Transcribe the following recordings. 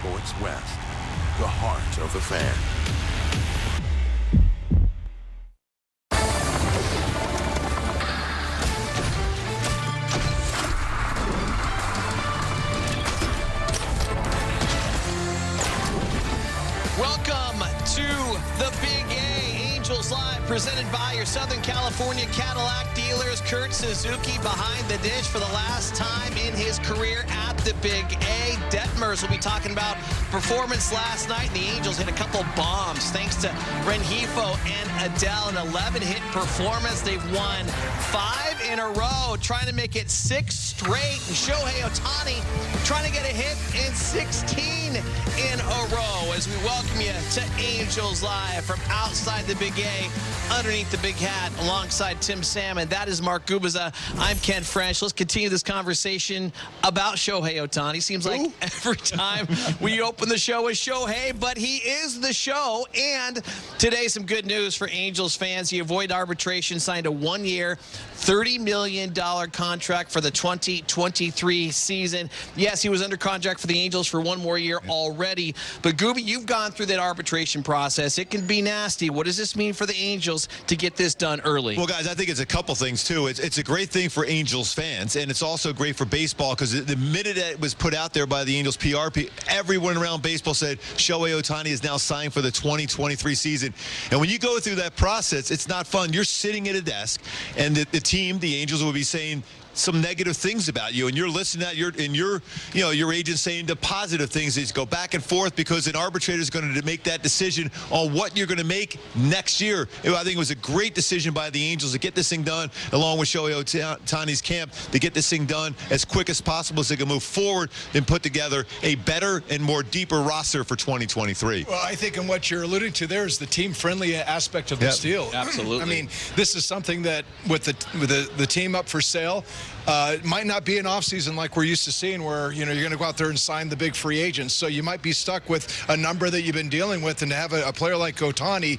Sports West, the heart of the fan. Welcome to the Big A, Angels Live, presented by your Southern California Cadillac dealers. Kurt Suzuki behind the dish for the last time in his career at the Big A. Detmers will be talking about performance last night. The Angels hit a couple bombs thanks to Rengifo and Adele. An 11-hit performance. They've won 5 in a row, trying to make it 6 straight. And Shohei Otani trying to get a hit in 16 in a row as we welcome you to Angels Live from outside the Big A, underneath the big hat, alongside Tim Salmon. That is Mark Gubaza. I'm Ken French. Let's continue this conversation about Shohei Otani. Seems like every time we open the show with Shohei, but he is the show. And today, some good news for Angels fans. He avoided arbitration, signed a 1-year, $30 million contract for the 2023 season. Yes, he was under contract for the Angels for 1 more year already. But, Gooby, you've gone through that arbitration process. It can be nasty. What does this mean for the Angels to get this done early? Well, guys, I think it's a couple things, too. It's a great thing for Angels fans, and it's also great for baseball because the minute it was put out there by the Angels PR, everyone around baseball said Shohei Otani is now signed for the 2023 season. And when you go through that process, it's not fun. You're sitting at a desk, and the team, the Angels, will be saying some negative things about you, and you're listening at your agent saying the positive things. Is go back and forth because an arbitrator is going to make that decision on what you're going to make next year. I think it was a great decision by the Angels to get this thing done, along with Shohei Otani's camp, to get this thing done as quick as possible so they can move forward and put together a better and more deeper roster for 2023. Well, I think in what you're alluding to there is the team-friendly aspect of this deal. Absolutely. I mean, this is something that with the team up for sale, it might not be an offseason like we're used to seeing where, you're going to go out there and sign the big free agents. So you might be stuck with a number that you've been dealing with, and to have a player like Otani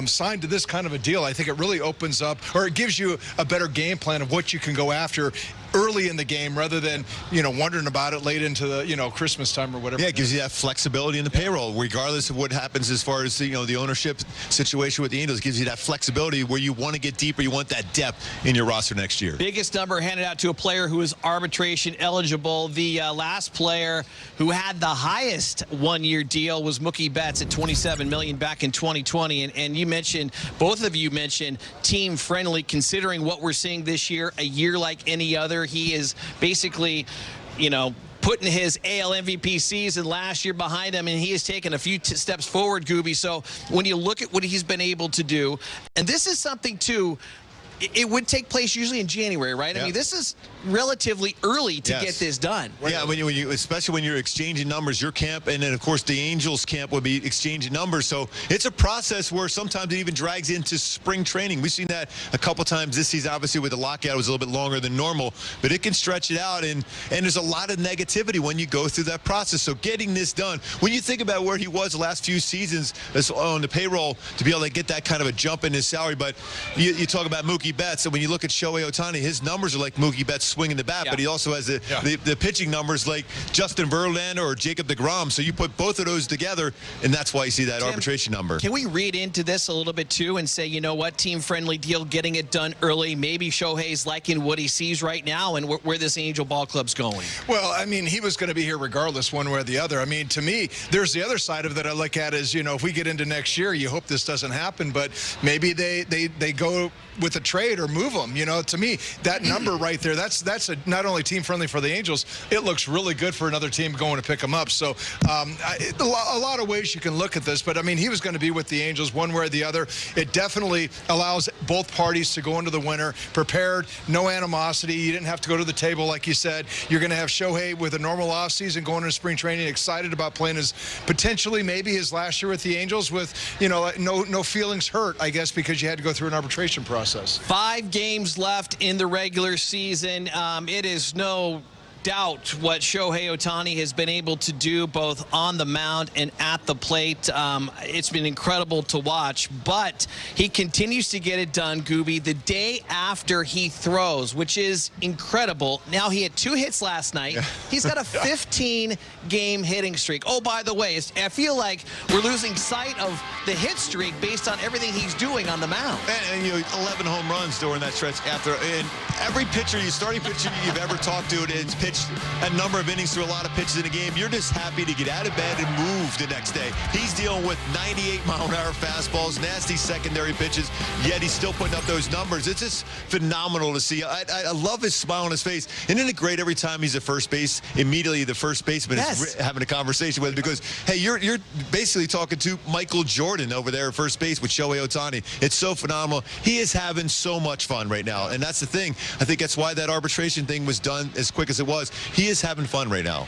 signed to this kind of a deal, I think it really opens up, or it gives you a better game plan of what you can go after early in the game rather than, wondering about it late into the, Christmas time or whatever. Yeah, it gives you that flexibility in the payroll, regardless of what happens as far as, the ownership situation with the Angels. It gives you that flexibility where you want to get deeper, you want that depth in your roster next year. Biggest number handed out to a player who is arbitration eligible. The last player who had the highest 1-year deal was Mookie Betts at $27 million back in 2020. And you mentioned, both of you mentioned, team friendly, considering what we're seeing this year, a year like any other. He is basically, putting his AL MVP season last year behind him, and he has taken a few steps forward, Gooby. So when you look at what he's been able to do, and this is something, too, it would take place usually in January, right? I mean, this is relatively early to get this done. Yeah, when you, especially when you're exchanging numbers, your camp, and then, of course, the Angels camp would be exchanging numbers. So it's a process where sometimes it even drags into spring training. We've seen that a couple times this season. Obviously, with the lockout, it was a little bit longer than normal, but it can stretch it out, and there's a lot of negativity when you go through that process. So getting this done, when you think about where he was the last few seasons on the payroll, to be able to get that kind of a jump in his salary, but you talk about Mookie Betts, and when you look at Shohei Otani, his numbers are like Mookie Betts swinging the bat, but he also has the pitching numbers like Justin Verlander or Jacob deGrom. So you put both of those together, and that's why you see that arbitration number. Can we read into this a little bit, too, and say, you know what, team-friendly deal, getting it done early. Maybe Shohei's liking what he sees right now and where this Angel ball club's going. Well, I mean, he was going to be here regardless, one way or the other. I mean, to me, there's the other side of it that I look at is, if we get into next year, you hope this doesn't happen, but maybe they go with a trade or move them. To me, that number right there, that's not only team friendly for the Angels, it looks really good for another team going to pick them up. So a lot of ways you can look at this, but I mean, he was going to be with the Angels one way or the other. It definitely allows both parties to go into the winter prepared, no animosity. You didn't have to go to the table, like you said. You're going to have Shohei with a normal offseason going into spring training, excited about playing his potentially maybe his last year with the Angels with, no feelings hurt, I guess, because you had to go through an arbitration process. 5 games left in the regular season. It is no doubt what Shohei Otani has been able to do both on the mound and at the plate. It's been incredible to watch, but he continues to get it done, Gooby, the day after he throws, which is incredible. Now, he had 2 hits last night. He's got a 15-game hitting streak. Oh, by the way, I feel like we're losing sight of the hit streak based on everything he's doing on the mound. And 11 home runs during that stretch after. And every pitcher, starting pitcher you've ever talked to, it's pitched a number of innings through a lot of pitches in a game. You're just happy to get out of bed and move the next day. He's dealing with 98-mile-an-hour fastballs, nasty secondary pitches, yet he's still putting up those numbers. It's just phenomenal to see. I love his smile on his face. And isn't it great every time he's at first base, immediately the first baseman is having a conversation with him because, hey, you're basically talking to Michael Jordan over there at first base with Shohei Otani. It's so phenomenal. He is having so much fun right now. And that's the thing. I think that's why that arbitration thing was done as quick as it was. He is having fun right now.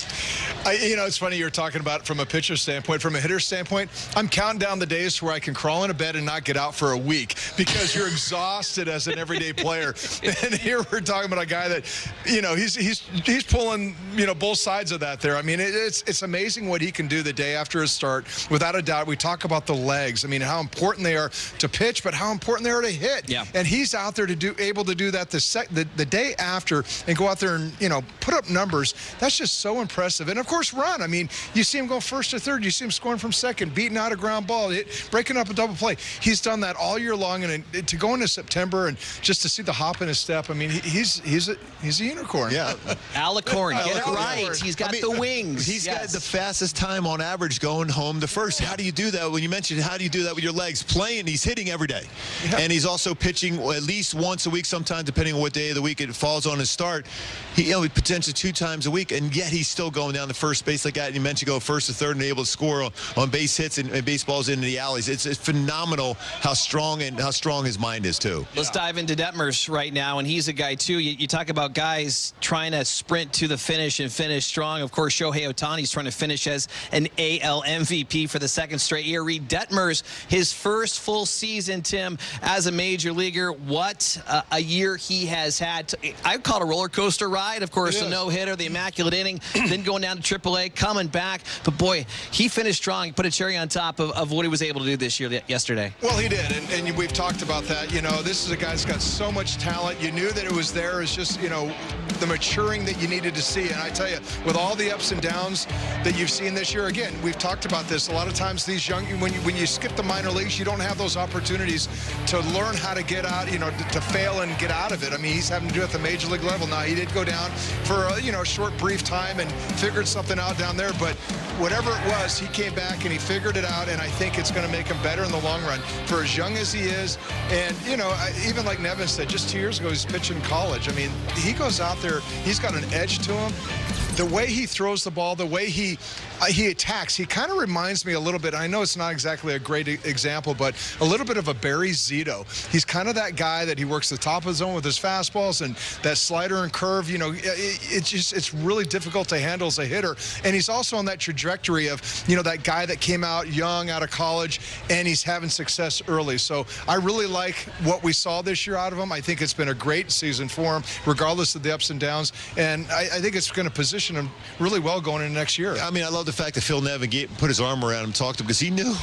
It's funny you're talking about from a pitcher standpoint. From a hitter standpoint, I'm counting down the days where I can crawl into bed and not get out for a week because you're exhausted as an everyday player. And here we're talking about a guy that, he's pulling, both sides of that there. I mean, it's amazing what he can do the day after his start. Without a doubt, we talk about the legs. I mean, how important they are to pitch, but how important they are to hit. Yeah. And he's out there able to do that the day after and go out there and, put up numbers. That's just so impressive. And, of course, run. I mean, you see him go first to third. You see him scoring from second, beating out a ground ball, breaking up a double play. He's done that all year long. And to go into September and just to see the hop in his step, I mean, he's a unicorn. Yeah. Alicorn, get it right. He's got the wings. He's got the fastest time on average going home to first. How do you do that? When you mentioned how do you do that with your legs? Playing, he's hitting every day. Yeah. And he's also pitching at least once a week, sometimes depending on what day of the week it falls on his start. He potentially 2 times a week, and yet he's still going down to first base like that. And you mentioned go first to third and able to score on base hits and baseballs into the alleys. It's phenomenal how strong his mind is too. Let's dive into Detmers right now, and he's a guy too. You talk about guys trying to sprint to the finish and finish strong. Of course, Shohei Otani's trying to finish as an AL MVP for the 2nd straight year. Reed Detmers, his first full season, Tim, as a major leaguer. What a year he has had. I call it a roller coaster ride. Of course, the no-hitter, the immaculate inning, then going down to AAA, coming back. But boy, he finished strong. He put a cherry on top of what he was able to do this year, yesterday. Well, he did, and we've talked about that. This is a guy that's got so much talent. You knew that it was there. It's just, the maturing that you needed to see. And I tell you, with all the ups and downs that you've seen this year, again, we've talked about this. A lot of times these young, when you skip the minor leagues, you don't have those opportunities to learn how to get out, to fail and get out of it. I mean, he's having to do it at the major league level. Now, he did go down for a short, brief time and figured something out down there. But whatever it was, he came back and he figured it out. And I think it's going to make him better in the long run for as young as he is. And, even like Nevin said, just 2 years ago, he's pitching college. I mean, he goes out there, he's got an edge to him. The way he throws the ball, the way he attacks, he kind of reminds me a little bit. I know it's not exactly a great example, but a little bit of a Barry Zito. He's kind of that guy that he works the top of the zone with his fastballs and that slider and curve. It's really difficult to handle as a hitter. And he's also on that trajectory of, that guy that came out young out of college and he's having success early. So I really like what we saw this year out of him. I think it's been a great season for him, regardless of the ups and downs. And I think it's going to position him really well going into next year. I mean, I love the fact that Phil Nevin put his arm around him, talked to him, because he knew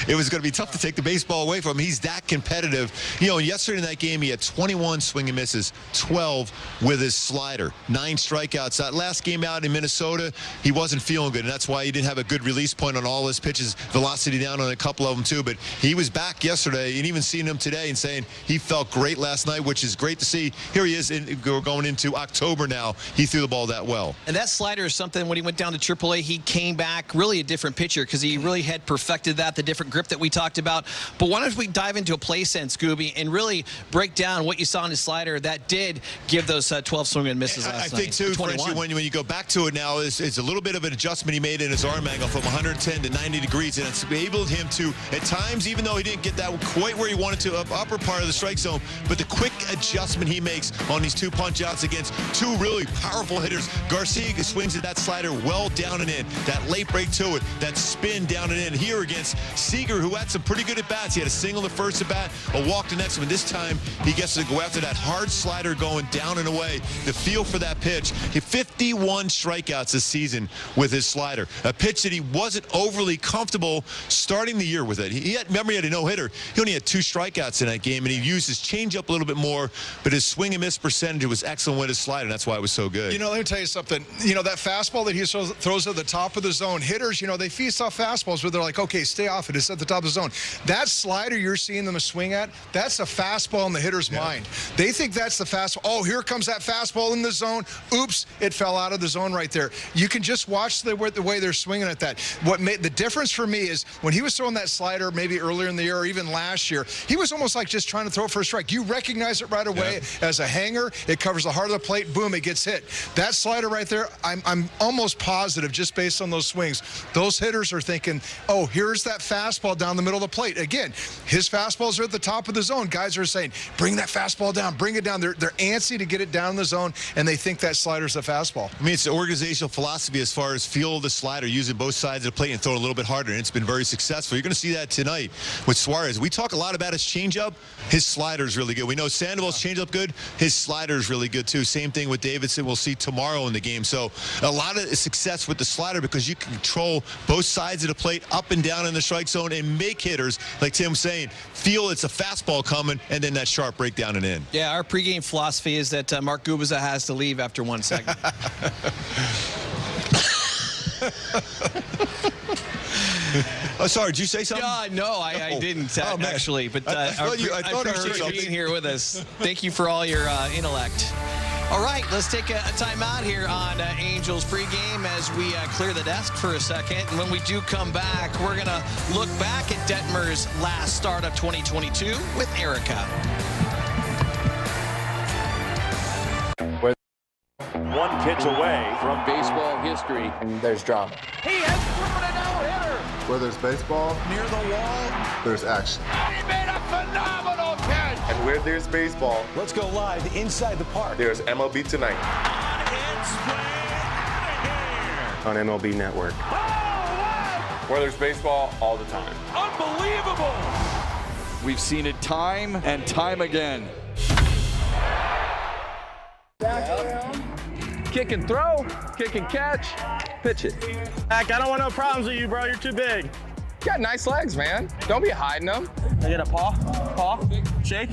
it was going to be tough to take the baseball away from him. He's that competitive. Yesterday in that game, he had 21 swing and misses, 12 with his slider, 9 strikeouts. That last game out in Minnesota, he wasn't feeling good, and that's why he didn't have a good release point on all his pitches, velocity down on a couple of them too. But he was back yesterday, and even seeing him today and saying he felt great last night, which is great to see. Here he is, we're going into October now. He threw the ball that well. And that slider is something, when he went down to AAA, he came back really a different pitcher because he really had perfected the different grip that we talked about. But why don't we dive into a play sense, Scooby, and really break down what you saw in his slider that did give those 12 swing and misses last night. I think, too, Frenchie, when you go back to it now, it's a little bit of an adjustment he made in his arm angle from 110 to 90 degrees, and it's enabled him to, at times, even though he didn't get that quite where he wanted to, upper part of the strike zone, but the quick adjustment he makes on these 2 punch outs against 2 really powerful hitters. Garcia he swings at that slider well down and in. That late break to it, that spin down and in. Here against Seager, who had some pretty good at-bats. He had a single the first at-bat, a walk the next one. This time, he gets to go after that hard slider going down and away. The feel for that pitch. He 51 strikeouts this season with his slider. A pitch that he wasn't overly comfortable starting the year with it. Remember, he had a no-hitter. He only had 2 strikeouts in that game, and he used his changeup a little bit more, but his swing and miss percentage was excellent with his slider, and that's why it was so good. You know, let me tell you something. You know, that fastball that he throws at the top of the zone, hitters, you know, they feast off fastballs where they're like, okay, stay off it. It's at the top of the zone. That slider you're seeing them swing at, that's a fastball in the hitter's mind. They think that's the fastball. Oh, here comes that fastball in the zone. Oops, it fell out of the zone right there. You can just watch the way they're swinging at that. What made the difference for me is when he was throwing that slider maybe earlier in the year or even last year, he was almost like just trying to throw it for a strike. You recognize it right away as a hanger. It covers the heart of the plate. Boom, it gets hit. That slider right there, I'm almost positive just based on those swings. Those hitters are thinking, oh, here's that fastball down the middle of the plate. Again, his fastballs are at the top of the zone. Guys are saying, bring that fastball down, bring it down. They're antsy to get it down in the zone, and they think that slider's a fastball. I mean, it's the organizational philosophy as far as feel of the slider, using both sides of the plate and throw it a little bit harder, and it's been very successful. You're going to see that tonight with Suarez. We talk a lot about his changeup. His slider's really good. We know Sandoval's changeup good. His slider's really good, too. Same thing with Davidson. We'll see tomorrow in the game. So a lot of success with the slider because you can control both sides of the plate up and down in the strike zone and make hitters, like Tim's saying, feel it's a fastball coming and then that sharp breakdown and in. Yeah, our pregame philosophy is that Mark Gubiza has to leave after 1 segment. Oh, sorry, did you say something? No, I didn't actually. But I thought you appreciate you being here with us. Thank you for all your intellect. All right, let's take a timeout here on Angels pregame as we clear the desk for a second. And when we do come back, we're going to look back at Detmers' last start of 2022 with Erica. One pitch away from baseball history. There's drama. He has thrown a no-hitter. Where there's baseball, Near the wall. there's action. He made a phenomenal catch. And where there's baseball, Let's go live inside the park. there's MLB Tonight On its way out of here. on MLB Network. Oh, wow. Where there's baseball all the time. Unbelievable. We've seen it time and time again. Kick and throw, kick and catch, pitch it. Zach, I don't want no problems with you, bro. You're too big. You got nice legs, man. Don't be hiding them. I get a paw, shake.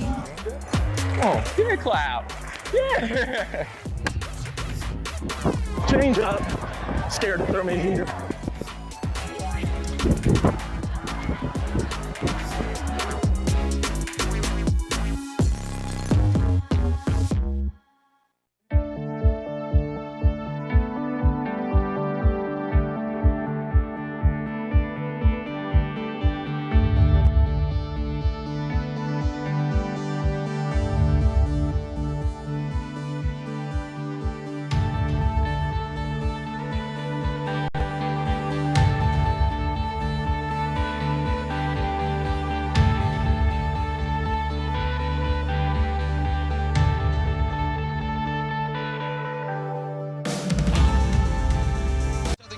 Oh, give me a clap. Yeah. Change up. Scared to throw me here.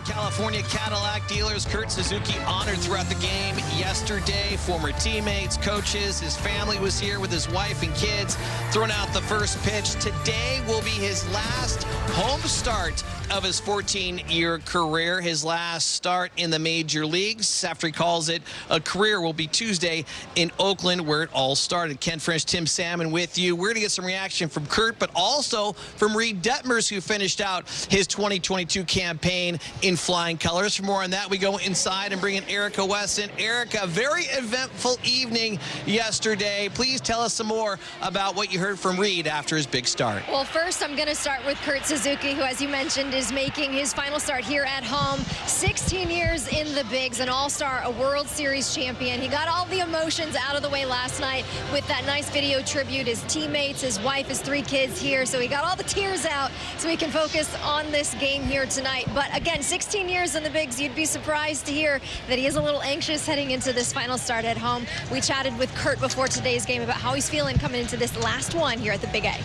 California Cadillac dealers Kurt Suzuki honored throughout the game yesterday. Former teammates, coaches, his family was here with his wife and kids, throwing out the first pitch. Today will be his last home start of his 14-year career. His last start in the major leagues, after he calls it a career, will be Tuesday in Oakland, where it all started. Ken French, Tim Salmon with you. We're going to get some reaction from Kurt, but also from Reed Detmers, who finished out his 2022 campaign in flying colors. For more on that, we go inside and bring in Erica Weston. Erica, very eventful evening yesterday. Please tell us some more about what you heard from Reed after his big start. Well, first, I'm going to start with Kurt Suzuki, who, as you mentioned, is making his final start here at home. 16 years in the bigs, an all-star, a World Series champion. He got all the emotions out of the way last night with that nice video tribute. His teammates, his wife, his 3 kids here. So he got all the tears out so he can focus on this game here tonight. But again, 16 years in the bigs, you'd be surprised to hear that he is a little anxious heading into this final start at home. We chatted with Kurt before today's game about how he's feeling coming into this last one here at the Big A.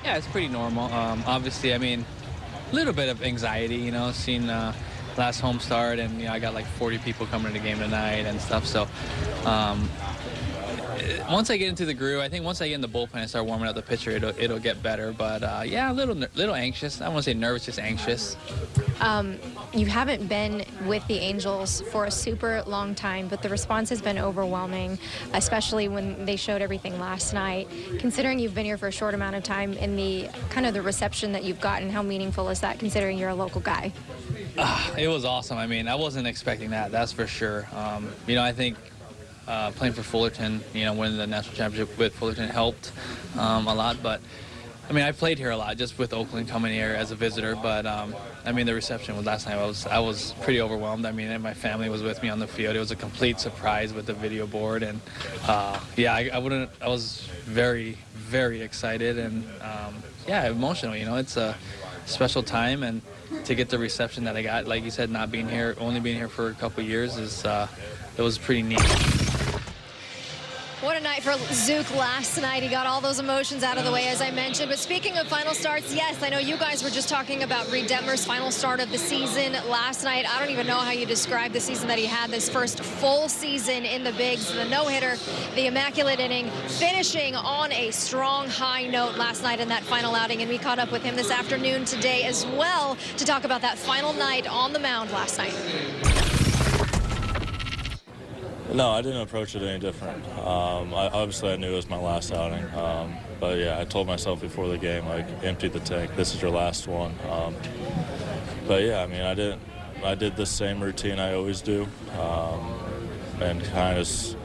Yeah, it's pretty normal. Obviously, I mean, a little bit of anxiety, you know, seeing last home start, and, you know, I got like 40 people coming to the game tonight and stuff. So once I get into the groove, I think once I get in the bullpen and start warming up the pitcher, it'll get better. But yeah, a little anxious. I don't want to say nervous, just anxious. You haven't been with the Angels for a super long time, but the response has been overwhelming, especially when they showed everything last night. Considering you've been here for a short amount of time, and the kind of the reception that you've gotten, how meaningful is that, considering you're a local guy? It was awesome. I mean, I wasn't expecting that, that's for sure. You know, I think playing for Fullerton, you know, winning the national championship with Fullerton helped a lot. But I mean, I played here a lot, just with Oakland coming here as a visitor. But I mean, the reception was last night. I was pretty overwhelmed. I mean, and my family was with me on the field. It was a complete surprise with the video board, and yeah, I was very, very excited, and yeah, emotional. You know, it's a special time, and to get the reception that I got, like you said, not being here, only being here for a couple of years, it was pretty neat. What a night for Zook last night. He got all those emotions out of the way, as I mentioned. But speaking of final starts, yes, I know you guys were just talking about Reed Detmers' final start of the season last night. I don't even know how you describe the season that he had, this first full season in the bigs. The no-hitter, the immaculate inning, finishing on a strong high note last night in that final outing. And we caught up with him this afternoon today as well to talk about that final night on the mound last night. No, I didn't approach it any different. Obviously, I knew it was my last outing. But, yeah, I told myself before the game, like, empty the tank. This is your last one. But, yeah, I mean, I did the same routine I always do, and kind of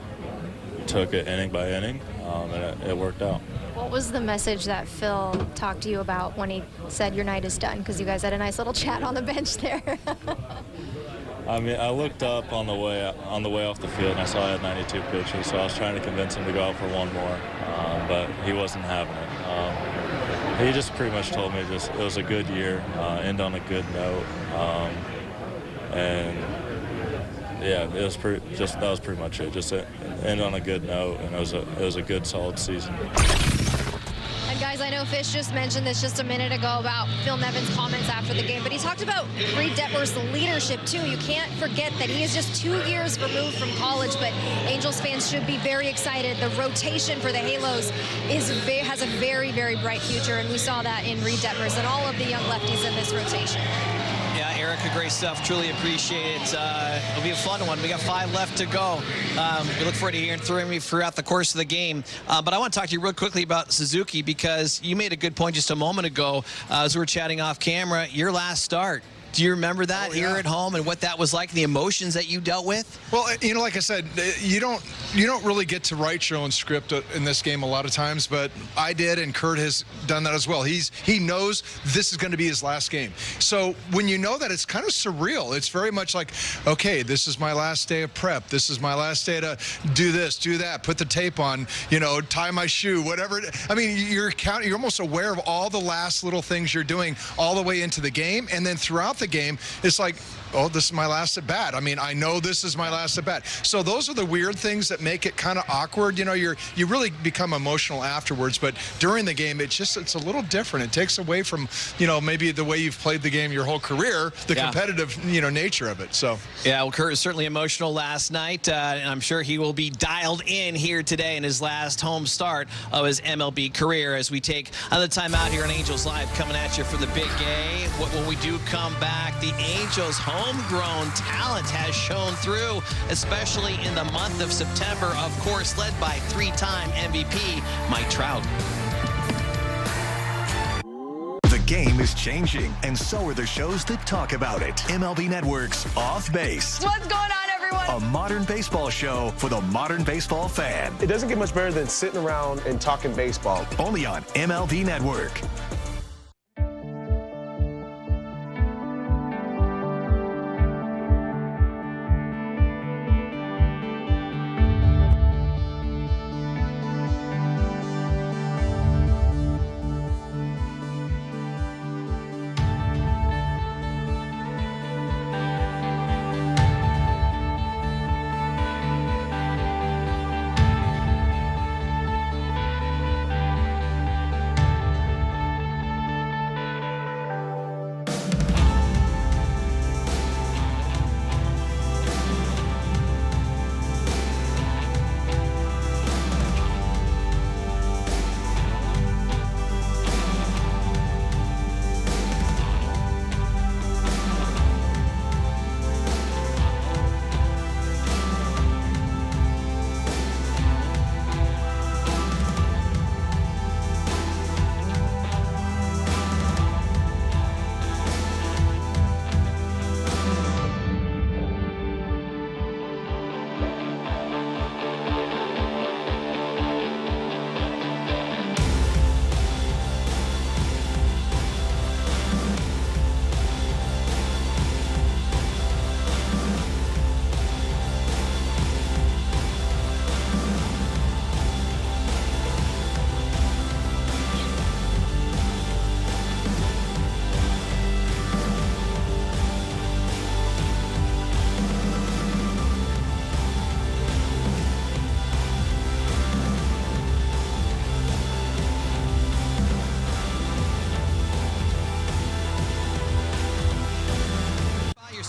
took it inning by inning, and it worked out. What was the message that Phil talked to you about when he said your night is done? Because you guys had a nice little chat on the bench there. I mean, I looked up on the way off the field, and I saw I had 92 pitches, so I was trying to convince him to go out for one more, but he wasn't having it. He just pretty much told me it was a good year, end on a good note, and yeah, that was pretty much it. Just end on a good note, and it was a good, solid season. And guys, I know Fish just mentioned this just a minute ago about Phil Nevin's comments after the game, but he talked about Reed Detmers' leadership too. You can't forget that he is just 2 years removed from college, but Angels fans should be very excited. The rotation for the Halos has a very, very bright future, and we saw that in Reed Detmers and all of the young lefties in this rotation. Yeah, Erica, great stuff. Truly appreciate it. It'll be a fun one. We got 5 left to go. We look forward to hearing from you throughout the course of the game. But I want to talk to you real quickly about Suzuki, because you made a good point just a moment ago as we were chatting off camera. Your last start. Do you remember that here at home and what that was like, the emotions that you dealt with? Well, you know, like I said, you don't really get to write your own script in this game a lot of times, but I did, and Kurt has done that as well. He knows this is going to be his last game. So when you know that, it's kind of surreal. It's very much like, okay, this is my last day of prep. This is my last day to do this, do that, put the tape on, you know, tie my shoe, whatever. I mean, you're almost aware of all the last little things you're doing all the way into the game, and then throughout the game, it's like, oh, this is my last at bat. I mean, I know this is my last at bat. So those are the weird things that make it kind of awkward. You know, you really become emotional afterwards, but during the game, it's a little different. It takes away from, you know, maybe the way you've played the game your whole career, the competitive, you know, nature of it. So yeah, well, Kurt was certainly emotional last night, and I'm sure he will be dialed in here today in his last home start of his MLB career as we take another time out here on Angels Live, coming at you for the big game. When we do come back, the Angels homegrown talent has shown through, especially in the month of September, of course, led by 3-time MVP Mike Trout. The game is changing, and so are the shows that talk about it. MLB Network's Off Base. What's going on, everyone? A modern baseball show for the modern baseball fan. It doesn't get much better than sitting around and talking baseball. Only on MLB Network.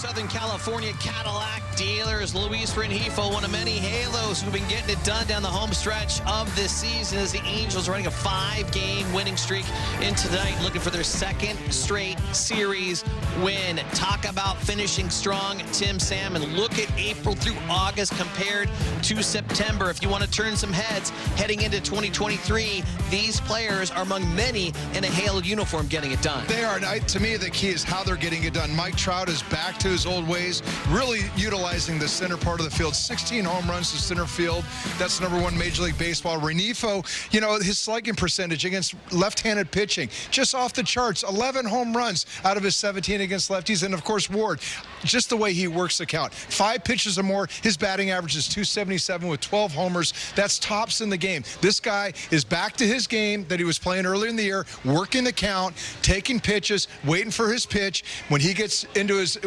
Southern California Cadillac dealers. Luis Rengifo, one of many Halos who've been getting it done down the home stretch of this season as the Angels running a 5-game winning streak in tonight, looking for their second straight series win. Talk about finishing strong, Tim Salmon. Look at April through August compared to September. If you want to turn some heads heading into 2023, these players are among many in a Halo uniform getting it done. They are. To me, the key is how they're getting it done. Mike Trout is back to his old ways, really utilizing the center part of the field. 16 home runs to center field. That's #1 Major League Baseball. Rengifo, you know, his slugging percentage against left-handed pitching, just off the charts. 11 home runs out of his 17 against lefties. And, of course, Ward, just the way he works the count. 5 pitches or more. His batting average is .277 with 12 homers. That's tops in the game. This guy is back to his game that he was playing earlier in the year, working the count, taking pitches, waiting for his pitch. When he gets into his,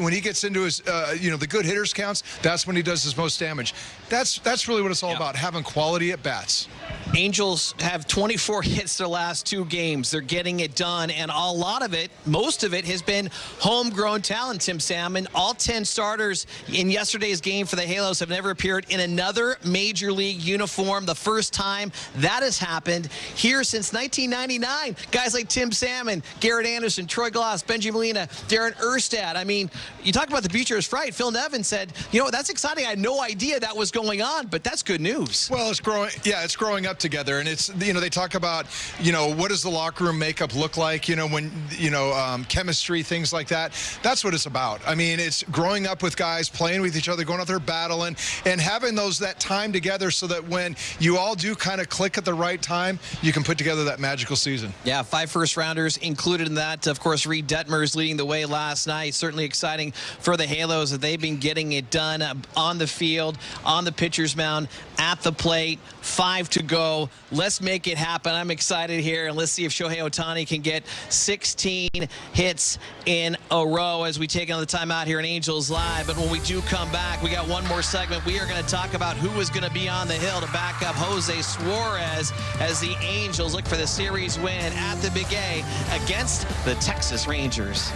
you know, the good hitters counts, that's when he does his most damage. That's really what it's all about, having quality at bats. Angels have 24 hits their last 2 games. They're getting it done, and a lot of it, most of it, has been homegrown talent, Tim Salmon. All 10 starters in yesterday's game for the Halos have never appeared in another Major League uniform. The first time that has happened here since 1999. Guys like Tim Salmon, Garrett Anderson, Troy Glass, Benji Molina, Darren Erstad. I mean, you talk about the Beecher's fright. Phil Nevin said, you know, that's exciting. I had no idea that was going on, but that's good news. Well, it's growing. Yeah, it's growing up together, and it's, you know, they talk about, you know, what does the locker room makeup look like, you know, when, you know, chemistry, things like that. That's what it's about. I mean, it's growing up with guys, playing with each other, going out there battling, and having that time together so that when you all do kind of click at the right time, you can put together that magical season. Yeah, 5 first-rounders included in that. Of course, Reed Detmers leading the way last night. Certainly exciting for the Halos that they've been getting it done on the field, on the pitcher's mound, at the plate. 5 to go. Let's make it happen. I'm excited here, and let's see if Shohei Otani can get 16 hits in a row as we take another time out here in Angels Live. But when we do come back, we got one more segment. We are going to talk about who is going to be on the hill to back up Jose Suarez as the Angels look for the series win at the Big A against the Texas Rangers.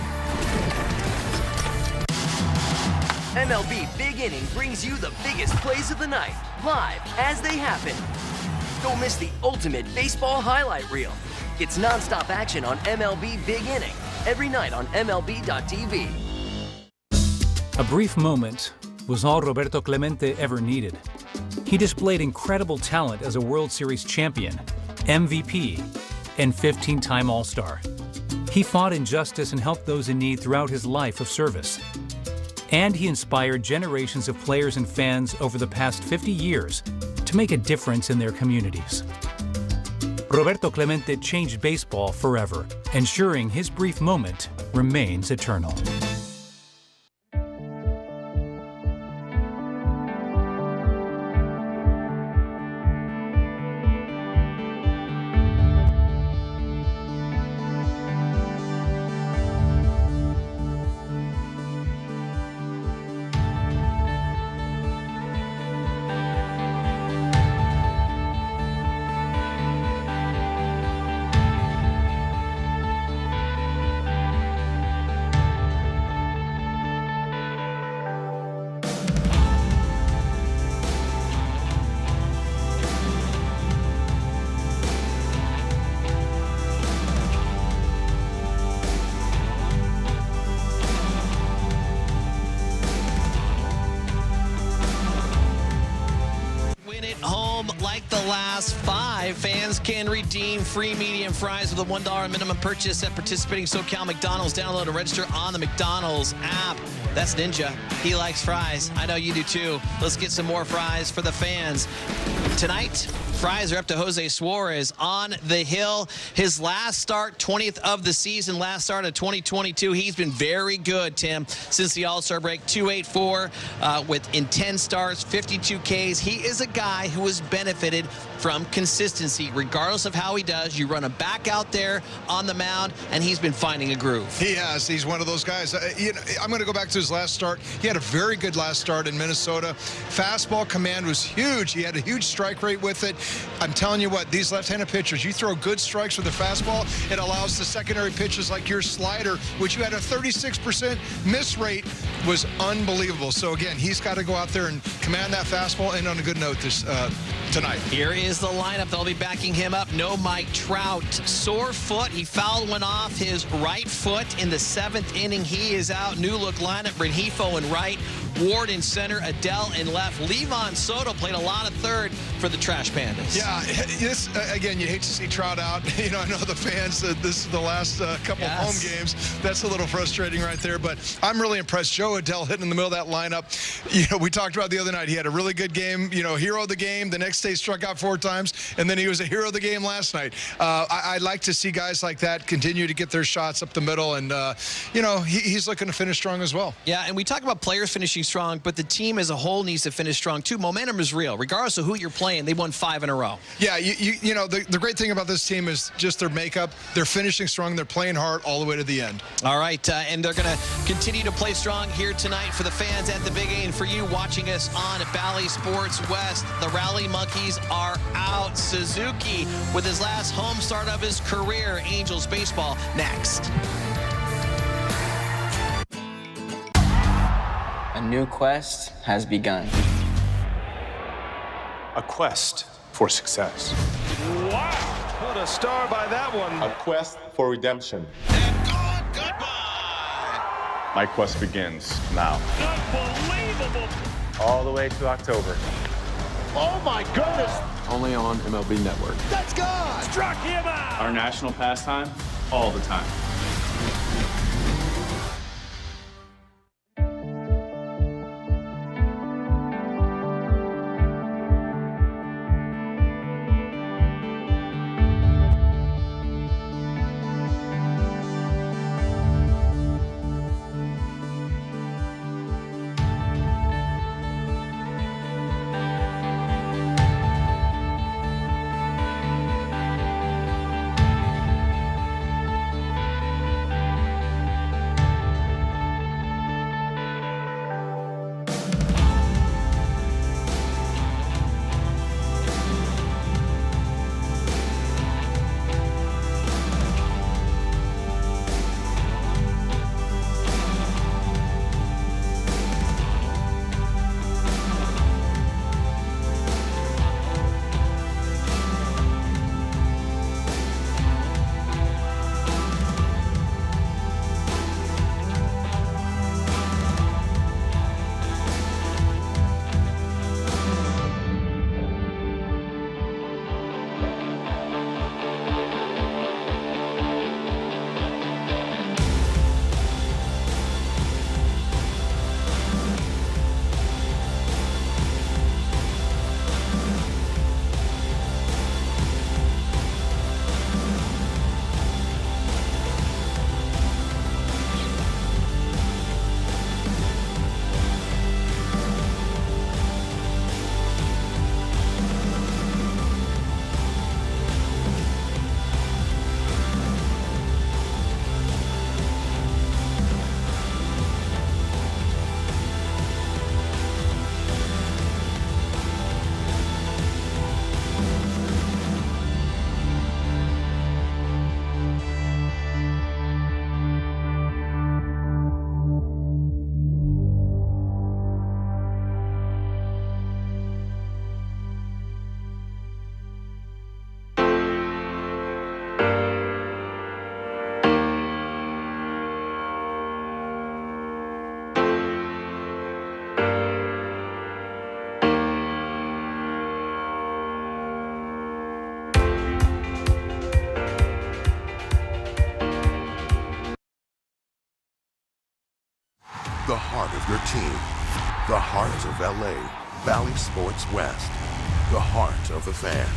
MLB Big Inning brings you the biggest plays of the night, live as they happen. Don't miss the ultimate baseball highlight reel. It's nonstop action on MLB Big Inning, every night on MLB.tv. A brief moment was all Roberto Clemente ever needed. He displayed incredible talent as a World Series champion, MVP, and 15-time All-Star. He fought injustice and helped those in need throughout his life of service. And he inspired generations of players and fans over the past 50 years to make a difference in their communities. Roberto Clemente changed baseball forever, ensuring his brief moment remains eternal. Like the last 5, fans can redeem free medium fries with a $1 minimum purchase at participating SoCal McDonald's. Download and register on the McDonald's app. That's Ninja. He likes fries. I know you do too. Let's get some more fries for the fans. Tonight, fries are up to Jose Suarez on the hill. His last start, 20th of the season, last start of 2022. He's been very good, Tim, since the All-Star break. 284 in 10 starts, 52 Ks. He is a guy who has benefited from consistency. Regardless of how he does, you run him back out there on the mound, and he's been finding a groove. He has. He's one of those guys. You know, I'm going to go back to his last start. He had a very good last start in Minnesota. Fastball command was huge. He had a huge strike rate with it. I'm telling you what, these left-handed pitchers, you throw good strikes with a fastball, it allows the secondary pitches like your slider, which you had a 36% miss rate, was unbelievable. So again, he's got to go out there and command that fastball and on a good note this tonight. Here is the lineup that'll be backing him up. No Mike Trout. Sore foot. He fouled one off his right foot in the 7th inning. He is out. New look lineup. Rengifo in right. Ward in center. Adele in left. Levon Soto played a lot of third for the Trash Pandas. Yeah, this, again, you hate to see Trout out. You know, I know the fans, this is the last couple of home games. That's a little frustrating right there, but I'm really impressed. Joe Adele hitting in the middle of that lineup. You know, we talked about the other night. He had a really good game, you know, hero of the game. The next day struck out 4 times, and then he was a hero of the game last night. I like to see guys like that continue to get their shots up the middle, and, you know, he's looking to finish strong as well. Yeah, and we talk about players finishing strong, but the team as a whole needs to finish strong, too. Momentum is real. Regardless of who you're playing, they won 5 in a row. Yeah, you know, the great thing about this team is just their makeup. They're finishing strong. They're playing hard all the way to the end. All right, and they're going to continue to play strong here tonight for the fans at the Big A, and for you watching us on Bally Sports West. The Rally Monkeys are out. Suzuki with his last home start of his career. Angels baseball next. A new quest has begun. A quest for success. Wow, what a star by that one. A quest for redemption. My quest begins now. Unbelievable. All the way to October. Oh my goodness. Only on MLB Network. That's gone. Struck him out. Our national pastime, all the time. The heart of your team. The heart of LA. Bally Sports West. The heart of the fan.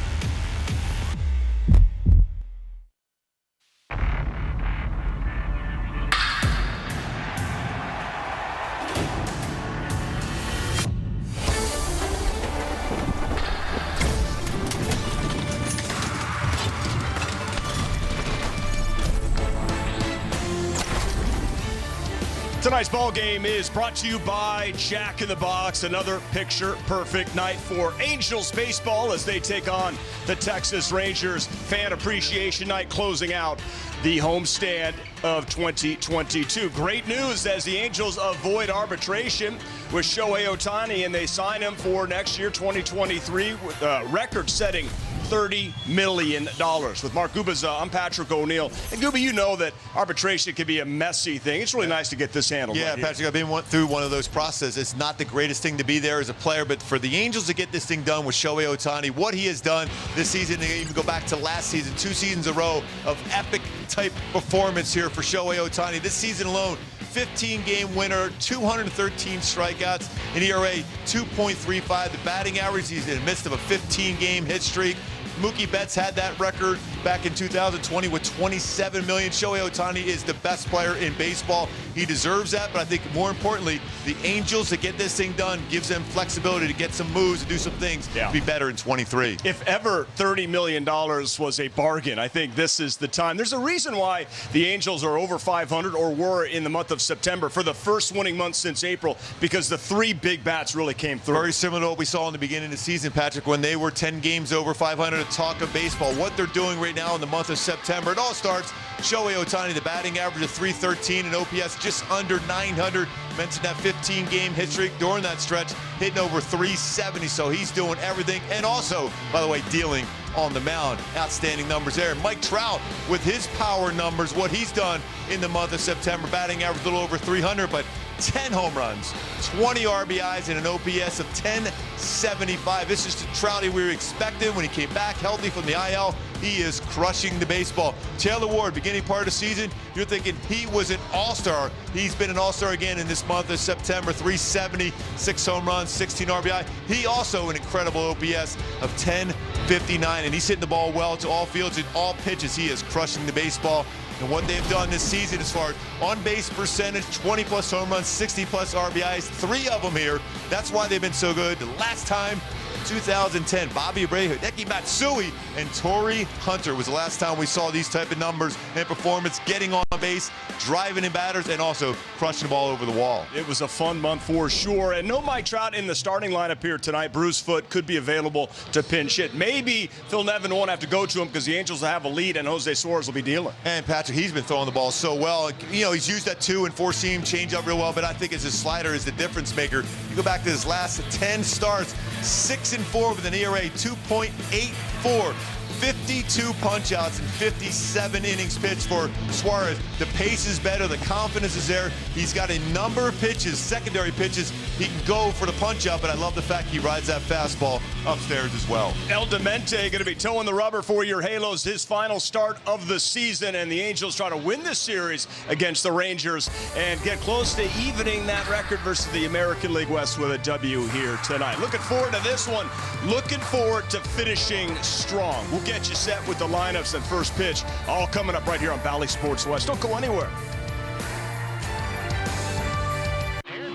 Tonight's ball game is brought to you by Jack in the Box. Another picture-perfect night for Angels baseball as they take on the Texas Rangers. Fan appreciation night closing out the homestand of 2022. Great news as the Angels avoid arbitration with Shohei Otani, and they sign him for next year, 2023, with a record-setting $30 million. With Mark Gubaza, I'm Patrick O'Neill. And Guba, you know that arbitration can be a messy thing. It's really nice to get this handled. Yeah, right Patrick, here. I've been through one of those processes. It's not the greatest thing to be there as a player, but for the Angels to get this thing done with Shohei Otani, what he has done this season, and even go back to last season, 2 seasons in a row of epic-type performance here for Shohei Otani. This season alone, 15-game winner, 213 strikeouts, an ERA 2.35. The batting average, he's in the midst of a 15-game hit streak. Mookie Betts had that record back in 2020 with 27 million. Shohei Otani is the best player in baseball. He deserves that, but I think more importantly, the Angels, to get this thing done, gives them flexibility to get some moves and do some things to be better in 23. If ever $30 million was a bargain, I think this is the time. There's a reason why the Angels are over 500, or were in the month of September, for the first winning month since April, because the 3 big bats really came through. Very similar to what we saw in the beginning of the season, Patrick, when they were 10 games over 500. Talk of baseball, what they're doing right now in the month of September. It all starts, Shohei Otani, the batting average of .313 and OPS just under 900. Mentioned that 15-game hit streak during that stretch, hitting over .370, so he's doing everything. And also, by the way, dealing on the mound. Outstanding numbers there. Mike Trout with his power numbers, what he's done in the month of September, batting average a little over 300, but 10 home runs, 20 RBIs, and an OPS of 1075. This is the Trouty we were expecting when he came back healthy from the IL. He is crushing the baseball. Taylor Ward, beginning part of the season, you're thinking he was an all-star. He's been an all-star again in this month of September. 370, 6 home runs, 16 RBI. He also an incredible OPS of 1059, and he's hitting the ball well to all fields and all pitches. He is crushing the baseball. And what they've done this season as far as on-base percentage, 20-plus home runs, 60-plus RBIs, 3 of them here. That's why they've been so good. The last time, 2010, Bobby Abreu, Hideki Matsui, and Torrey Hunter was the last time we saw these type of numbers and performance, getting on base, driving in batters, and also crushing the ball over the wall. It was a fun month for sure. And no Mike Trout in the starting lineup here tonight. Bruised foot, could be available to pinch hit. Maybe Phil Nevin won't have to go to him because the Angels will have a lead and Jose Suarez will be dealing. And Patrick, he's been throwing the ball so well. You know, he's used that 2 and 4-seam changeup real well, but I think his slider is the difference maker. You go back to his last 10 starts, 6-4 with an ERA 2.84. 52 punch-outs and 57 innings pitched for Suarez. The pace is better. The confidence is there. He's got a number of pitches, secondary pitches. He can go for the punch-out, but I love the fact he rides that fastball upstairs as well. El Demente going to be towing the rubber for your Halos. His final start of the season, and the Angels try to win this series against the Rangers and get close to evening that record versus the American League West with a W here tonight. Looking forward to this one. Looking forward to finishing strong. We'll get you set with the lineups and first pitch, all coming up right here on Bally Sports West. Don't go anywhere. There's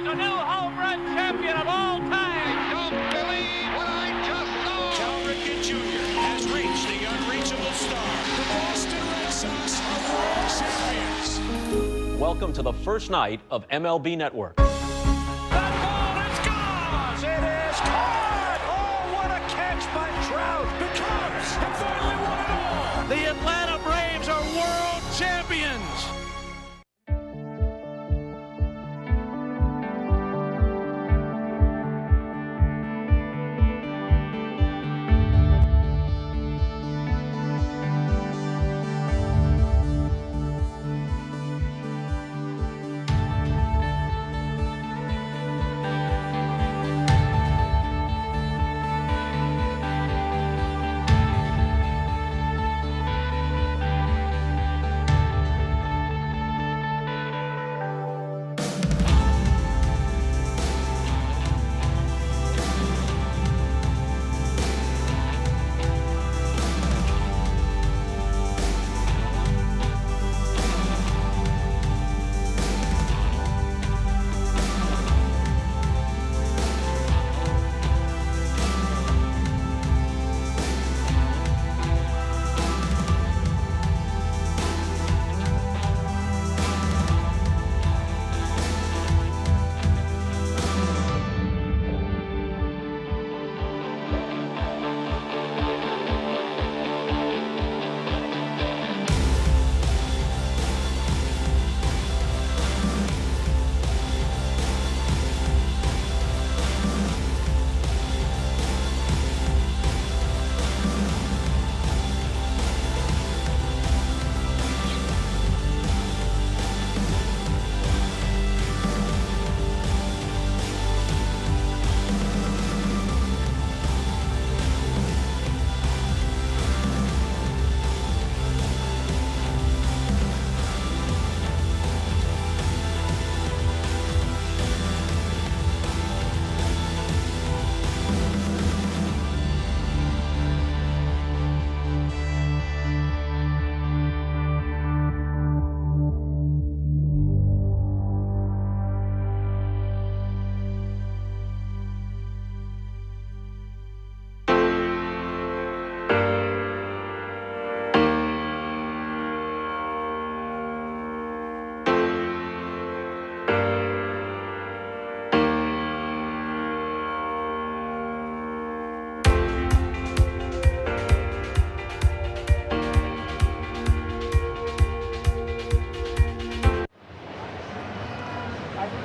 a new home run champion of all time. Don't believe what I just saw. Cal Ripken Jr. has reached the unreachable star. The Boston Red Sox are world champions. Welcome to the first night of MLB Network. The Atlanta Braves are world champions.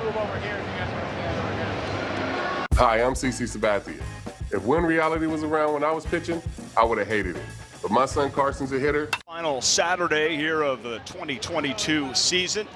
move over here if you guys want to stand over here. Hi, I'm CC Sabathia. If win reality was around when I was pitching, I would have hated it. But my son Carson's a hitter. Final Saturday here of the 2022 season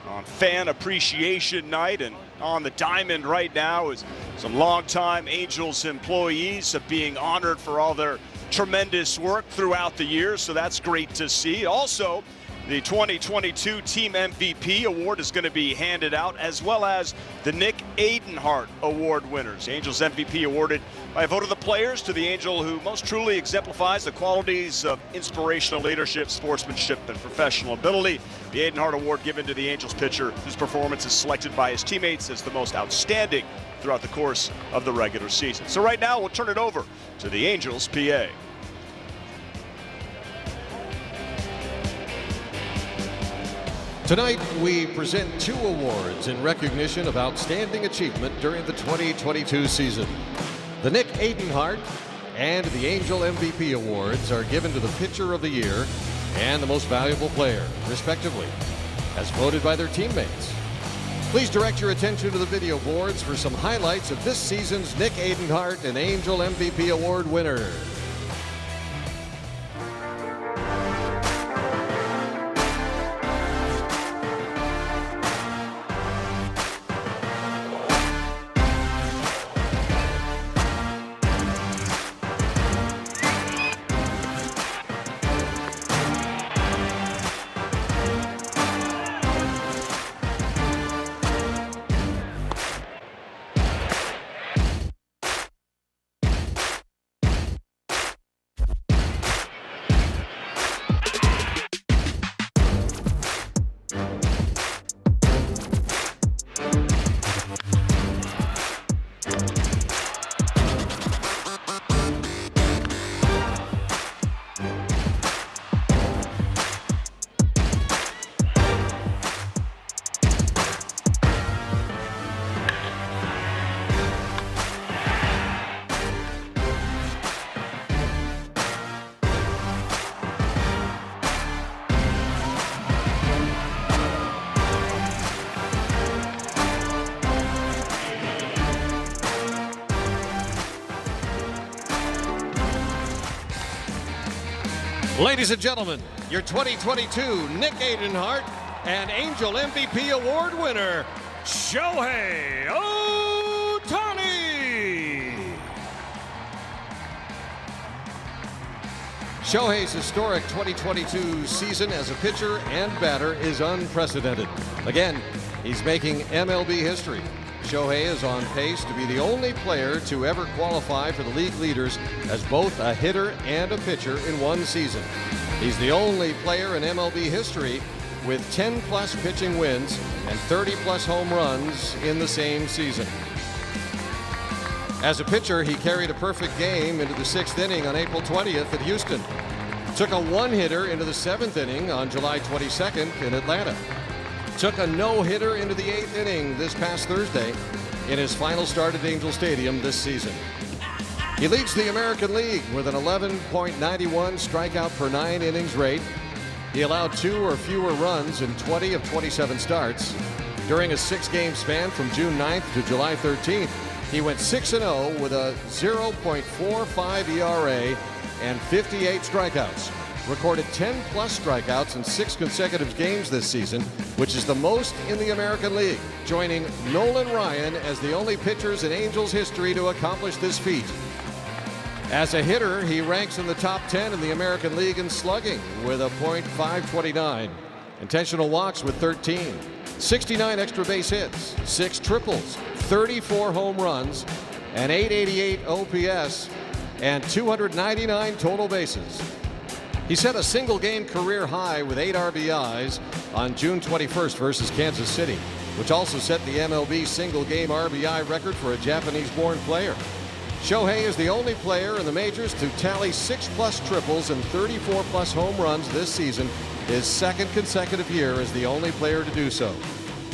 on Fan Appreciation Night, and on the diamond right now is some longtime Angels employees being honored for all their tremendous work throughout the years, so that's great to see. Also, the 2022 Team MVP Award is going to be handed out, as well as the Nick Adenhart Award winners. Angels MVP awarded by a vote of the players to the Angel who most truly exemplifies the qualities of inspirational leadership, sportsmanship, and professional ability. The Adenhart Award given to the Angels pitcher whose performance is selected by his teammates as the most outstanding throughout the course of the regular season. So right now, we'll turn it over to the Angels PA. Tonight, we present 2 awards in recognition of outstanding achievement during the 2022 season. The Nick Adenhart and the Angel MVP awards are given to the Pitcher of the Year and the Most Valuable Player, respectively, as voted by their teammates. Please direct your attention to the video boards for some highlights of this season's Nick Adenhart and Angel MVP award winners. Ladies and gentlemen, your 2022 Nick Adenhart and Angel MVP award winner, Shohei Otani. Shohei's historic 2022 season as a pitcher and batter is unprecedented. Again, he's making MLB history. Shohei is on pace to be the only player to ever qualify for the league leaders as both a hitter and a pitcher in one season. He's the only player in MLB history with 10-plus pitching wins and 30-plus home runs in the same season. As a pitcher, he carried a perfect game into the 6th inning on April 20th at Houston. Took a one-hitter into the 7th inning on July 22nd in Atlanta. Took a no-hitter into the 8th inning this past Thursday in his final start at Angel Stadium this season. He leads the American League with an 11.91 strikeout per 9 innings rate. He allowed 2 or fewer runs in 20 of 27 starts. During a 6-game span from June 9th to July 13th, he went 6-0 with a 0.45 ERA and 58 strikeouts. Recorded 10-plus strikeouts in 6 consecutive games this season, which is the most in the American League, joining Nolan Ryan as the only pitchers in Angels history to accomplish this feat. As a hitter, he ranks in the top 10 in the American League in slugging with a .529, intentional walks with 13, 69 extra base hits, 6 triples, 34 home runs, an .888 OPS, and 299 total bases. He set a single-game career high with 8 RBIs on June 21st versus Kansas City, which also set the MLB single-game RBI record for a Japanese-born player. Shohei is the only player in the majors to tally 6-plus triples and 34-plus home runs this season, his 2nd consecutive year as the only player to do so.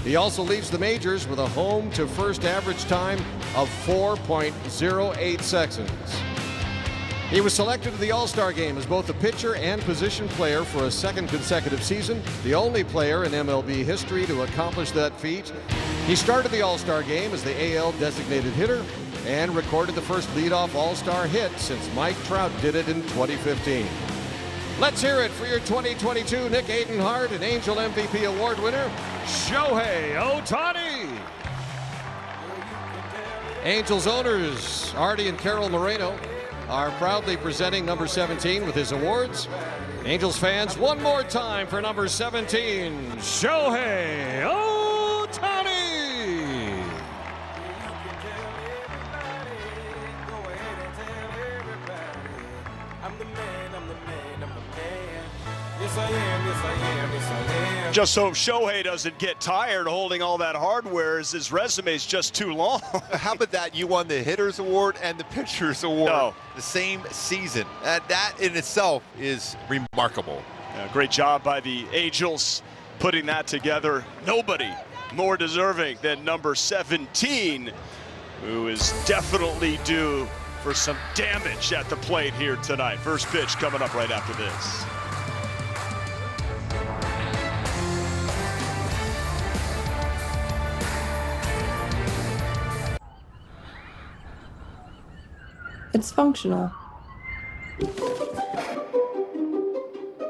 He also leads the majors with a home-to-first average time of 4.08 seconds. He was selected to the All-Star game as both a pitcher and position player for a second consecutive season, the only player in MLB history to accomplish that feat. He started the All-Star game as the AL designated hitter and recorded the first leadoff All-Star hit since Mike Trout did it in 2015. Let's hear it for your 2022 Nick Adenhart and Angel MVP award winner, Shohei Otani. Angels owners Artie and Carol Moreno are proudly presenting number 17 with his awards. Angels fans, one more time for number 17, Shohei Otani. Just so Shohei doesn't get tired holding all that hardware, as his resume's just too long. How about that? You won the Hitters Award and the Pitchers Award the same season. That in itself is remarkable. Yeah, great job by the Angels putting that together. Nobody more deserving than number 17, who is definitely due for some damage at the plate here tonight. First pitch coming up right after this. It's functional.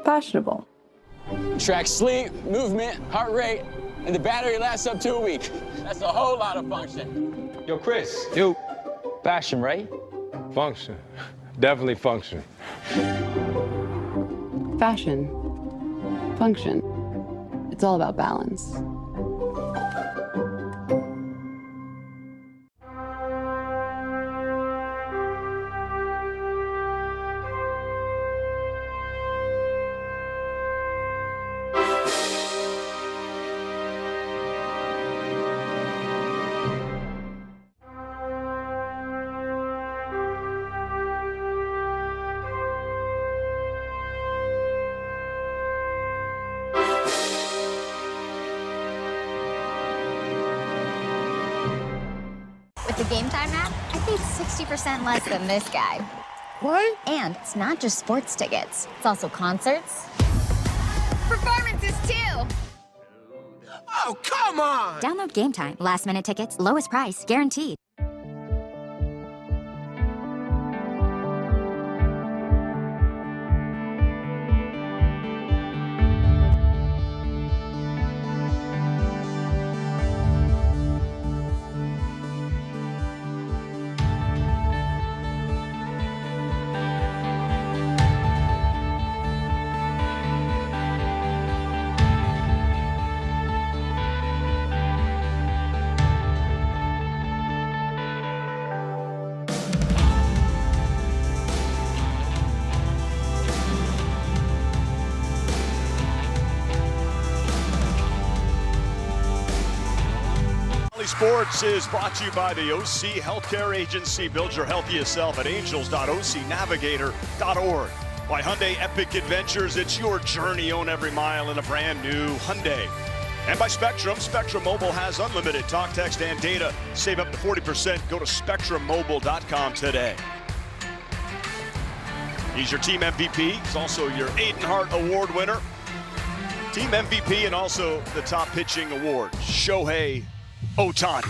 Fashionable. Track sleep, movement, heart rate, and the battery lasts up to a week. That's a whole lot of function. Yo, Chris. Yo. Fashion, right? Function. Definitely function. Fashion. Function. It's all about balance. The Game Time app, I paid 60% less than this guy. What? And it's not just sports tickets. It's also concerts. Performances, too! Oh, come on! Download Game Time. Last-minute tickets, lowest price, guaranteed. Sports is brought to you by the OC Healthcare Agency. Build your healthiest self at angels.ocnavigator.org. By Hyundai Epic Adventures, it's your journey. Own every mile in a brand new Hyundai. And by Spectrum. Spectrum Mobile has unlimited talk, text, and data. Save up to 40%. Go to spectrummobile.com today. He's your team MVP. He's also your Adenhart Award winner. Team MVP and also the top pitching award, Shohei Otani.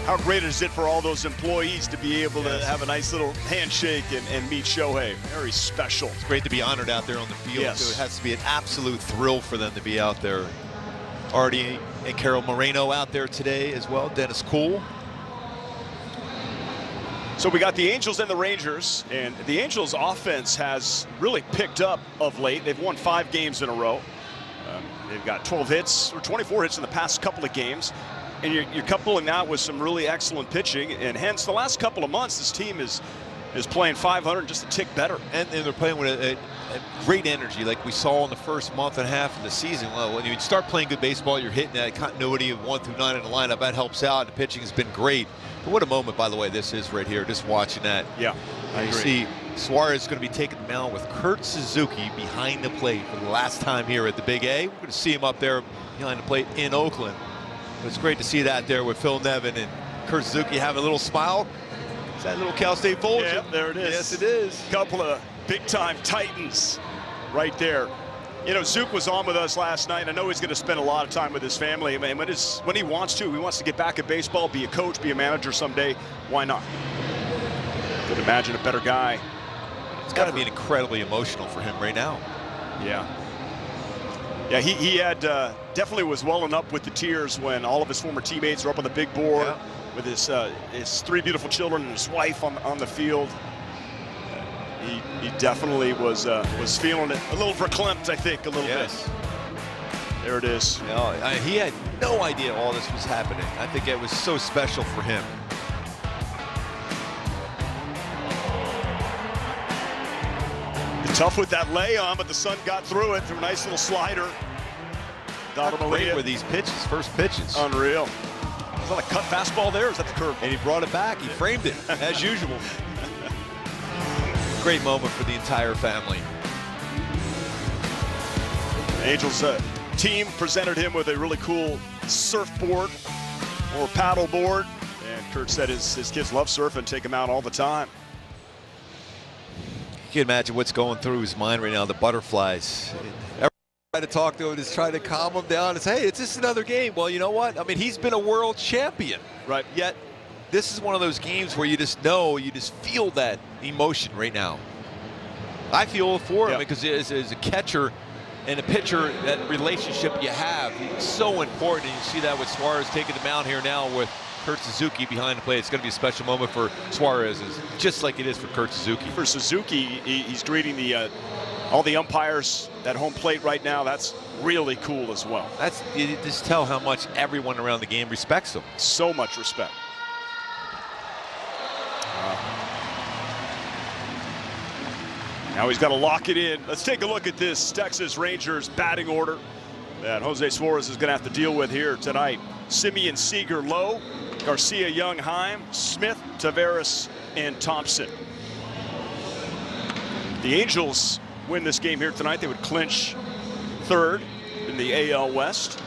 How great is it for all those employees to be able to have a nice little handshake and meet Shohei? Very special. It's great to be honored out there on the field. Yes. So it has to be an absolute thrill for them to be out there. Artie and Carol Moreno out there today as well. Dennis Kuhl. So we got the Angels and the Rangers, and the Angels offense has really picked up of late. They've won 5 games in a row. They've got 12 hits or 24 hits in the past couple of games, and you're coupling that with some really excellent pitching, and hence the last couple of months this team is playing 500, just a tick better. And they're playing with a great energy like we saw in the first month and a half of the season. Well, when you start playing good baseball, you're hitting that continuity of 1 through 9 in the lineup. That helps out. The pitching has been great. But what a moment, by the way, this is right here, just watching that. Yeah, I you agree. See Suarez is going to be taking the mound with Kurt Suzuki behind the plate for the last time here at the Big A. We're going to see him up there behind the plate in Oakland. But it's great to see that there with Phil Nevin and Kurt Suzuki have a little smile. that little Cal State Fulton? Yeah, there it is. Yes, it is. Couple of big-time Titans right there. You know, Zook was on with us last night. I know he's going to spend a lot of time with his family. I mean, when he wants to get back at baseball, be a coach, be a manager someday. Why not? Could imagine a better guy. It's got to be incredibly emotional for him right now. Yeah. Yeah, he had definitely was welling up with the tears when all of his former teammates were up on the big board with his 3 beautiful children and his wife on the field. He definitely was feeling it a little verklempt, I think, a little bit. There it is. You know, he had no idea all this was happening. I think it was so special for him. Tough with that lay on, but the Sun got through it through a nice little slider. Great with these pitches, first pitches. Unreal. Is that a cut fastball there, or is that the curve? And he brought it back. He framed it, as usual. Great moment for the entire family. Angels team presented him with a really cool surfboard or paddle board. And Kurt said his kids love surfing, take him out all the time. You can imagine what's going through his mind right now, the butterflies. Everyone trying to talk to him is trying to calm him down. It's, hey, it's just another game. Well, you know what? I mean, he's been a world champion. Right. Yet, this is one of those games where you just know, you just feel that emotion right now. I feel for him because as a catcher and a pitcher, that relationship you have is so important. And you see that with Suarez taking the mound here now with Kurt Suzuki behind the plate. It's going to be a special moment for Suarez, just like it is for Kurt Suzuki. For Suzuki, he's greeting all the umpires at home plate right now. That's really cool as well. You just tell how much everyone around the game respects him. So much respect. Now he's got to lock it in. Let's take a look at this Texas Rangers batting order that Jose Suarez is going to have to deal with here tonight. Simeon, Seager, Lowe, Garcia, Young, Heim, Smith, Taveras, and Thompson. The Angels win this game here tonight, they would clinch third in the AL West.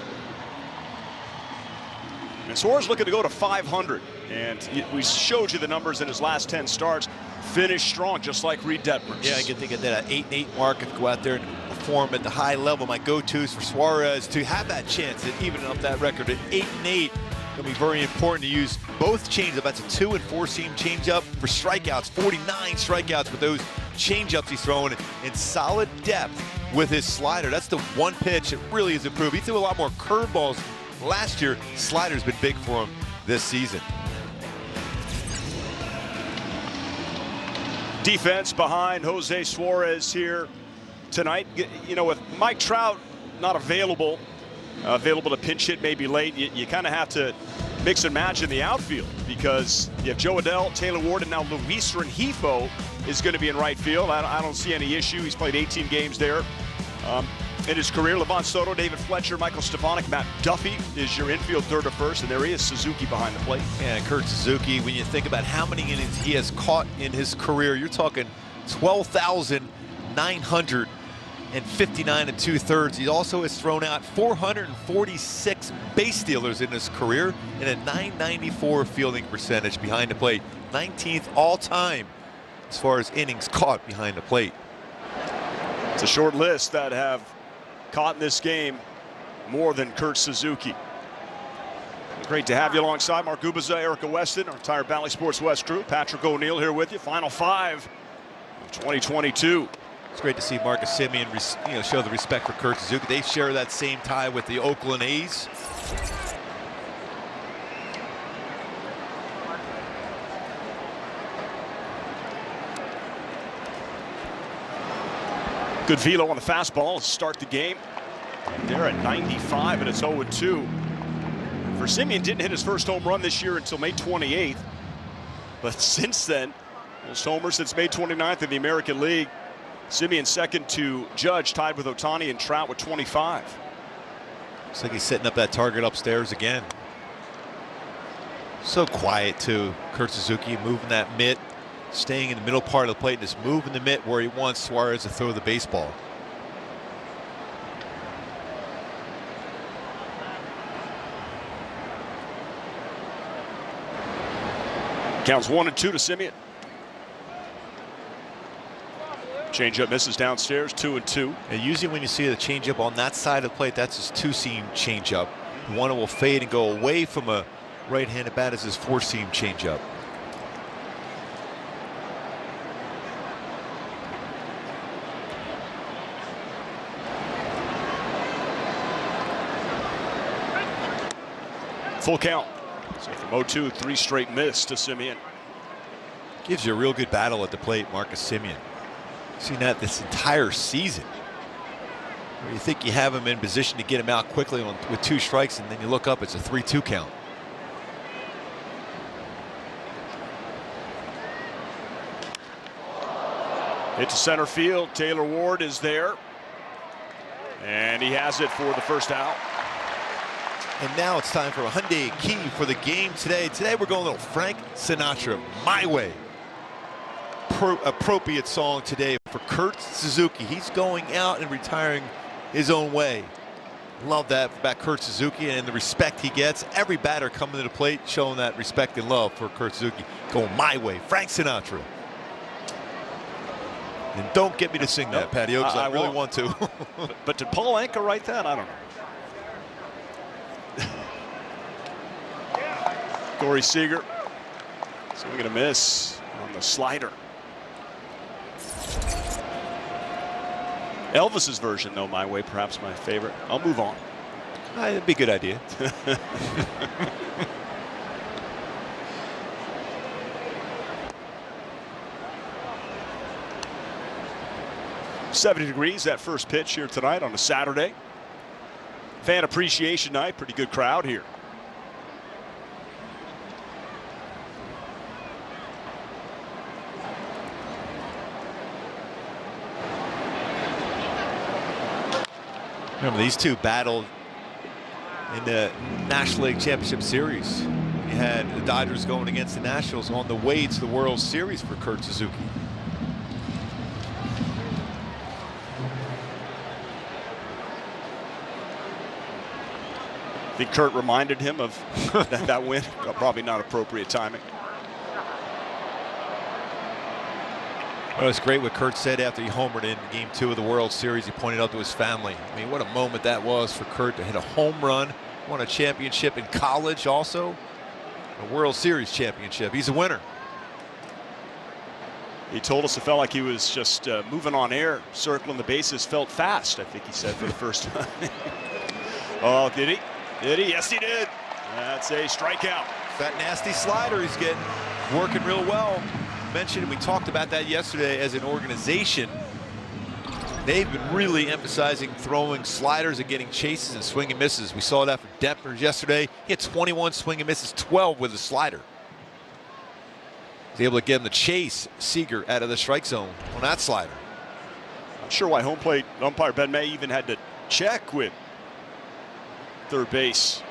And Suarez looking to go to 500. And we showed you the numbers in his last 10 starts. Finished strong, just like Reed Detmers. Yeah, I can think of that 8-8 mark if go out there and perform at the high level. My go-tos for Suarez to have that chance at evening up that record at 8-8. Going to be very important to use both changeups. That's a 2- and 4-seam changeup for strikeouts. 49 strikeouts with those changeups he's throwing in solid depth with his slider. That's the one pitch that really has improved. He threw a lot more curveballs last year. Slider's been big for him this season. Defense behind Jose Suarez here tonight. You know, with Mike Trout not available to pinch hit maybe late, you kind of have to mix and match in the outfield because you have Joe Adell, Taylor Ward, and now Luis Rengifo is going to be in right field. I don't see any issue. He's played 18 games there in his career. Levon Soto, David Fletcher, Michael Stefanik, Matt Duffy is your infield third to first, and there he is, Suzuki behind the plate. Yeah, Kurt Suzuki, when you think about how many innings he has caught in his career, you're talking 12,959 2/3. He also has thrown out 446 base stealers in his career and a .994 fielding percentage behind the plate. 19th all-time as far as innings caught behind the plate. It's a short list that have caught in this game more than Kurt Suzuki. Great to have you alongside Mark Gubiza, Erica Weston, our entire Bally Sports West crew. Patrick O'Neill here with you. Final 5 of 2022. It's great to see Marcus Semien, show the respect for Kurt Suzuki. They share that same tie with the Oakland A's. Good velo on the fastball to start the game. And they're at 95, and it's 0-2. For Semien, didn't hit his first home run this year until May 28th. But since then, most homers since May 29th in the American League. Semien second to Judge, tied with Otani and Trout with 25. Looks like he's setting up that target upstairs again. So quiet too. Kurt Suzuki moving that mitt, staying in the middle part of the plate, and just moving the mitt where he wants Suarez to throw the baseball. Counts 1-2 to Semien. Changeup misses downstairs, 2-2. And usually when you see the changeup on that side of the plate, that's his two-seam changeup. The one that will fade and go away from a right-handed bat is his four-seam changeup. Full count. So from 0-2, 3 straight miss to Semien. Gives you a real good battle at the plate, Marcus Semien. Seen that this entire season. Where you think you have him in position to get him out quickly with 2 strikes, and then you look up, it's a 3-2 count. Hit to center field. Taylor Ward is there. And he has it for the first out. And now it's time for a Hyundai key for the game today. Today we're going a little Frank Sinatra, My Way. Appropriate song today for Kurt Suzuki. He's going out and retiring his own way. Love that about Kurt Suzuki and the respect he gets. Every batter coming to the plate showing that respect and love for Kurt Suzuki. Going my way, Frank Sinatra. And don't get me to sing that, Patty Oaks. I really want to. but did Paul Anka write that? I don't know. Corey Seager. Swing and a miss on the slider. Elvis's version, though, My Way, perhaps my favorite. I'll move on. That'd be a good idea. 70 degrees that first pitch here tonight on a Saturday. Fan appreciation night. Pretty good crowd here. Remember, these two battled in the National League Championship Series. You had the Dodgers going against the Nationals on the way to the World Series for Kurt Suzuki. I think Kurt reminded him of that win. Probably not appropriate timing. Well, it's great what Kurt said after he homered in Game 2 of the World Series. He pointed out to his family. I mean, what a moment that was for Kurt to hit a home run, won a championship in college also, a World Series championship. He's a winner. He told us it felt like he was just moving on air, circling the bases, felt fast, I think he said for the first time. Oh, did he? Did he? Yes, he did. That's a strikeout. That nasty slider he's getting, working real well. Mentioned, we talked about that yesterday as an organization. They've been really emphasizing throwing sliders and getting chases and swing and misses. We saw that for Detmers yesterday. He had 21 swing and misses, 12 with a slider. He's able to get him the chase Seager out of the strike zone on that slider. Not sure why home plate umpire Ben May even had to check with third base.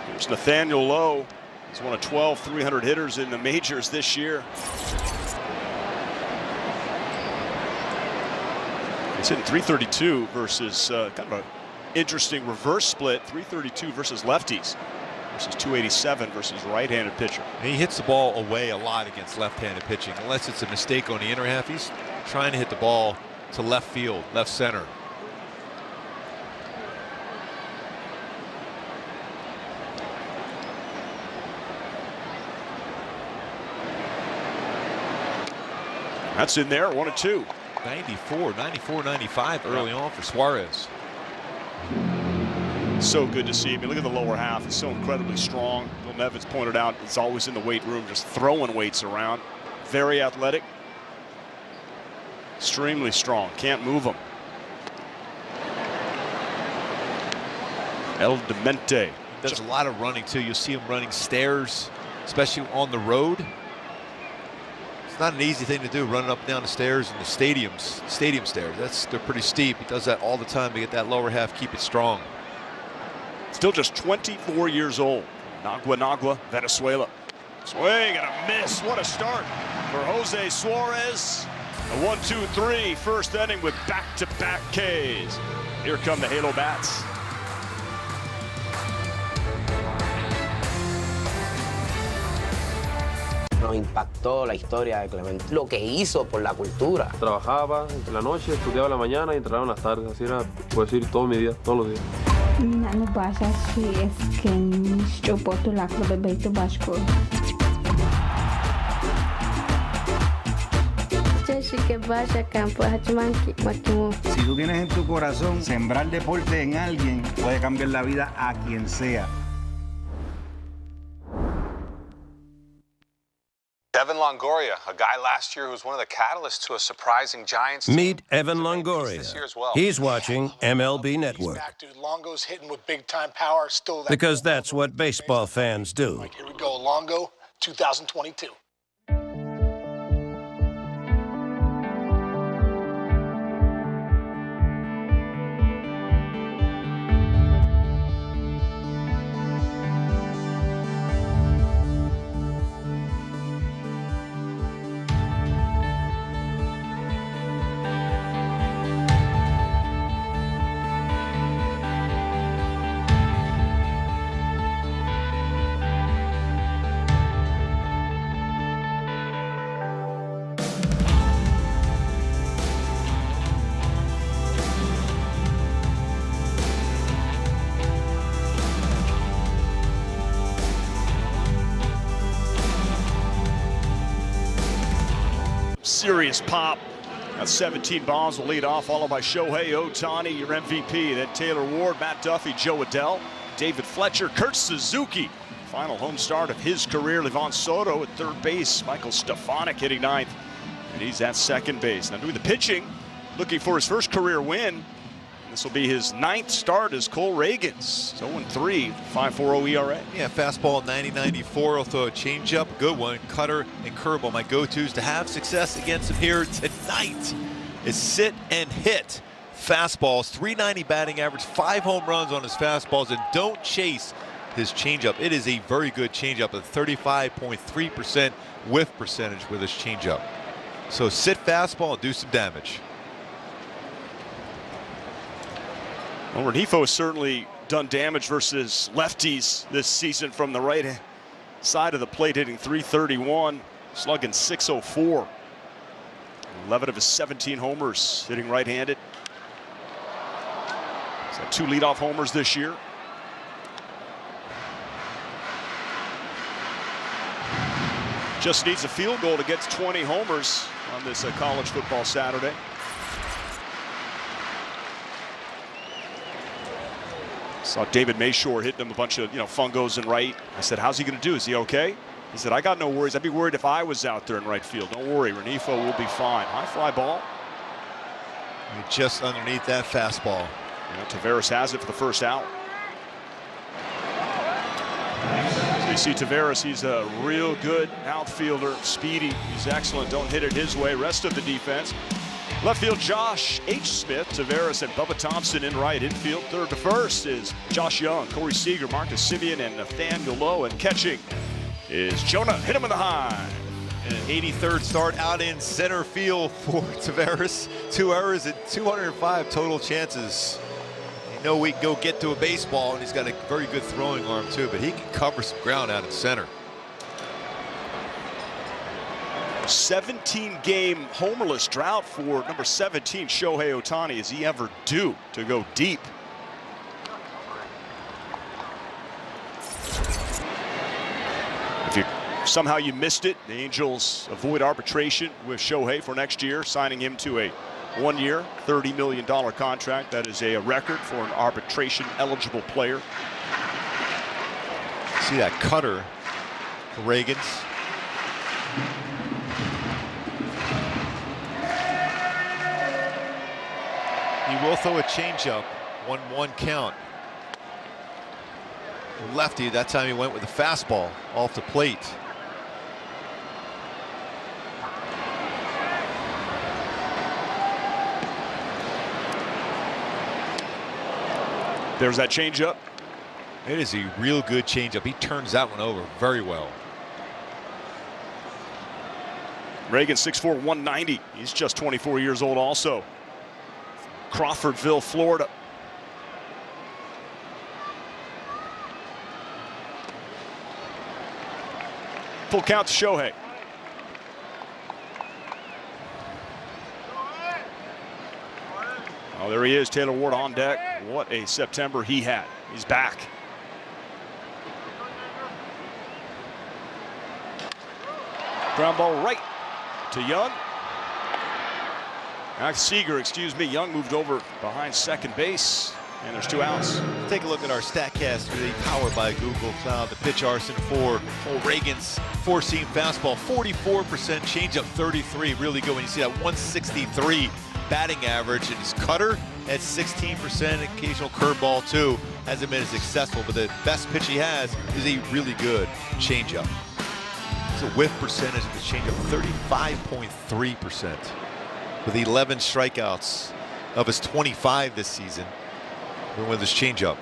There's Nathaniel Lowe. He's one of 12 300 hitters in the majors this year. He's hitting 332 versus kind of an interesting reverse split. 332 versus lefties versus 287 versus right-handed pitcher. He hits the ball away a lot against left-handed pitching. Unless it's a mistake on the inner half, he's trying to hit the ball to left field, left center. That's in there, 1-2. 94, 95 early on for Suarez. So good to see. I mean, look at the lower half. It's so incredibly strong. Bill Nevins pointed out it's always in the weight room, just throwing weights around. Very athletic. Extremely strong. Can't move him. El Demente. Does a lot of running, too. You'll see him running stairs, especially on the road. Not an easy thing to do, running up and down the stairs in the stadium stairs. They're pretty steep. He does that all the time to get that lower half, keep it strong. Still just 24 years old. Nagua, Venezuela. Swing and a miss. What a start for Jose Suarez. A 1-2-3 first inning with back-to-back Ks. Here come the Halo Bats. Nos impactó la historia de Clemente, lo que hizo por la cultura. Trabajaba entre la noche, estudiaba en la mañana y entrenaba en las tardes. Así era, puedo decir, todo mi día, todos los días. منو باشه توی اسکنیش جو با تو لکلو به بیتو باش کن que vaya campo Si tú tienes en tu corazón sembrar deporte en alguien, puede cambiar la vida a quien sea. Evan Longoria, a guy last year who was one of the catalysts to a surprising Giants team. Meet Evan Longoria. He's watching MLB Network. Longo's hitting with big-time power. Still that Because that's what baseball fans do. Here we go, Longo, 2022. Serious pop. Got 17 bombs will lead off, followed by Shohei Otani, your MVP. Then Taylor Ward, Matt Duffy, Joe Adell, David Fletcher, Kurt Suzuki. Final home start of his career. Livan Soto at third base. Michael Stefanik hitting ninth. And he's at second base. Now doing the pitching, looking for his first career win. This will be his ninth start as Cole Ragans. 0-3, 5.40 ERA. Yeah, fastball 90-94. He'll throw a changeup, a good one, cutter and curveball. My go-tos to have success against him here tonight is sit and hit. Fastballs, 390 batting average, 5 home runs on his fastballs, and don't chase his changeup. It is a very good changeup, a 35.3% whiff percentage with his changeup. So sit fastball and do some damage. Well, Renifo has certainly done damage versus lefties this season from the right side of the plate, hitting .331, slugging .604. 11 of his 17 homers hitting right-handed. He's had 2 leadoff homers this year. Just needs a field goal to get to 20 homers on this college football Saturday. Saw David Mayshore hitting him a bunch of, fungos in right. I said, how's he going to do? Is he okay? He said, I got no worries. I'd be worried if I was out there in right field. Don't worry, Renifo will be fine. High fly ball. Just underneath that fastball. Taveras has it for the first out. So you see Taveras, he's a real good outfielder, speedy. He's excellent. Don't hit it his way. Rest of the defense. Left field, Josh H. Smith, Taveras, and Bubba Thompson in right. Infield, third to first is Josh Young, Corey Seager, Marcus Simeon, and Nathaniel Lowe. And catching is Jonah. Hit him in the high. And an 83rd start out in center field for Taveras. 2 errors and 205 total chances. We can go get to a baseball, and he's got a very good throwing arm too, but he can cover some ground out in center. 17-game homerless drought for number 17, Shohei Otani. Is he ever due to go deep? If somehow you missed it, the Angels avoid arbitration with Shohei for next year, signing him to a 1-year, $30 million contract. That is a record for an arbitration-eligible player. See that cutter for Ragans. He will throw a changeup, 1-1 count. Lefty, that time he went with a fastball off the plate. There's that changeup. It is a real good changeup. He turns that one over very well. Reagan, 6'4", 190. He's just 24 years old also. Crawfordville, Florida. Full count to Shohei. Oh, there he is, Taylor Ward on deck. What a September he had. He's back. Ground ball right to Young. Seager, excuse me. Young moved over behind second base, and there's 2 outs. Take a look at our StatCast, really powered by Google Cloud. The pitch arson for Ragans, 4-seam fastball, 44%, changeup 33. Really good when you see that 163 batting average. And his cutter at 16%, occasional curveball too. Hasn't been as successful, but the best pitch he has is a really good changeup. It's a whiff percentage of the changeup, 35.3%. With 11 strikeouts of his 25 this season. With his changeup.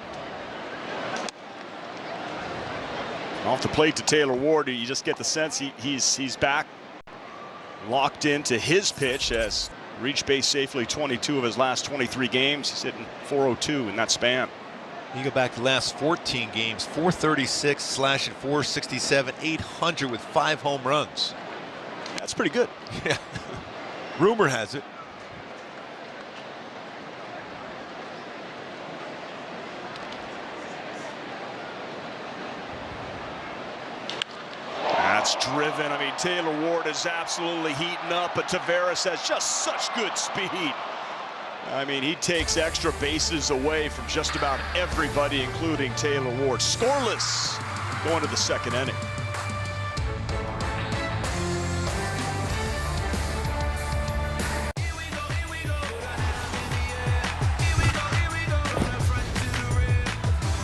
Off the plate to Taylor Ward. You just get the sense he's back, locked into his pitch, as reached base safely 22 of his last 23 games. He's hitting .402 in that span. You go back to the last 14 games, .436, slashing .467, 800 with 5 home runs. That's pretty good. Yeah. Rumor has it. That's driven. I mean, Taylor Ward is absolutely heating up, but Tavares has just such good speed. I mean, he takes extra bases away from just about everybody, including Taylor Ward. Scoreless going to the second inning.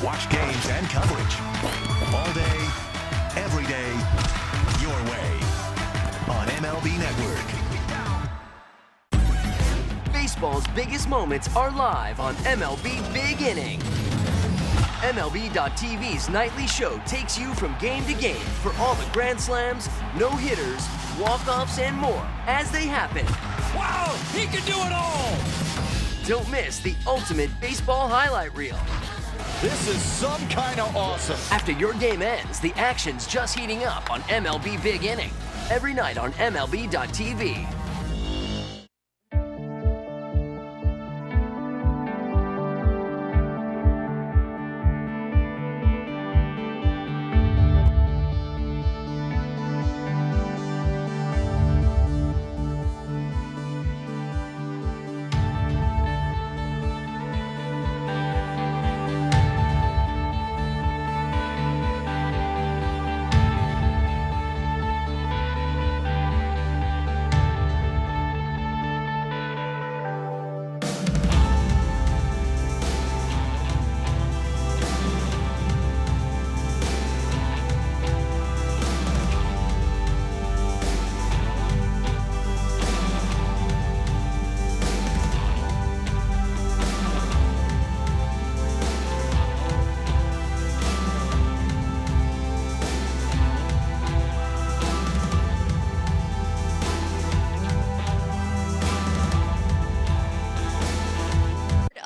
Watch games and coverage all day, every day, your way on MLB Network. Baseball's biggest moments are live on MLB Big Inning. MLB.TV's nightly show takes you from game to game for all the grand slams, no-hitters, walk-offs, and more as they happen. Wow, he can do it all! Don't miss the ultimate baseball highlight reel. This is some kind of awesome. After your game ends, the action's just heating up on MLB Big Inning. Every night on MLB.TV.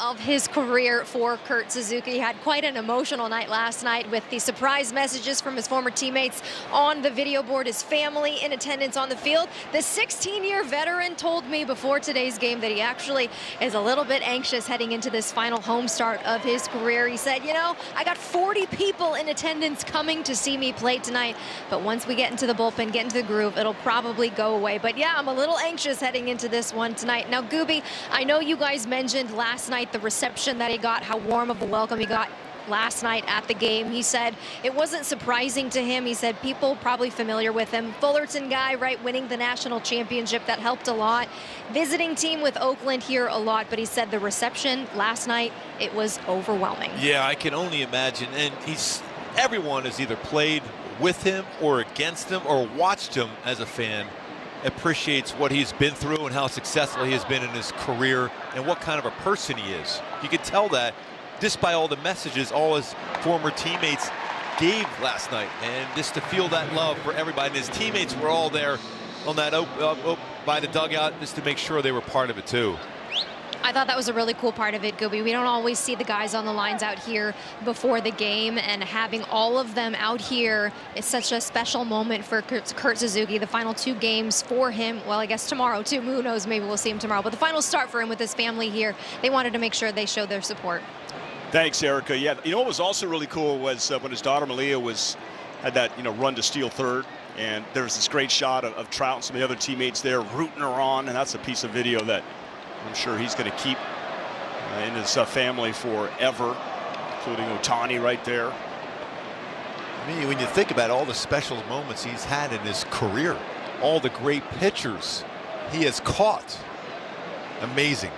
Of his career for Kurt Suzuki. He had quite an emotional night last night with the surprise messages from his former teammates on the video board, his family in attendance on the field. The 16-year veteran told me before today's game that he actually is a little bit anxious heading into this final home start of his career. He said, you know, I got 40 people in attendance coming to see me play tonight, but once we get into the bullpen, get into the groove, it'll probably go away. But yeah, I'm a little anxious heading into this one tonight. Now, Gooby, I know you guys mentioned last night the reception that he got, how warm of a welcome he got last night at the game. He said it wasn't surprising to him. He said people probably familiar with him. Fullerton guy, right, winning the national championship, that helped a lot. Visiting team with Oakland here a lot, but he said the reception last night, it was overwhelming. Yeah, I can only imagine. And everyone has either played with him or against him or watched him as a fan, appreciates what he's been through and how successful he has been in his career and what kind of a person he is. You can tell that just by all the messages all his former teammates gave last night, and just to feel that love for everybody. And his teammates were all there on that by the dugout just to make sure they were part of it too. I thought that was a really cool part of it, Gooby. We don't always see the guys on the lines out here before the game, and having all of them out here is such a special moment for Kurt Suzuki. The final 2 games for him, well, I guess tomorrow too. Who knows, maybe we'll see him tomorrow. But the final start for him with his family here, they wanted to make sure they showed their support. Thanks, Erica. Yeah, you know what was also really cool was when his daughter Malia had that run to steal third, and there was this great shot of Trout and some of the other teammates there rooting her on, and that's a piece of video that I'm sure he's going to keep in his family forever, including Otani right there. I mean, when you think about all the special moments he's had in his career, all the great pitchers he has caught, amazing.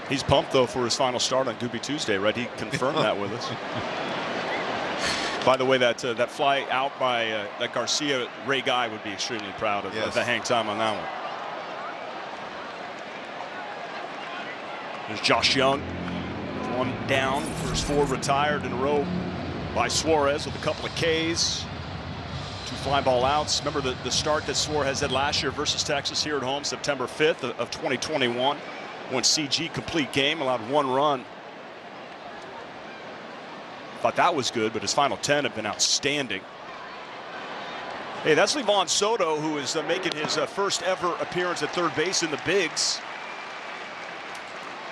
He's pumped, though, for his final start on Gooby Tuesday, right? He confirmed that with us. By the way, that fly out by that Garcia, Ray Guy would be extremely proud of the hang time on that one. There's Josh Young, 1 down, first 4 retired in a row by Suarez with a couple of Ks. 2 fly ball outs. Remember the start that Suarez had last year versus Texas here at home, September 5th of 2021. Went CG complete game, allowed 1 run. Thought that was good, but his final 10 have been outstanding. Hey, that's Livan Soto, who is making his first ever appearance at third base in the bigs.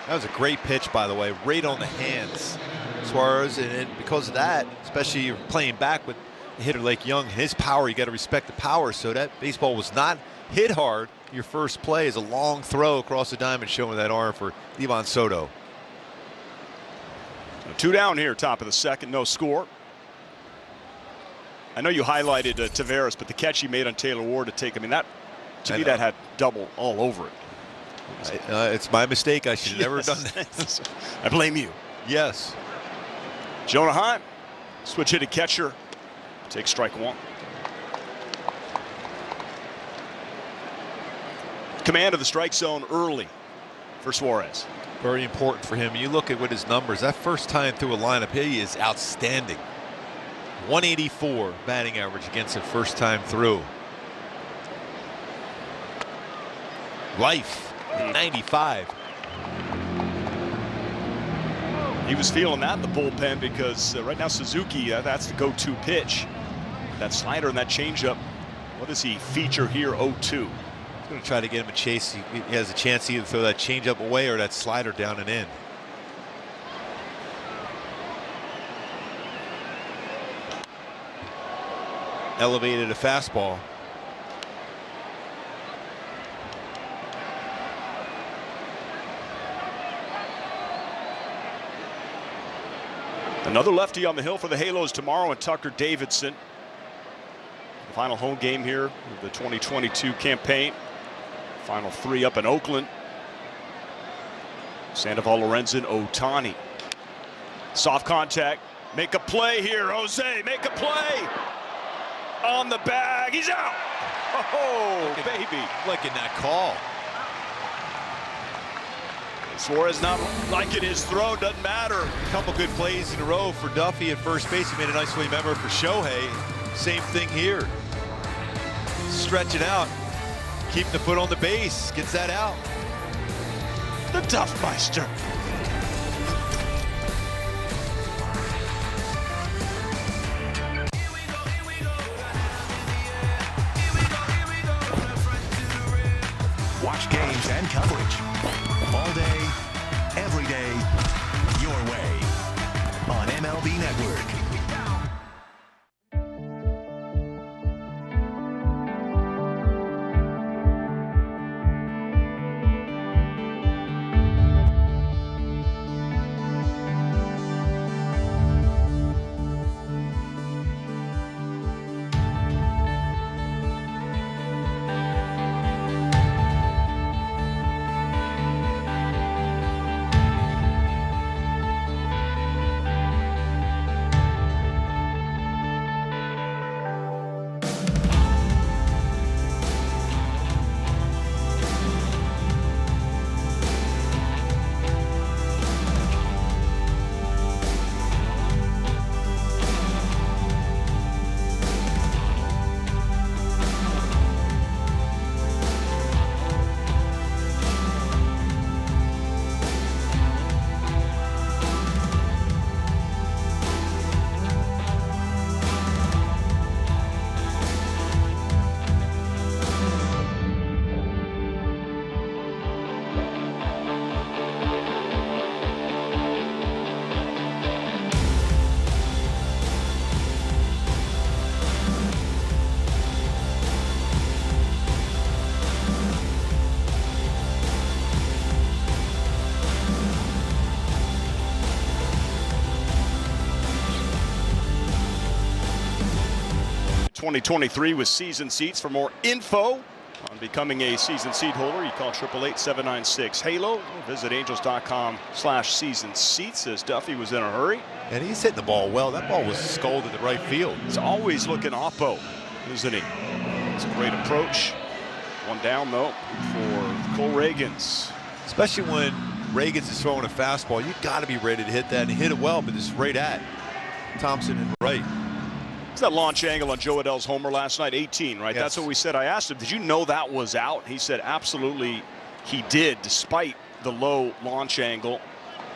That was a great pitch, by the way, right on the hands. Suarez, and because of that, especially you're playing back with a hitter like Young, his power, you got to respect the power. So that baseball was not hit hard. Your first play is a long throw across the diamond, showing that arm for Livan Soto. 2 down here, top of the second, no score. I know you highlighted Taveras, but the catch he made on Taylor Ward to take, I mean, that to me that had double all over it. It's my mistake. I should have never done that. I blame you. Yes. Jonah Heim, switch hitting catcher, take strike 1. Command of the strike zone early for Suarez. Very important for him. You look at what his numbers, that first time through a lineup, he is outstanding. 184 batting average against him first time through. Life, 95. He was feeling that in the bullpen because right now Suzuki, that's the go-to pitch. That slider and that changeup. What does he feature here? 0-2. Going to try to get him a chase. He has a chance to either throw that changeup away or that slider down and in. Elevated a fastball. Another lefty on the hill for the Halos tomorrow, and Tucker Davidson. The final home game here of the 2022 campaign. Final 3 up in Oakland. Sandoval, Lorenzen, Otani. Soft contact. Make a play here, Jose. Make a play. On the bag. He's out. Oh, baby. Liking that call. Suarez not liking his throw. Doesn't matter. A couple good plays in a row for Duffy at first base. He made a nice play, remember, for Shohei. Same thing here. Stretch it out. Keep the foot on the base. Gets that out. The Duffmeister. Watch games and coverage all day, every day, your way on MLB Network. 2023 with season seats. For more info on becoming a season seat holder, you call 888-796-HALO. Visit angels.com/season seats. Says Duffy was in a hurry. And he's hitting the ball well. That ball was scolded to right field. He's always looking oppo, isn't he? It's a great approach. One down, though, for Cole Ragans. Especially when Ragans is throwing a fastball, you got to be ready to hit that, and he hit it well, but it's right at Thompson and right. It's that launch angle on Joe Adell's homer last night, 18, right? Yes. That's what we said. I asked him, did you know that was out? He said absolutely he did, despite the low launch angle.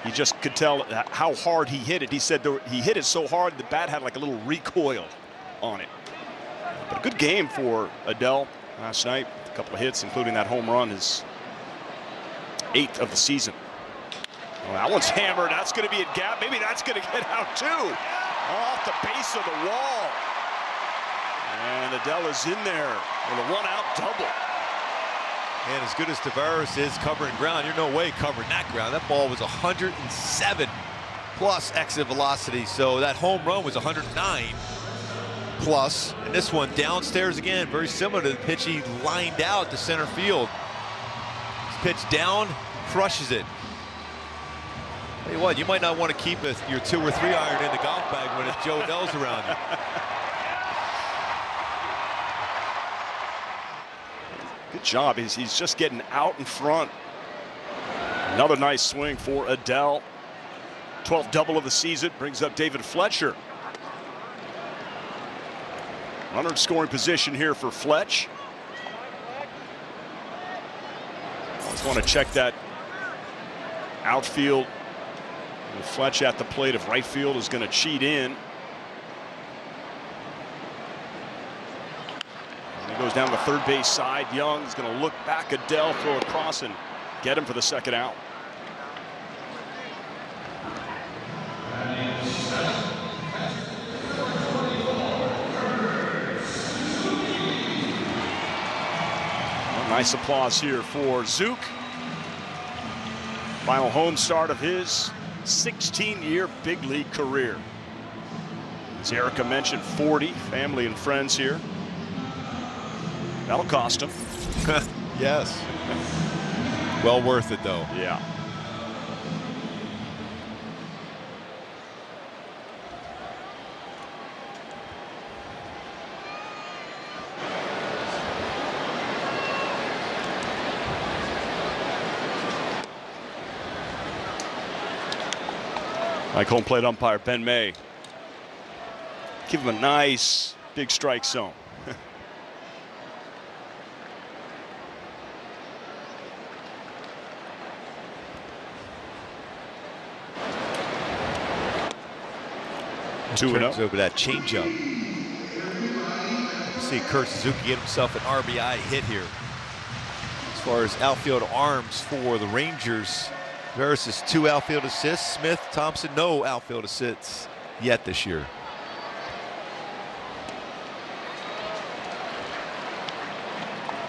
He just could tell how hard he hit it. He said he hit it so hard the bat had like a little recoil on it. But a good game for Adell last night. A couple of hits, including that home run, his 8th of the season. Well, that one's hammered. That's going to be a gap. Maybe that's going to get out too. Off the base of the wall. And Adell is in there with a one-out double. And as good as Tavares is covering ground, you're no way covering that ground. That ball was 107 plus exit velocity. So that home run was 109 plus. And this one downstairs again, very similar to the pitch he lined out to center field. Pitch down, crushes it. Tell you what, you might not want to keep your 2 or 3 iron in the golf bag when it's Joe Adell's around you. Good job. He's just getting out in front. Another nice swing for Adell. 12th double of the season, brings up David Fletcher. Runner in scoring position here for Fletch. Just want to check that outfield. With Fletch at the plate, if right field is going to cheat in. And he goes down the third base side. Young is going to look back at Adell, throw across, and get him for the second out. Well, nice applause here for Zook. Final home start of his 16-year big league career. As Erica mentioned, 40 family and friends here. That'll cost him. Yes. Well worth it, though. Yeah. Like home plate umpire Ben May. Give him a nice big strike zone. Two and up. Over that changeup. See Kurt Suzuki get himself an RBI hit here. As far as outfield arms for the Rangers, versus 2 outfield assists. Smith, Thompson, no outfield assists yet this year.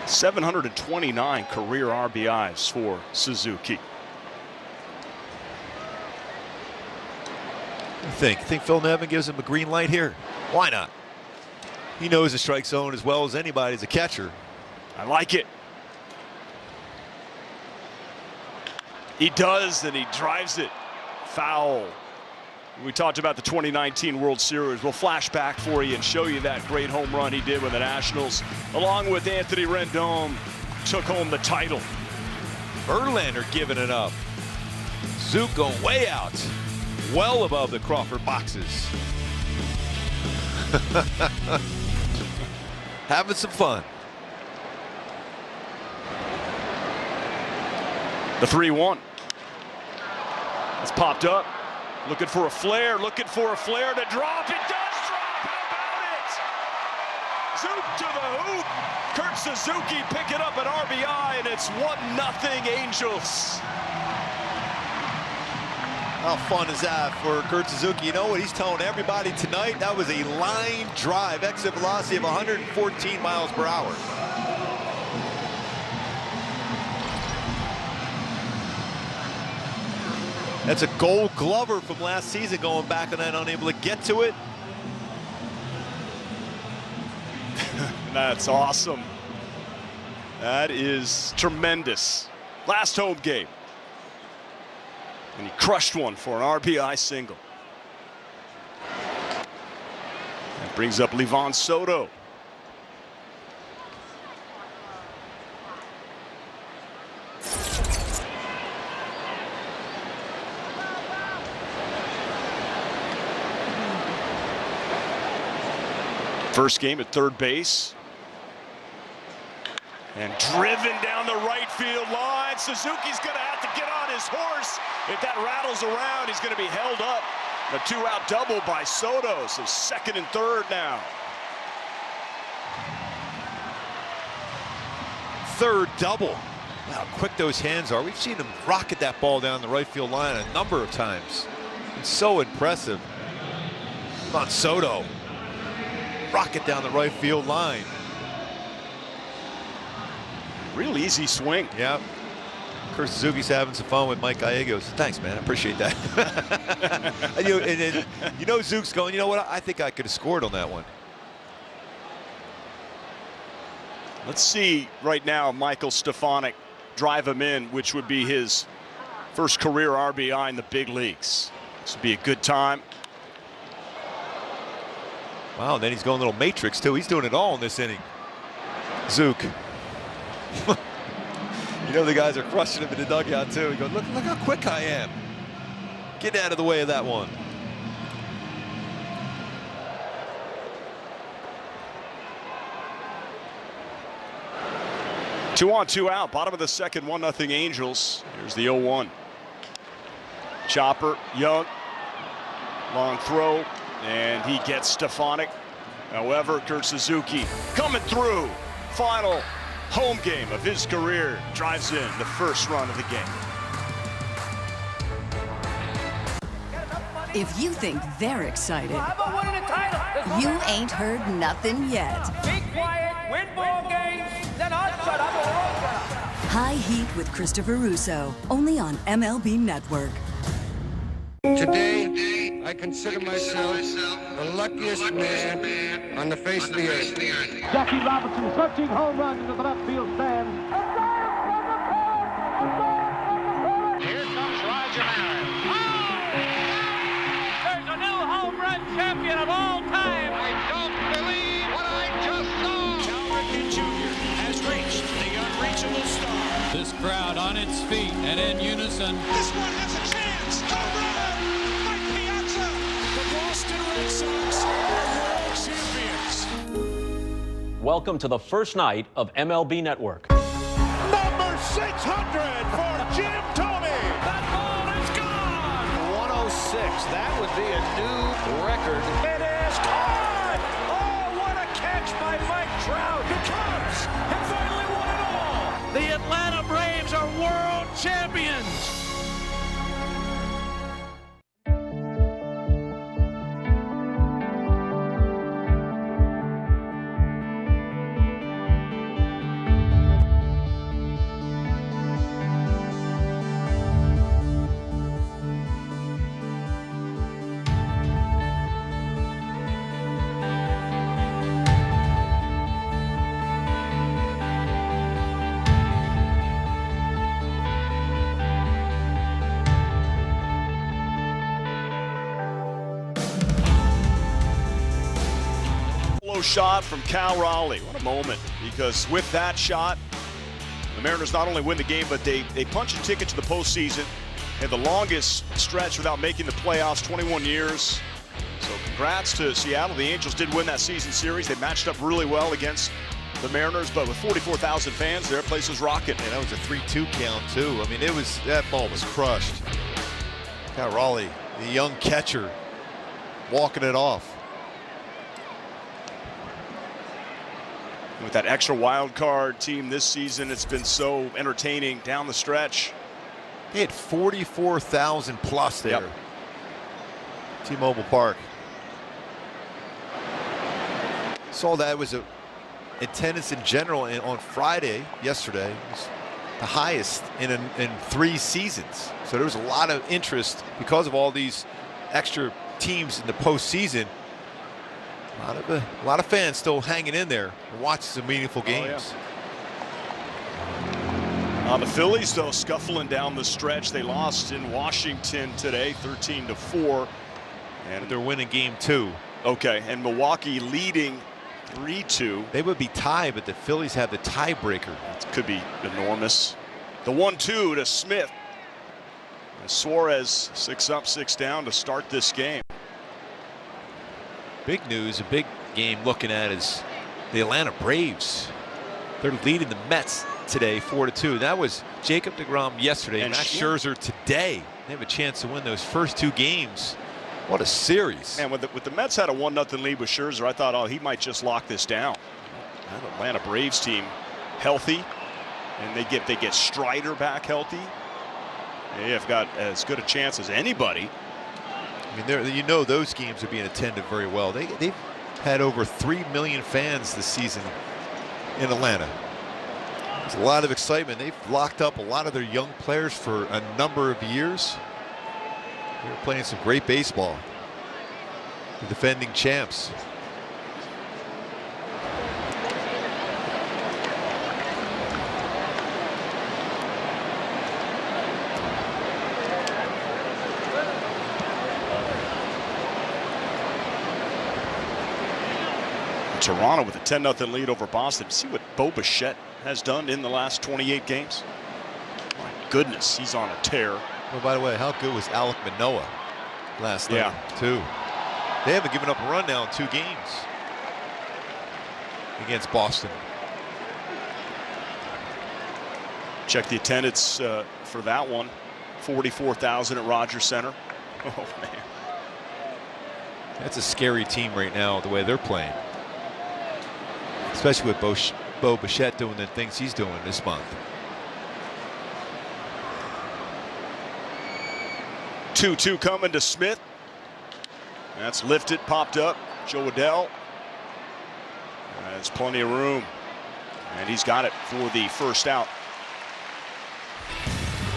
.729 career RBIs for Suzuki. Think Phil Nevin gives him a green light here? Why not? He knows the strike zone as well as anybody as a catcher. I like it. He does, and he drives it foul. We talked about the 2019 World Series. We'll flash back for you and show you that great home run he did with the Nationals, along with Anthony Rendon, took home the title. Verlander giving it up. Zook going way out, well above the Crawford boxes. Having some fun. The 3-1. It's popped up. Looking for a flare, looking for a flare to drop. It does drop. How about it? Zook to the hoop. Kurt Suzuki picking up an RBI, and it's 1-0 Angels. How fun is that for Kurt Suzuki? You know what he's telling everybody tonight? That was a line drive, exit velocity of 114 miles per hour. That's a Gold Glover from last season, going back on that, unable to get to it. That's awesome. That is tremendous. Last home game. And he crushed one for an RBI single. That brings up Livan Soto. First game at third base. And driven down the right field line. Suzuki's going to have to get on his horse. If that rattles around, he's going to be held up. A 2-out double by Soto. So second and third now. Third double. Wow, how quick those hands are. We've seen him rocket that ball down the right field line a number of times. It's so impressive. Come on, Soto. Rocket down the right field line. Real easy swing. Yeah. Kurt Suzuki's having some fun with Mike Gallegos. Thanks, man. I appreciate that. and Zook's going, you know what? I think I could have scored on that one. Let's see right now Michael Stefanik drive him in, which would be his first career RBI in the big leagues. This would be a good time. Wow, and then he's going a little matrix too. He's doing it all in this inning. Zook. The guys are crushing him in the dugout too. He goes, look how quick I am. Get out of the way of that one. Two on, two out. Bottom of the second, 1-0 Angels. Here's the 0-1. Chopper, Young. Long throw, and he gets Stefanik. However, Kurt Suzuki coming through. Final home game of his career. Drives in the first run of the game. If you think they're excited, you ain't heard nothing yet. Be quiet, win ball games, then I'll shut up. High Heat with Christopher Russo, only on MLB Network. Today, I consider myself the luckiest man on the face of the earth. Jackie Robinson searching home run into the left field stand. Here comes Roger Maris. There's a new home run champion of all time. I don't believe what I just saw. Cal Ripken Jr. has reached the unreachable star. This crowd on its feet and in unison. This one has a chance. Home run. Red Sox are world champions. Welcome to the first night of MLB Network. Number 600 for Jim Thome. That ball is gone. 106. That would be a new record. It is caught. Oh, what a catch by Mike Trout. The Cubs have finally won it all. The Atlanta Braves are world champions. Shot from Cal Raleigh. What a moment, because with that shot, the Mariners not only win the game, but they punch a ticket to the postseason and the longest stretch without making the playoffs, 21 years. So congrats to Seattle. The Angels did win that season series. They matched up really well against the Mariners, but with 44,000 fans, their place was rocking. And that was a 3-2 count too. I mean, that ball was crushed. Cal Raleigh, the young catcher, walking it off. With that extra wild card team this season, it's been so entertaining down the stretch. They had 44,000 plus there. Yep. T-Mobile Park. Saw that was attendance in general on Friday, yesterday, was the highest in 3 seasons. So there was a lot of interest because of all these extra teams in the postseason. A lot of fans still hanging in there and watching some meaningful games. The Phillies, though, scuffling down the stretch. They lost in Washington today, 13-4. And they're winning game 2. Okay, and Milwaukee leading 3-2. They would be tied, but the Phillies have the tiebreaker. It could be enormous. The 1-2 to Smith. Suarez 6 up, 6 down to start this game. Big news, a big game looking at is the Atlanta Braves. They're leading the Mets today 4-2. That was Jacob deGrom yesterday and Max Scherzer today. They have a chance to win those first 2 games. What a series. Man, with the Mets had a 1-0 lead with Scherzer, I thought, oh, he might just lock this down. That Atlanta Braves team healthy, and they get Strider back healthy. They have got as good a chance as anybody. I mean, you know those games are being attended very well. They've had over 3 million fans this season in Atlanta. There's a lot of excitement. They've locked up a lot of their young players for a number of years. They're playing some great baseball. The defending champs. Toronto with a 10-0 lead over Boston. See what Bo Bichette has done in the last 28 games. My goodness, he's on a tear. Well, by the way, how good was Alek Manoah last night, too? They haven't given up a run now in 2 games against Boston. Check the attendance for that one. 44,000 at Rogers Center. Oh, man. That's a scary team right now, the way they're playing. Especially with Bo Bichette doing the things he's doing this month. 2-2 coming to Smith. That's lifted, popped up. Joe Adell has plenty of room, and he's got it for the first out.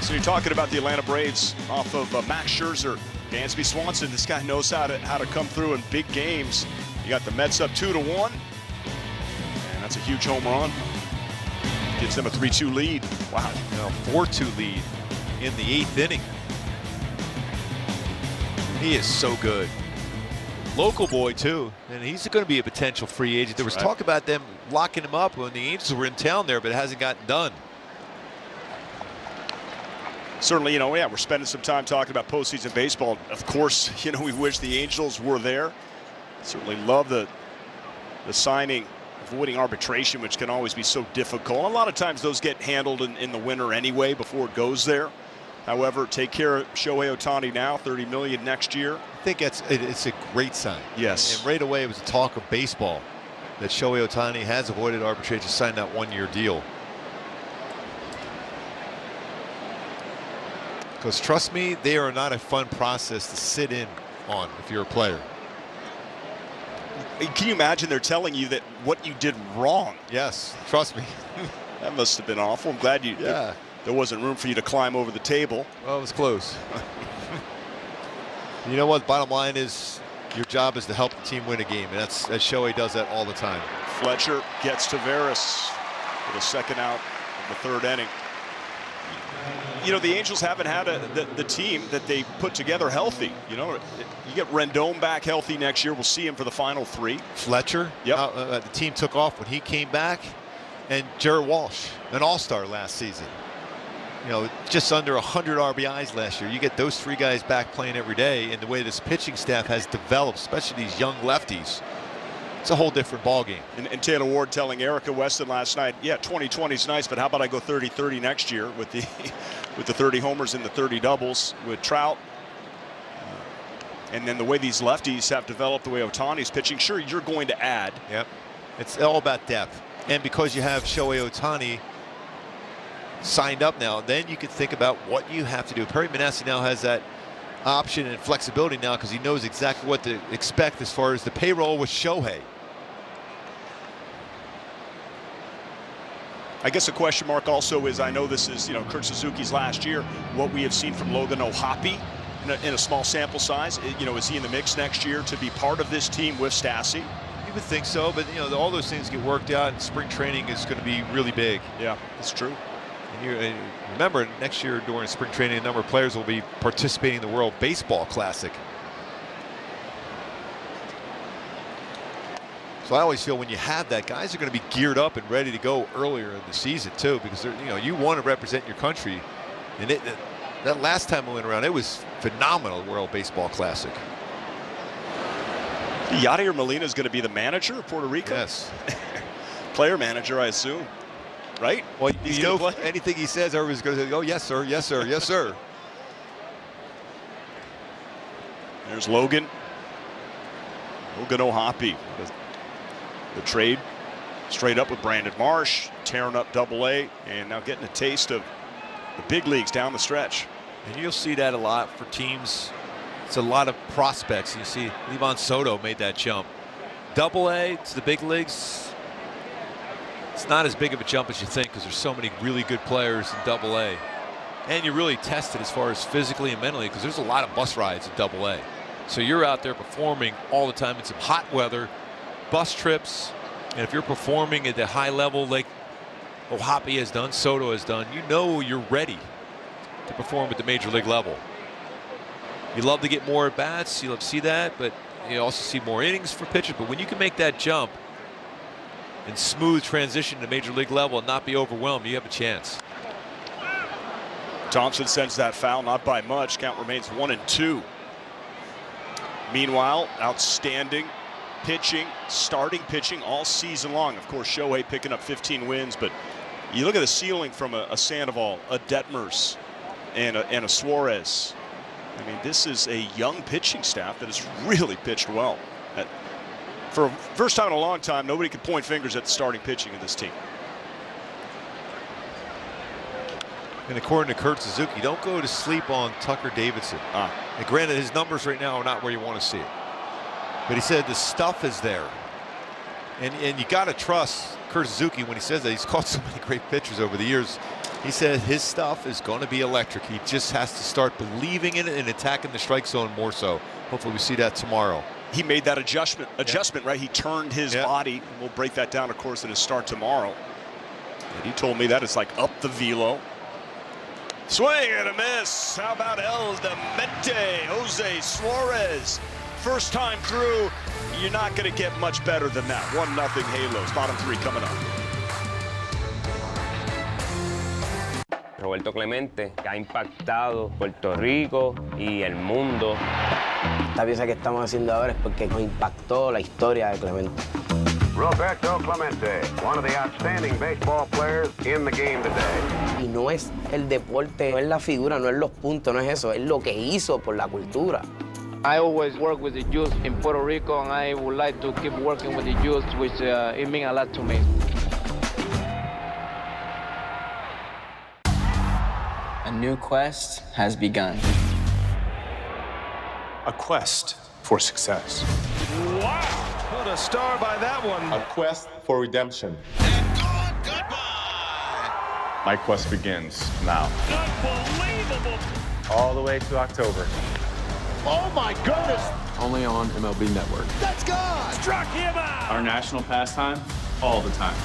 So you're talking about the Atlanta Braves off of Max Scherzer, Dansby Swanson. This guy knows how to come through in big games. You got the Mets up 2-1. That's a huge home run. Gives them a 3-2 lead. Wow. Now 4-2 lead in the 8th inning. He is so good. Local boy, too. And he's going to be a potential free agent. There was talk about them locking him up when the Angels were in town there, but it hasn't gotten done. Certainly, we're spending some time talking about postseason baseball. Of course, we wish the Angels were there. Certainly love the signing, avoiding arbitration, which can always be so difficult. A lot of times those get handled in the winter anyway before it goes there. However, take care of Shohei Otani now, $30 million next year. I think it's a great sign. Yes. And right away it was a talk of baseball that Shohei Otani has avoided arbitration, signed that 1-year deal. Because trust me, they are not a fun process to sit in on if you're a player. Can you imagine they're telling you that what you did wrong? Yes, trust me. That must have been awful. I'm glad there wasn't room for you to climb over the table. Well, it was close. You know what? Bottom line is your job is to help the team win a game, and that's Shohei does that all the time. Fletcher gets Taveras for the second out of the 3rd inning. The Angels haven't had the team that they put together healthy. You get Rendon back healthy next year. We'll see him for the final 3. Fletcher, the team took off when he came back, and Jared Walsh, an all-star last season. Just under 100 RBIs last year. You get those 3 guys back playing every day, and the way this pitching staff has developed, especially these young lefties, it's a whole different ballgame. And Taylor Ward telling Erica Weston last night, yeah, 2020 is nice, but how about I go 30-30 next year with the with the 30 homers and the 30 doubles with Trout. And then the way these lefties have developed, the way Otani's pitching, sure, you're going to add. Yep. It's all about depth. And because you have Shohei Otani signed up now, then you can think about what you have to do. Perry Minasian now has that option and flexibility now because he knows exactly what to expect as far as the payroll with Shohei. I guess a question mark also is, I know this is, Kurt Suzuki's last year, what we have seen from Logan O'Hoppe in a small sample size. Is he in the mix next year to be part of this team with Stassi? You would think so, but all those things get worked out, and spring training is going to be really big. Yeah, that's true. And remember, next year during spring training, a number of players will be participating in the World Baseball Classic. So I always feel when you have that, guys are going to be geared up and ready to go earlier in the season too, because you want to represent your country. And that last time we went around, it was phenomenal, World Baseball Classic. Yadier Molina is going to be the manager of Puerto Rico? Yes. Player manager, I assume. Right? Well, anything he says, everybody's going to say, oh, yes, sir, yes, sir, yes, sir. There's Logan O'Hoppe. The trade straight up with Brandon Marsh, tearing up Double-A, and now getting a taste of the big leagues down the stretch. And you'll see that a lot for teams. It's a lot of prospects. You see Livan Soto made that jump. Double-A to the big leagues. It's not as big of a jump as you think, because there's so many really good players in Double-A. And you're really tested as far as physically and mentally, because there's a lot of bus rides in Double-A. So you're out there performing all the time in some hot weather, bus trips, and if you're performing at the high level like O'Hoppe has done, Soto has done, you're ready to perform at the major league level. You love to get more at bats, you love to see that, but you also see more innings for pitchers. But when you can make that jump and smooth transition to major league level and not be overwhelmed, you have a chance. Thompson sends that foul, not by much. Count remains 1-2. Meanwhile, outstanding pitching, starting pitching all season long. Of course, Shohei picking up 15 wins, but you look at the ceiling from a Sandoval, a Detmers, and a Suarez. I mean, this is a young pitching staff that has really pitched well. For a first time in a long time, nobody could point fingers at the starting pitching of this team. And according to Kurt Suzuki, don't go to sleep on Tucker Davidson. And granted, his numbers right now are not where you want to see it. But he said the stuff is there. And you got to trust Kurt Suzuki when he says that. He's caught so many great pitchers over the years. He said his stuff is going to be electric. He just has to start believing in it and attacking the strike zone more so. Hopefully we see that tomorrow. He made that adjustment, right? He turned his body. And we'll break that down, of course, in his start tomorrow. And he told me that it's like up the velo. Swing and a miss. How about El Demente? Jose Suarez. First time through, you're not going to get much better than that. 1-0 Halos. Bottom three coming up. Roberto Clemente, que ha impactado Puerto Rico y el mundo. Esta pieza que estamos haciendo ahora es porque nos impactó la historia de Clemente. Roberto Clemente, one of the outstanding baseball players in the game today. Y no es el deporte, no es la figura, no es los puntos, no es eso, es lo que hizo por la cultura. I always work with the youth in Puerto Rico, and I would like to keep working with the youth, which it means a lot to me. A new quest has begun. A quest for success. Wow! What a star by that one. A quest for redemption. My quest begins now. Unbelievable! All the way to October. Oh my goodness! Only on MLB Network. That's gone! Struck him out! Our national pastime, all the time.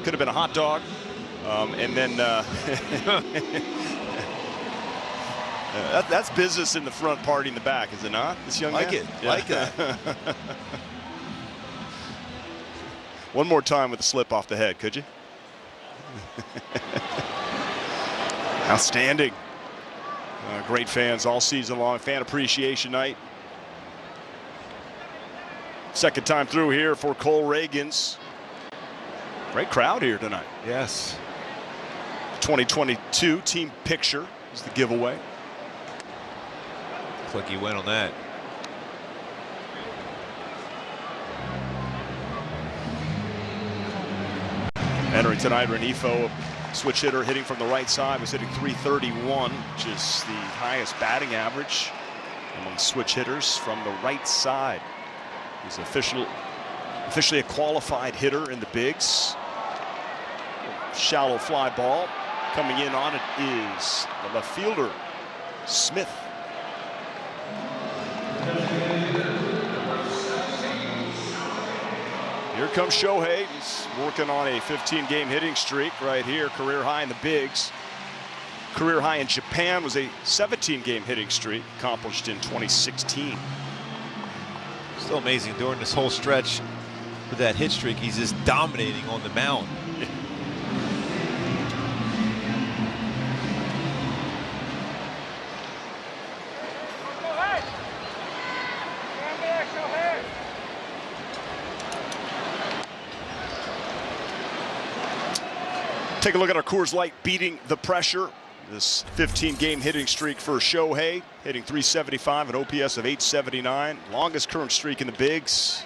Could have been a hot dog, and then that's business in the front, party in the back, is it not? This young man? Like that. One more time with a slip off the head, could you? Outstanding. Great fans all season long. Fan appreciation night. Second time through here for Cole Ragans. Great crowd here tonight. Yes. 2022 team picture is the giveaway. Looks like he went on that. Entering tonight, Renifo, a switch hitter hitting from the right side, was hitting .331, which is the highest batting average among switch hitters from the right side. He's officially a qualified hitter in the bigs. Shallow fly ball. Coming in on it is the left fielder, Smith. Here comes Shohei. He's working on a 15-game hitting streak right here. Career high in the bigs. Career high in Japan was a 17-game hitting streak accomplished in 2016. Still amazing during this whole stretch with that hit streak. He's just dominating on the mound. Take a look at our Coors Light beating the pressure. This 15-game hitting streak for Shohei, hitting .375, an OPS of .879. Longest current streak in the bigs.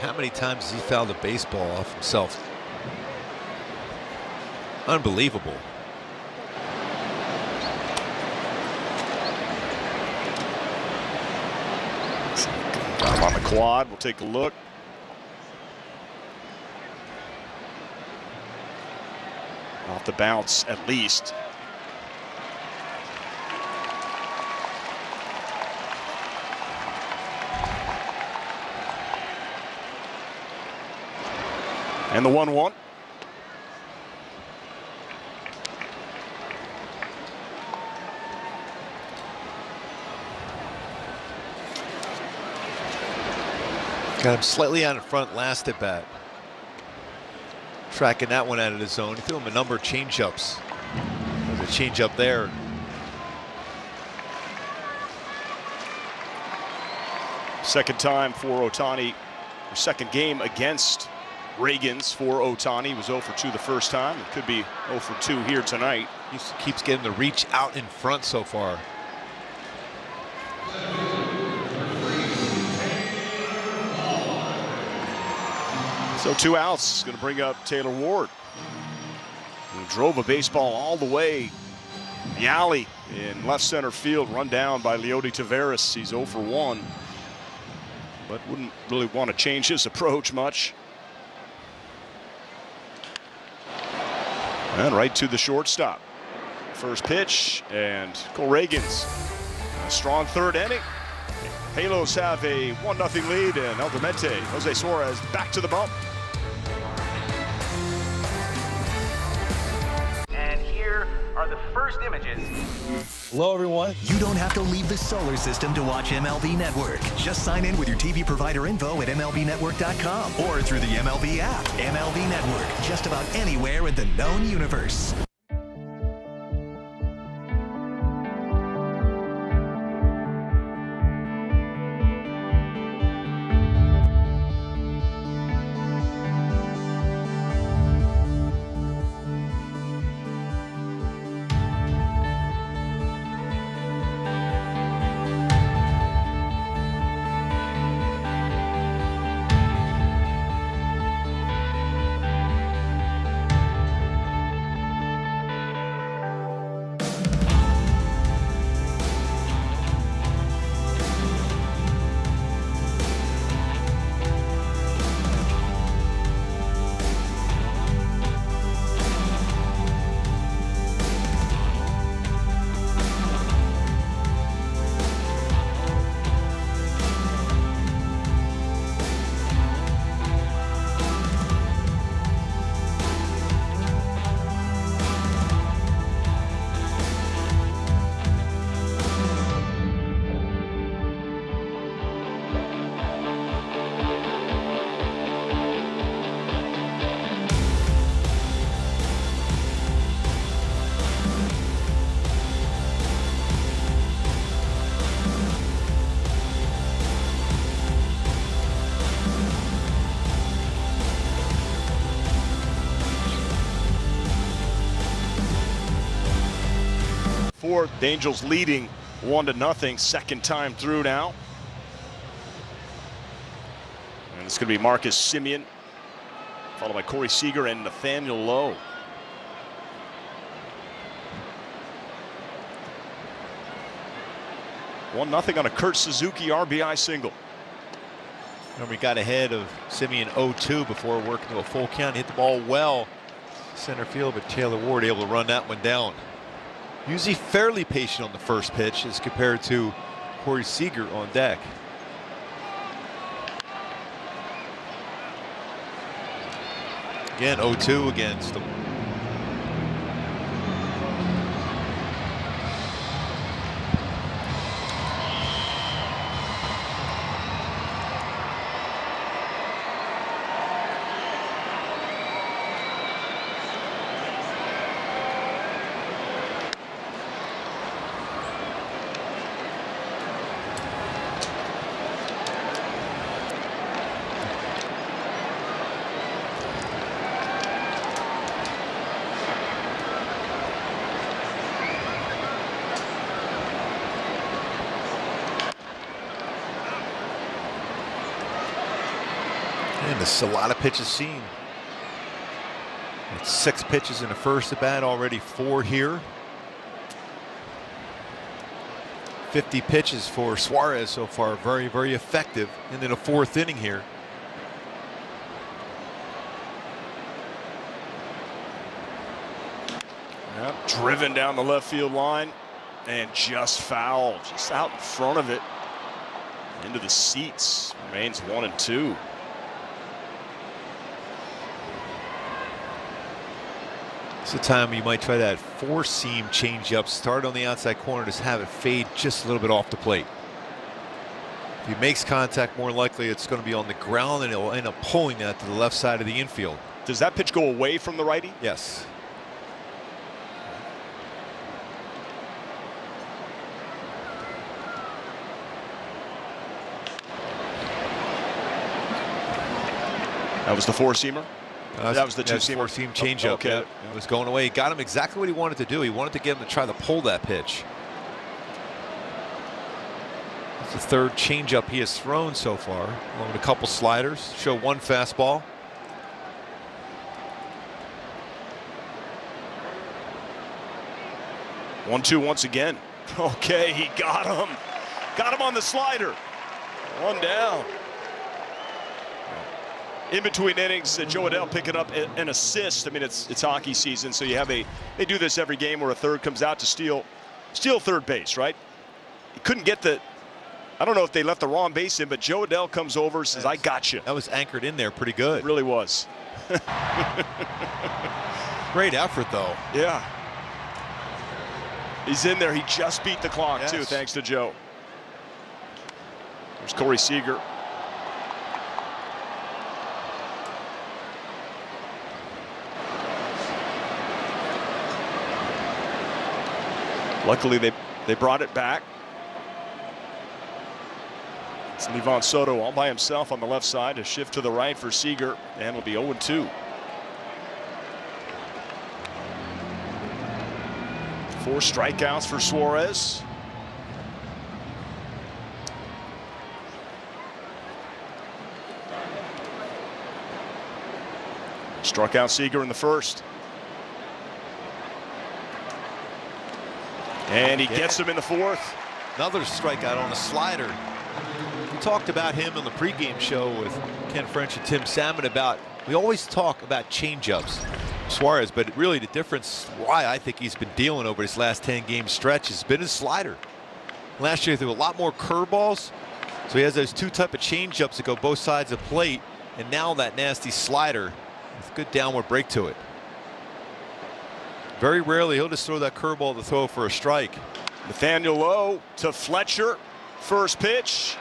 How many times has he fouled a baseball off himself? Unbelievable. Got him on the quad. We'll take a look. Off the bounce, at least. And the 1-1. Got him slightly out in front last at bat. Tracking that one out of the zone. He threw him a number of changeups. There's a changeup there. Second time for Otani, or second game against Ragans for Otani. He was 0 for 2 the first time. It could be 0 for 2 here tonight. He keeps getting the reach out in front so far. So 2 outs. Going to bring up Taylor Ward, who drove a baseball all the way the alley in left center field, run down by Leody Taveras. He's 0 for 1, but wouldn't really want to change his approach much. And right to the shortstop. First pitch, and Cole Ragans, a strong third inning. Halos have a 1-0 lead, and El Demente, Jose Suarez back to the bump. And here are the first images. Hello, everyone. You don't have to leave the solar system to watch MLB Network. Just sign in with your TV provider info at MLBnetwork.com or through the MLB app. MLB Network, just about anywhere in the known universe. fourth. The Angels leading 1-0, second time through now. And it's going to be Marcus Semien, followed by Corey Seager and Nathaniel Lowe. One nothing on a Kurt Suzuki RBI single. And we got ahead of Semien 0-2 before working to a full count. Hit the ball well center field, but Taylor Ward able to run that one down. Usually fairly patient on the first pitch as compared to Corey Seager on deck. Again, 0-2 against them. And this is a lot of pitches seen. It's 6 pitches in the first at bat, already 4 here. 50 pitches for Suarez so far, very, very effective. And then a 4th inning here. Yep, driven down the left field line and just fouled, just out in front of it, into the seats. Remains 1-2. It's a time you might try that 4-seam changeup. Start on the outside corner, just have it fade just a little bit off the plate. If he makes contact, more likely it's going to be on the ground, and he'll end up pulling that to the left side of the infield. Does that pitch go away from the righty? Yes. That was the 4-seamer? That was the 2-seamer. 4-seam changeup. Okay. It was going away. He got him exactly what he wanted to do. He wanted to get him to try to pull that pitch. It's the 3rd changeup he has thrown so far, along with a couple sliders. Show 1 fastball. One-two once again. Okay, he got him. Got him on the slider. 1 down. In between innings, Joe Adell picking up an assist. I mean, it's hockey season, so you have they do this every game where a third comes out to steal third base, right? He couldn't get I don't know if they left the wrong base in, but Joe Adell comes over, says, I got you. That was anchored in there pretty good. It really was. Great effort, though. Yeah. He's in there. He just beat the clock, too, thanks to Joe. There's Corey Seager. Luckily, they brought it back. It's Livan Soto all by himself on the left side to shift to the right for Seager, and it'll be 0-2. 4 strikeouts for Suarez. Struck out Seager in the first. And he gets him in the 4th. Another strikeout on a slider. We talked about him on the pregame show with Ken French and Tim Salmon about, we always talk about changeups, Suarez, but really the difference why I think he's been dealing over his last 10-game stretch has been his slider. Last year, there were a lot more curveballs, so he has those 2 type of changeups that go both sides of the plate, and now that nasty slider with good downward break to it. Very rarely he'll just throw that curveball to throw for a strike. Nathaniel Lowe to Fletcher. First pitch.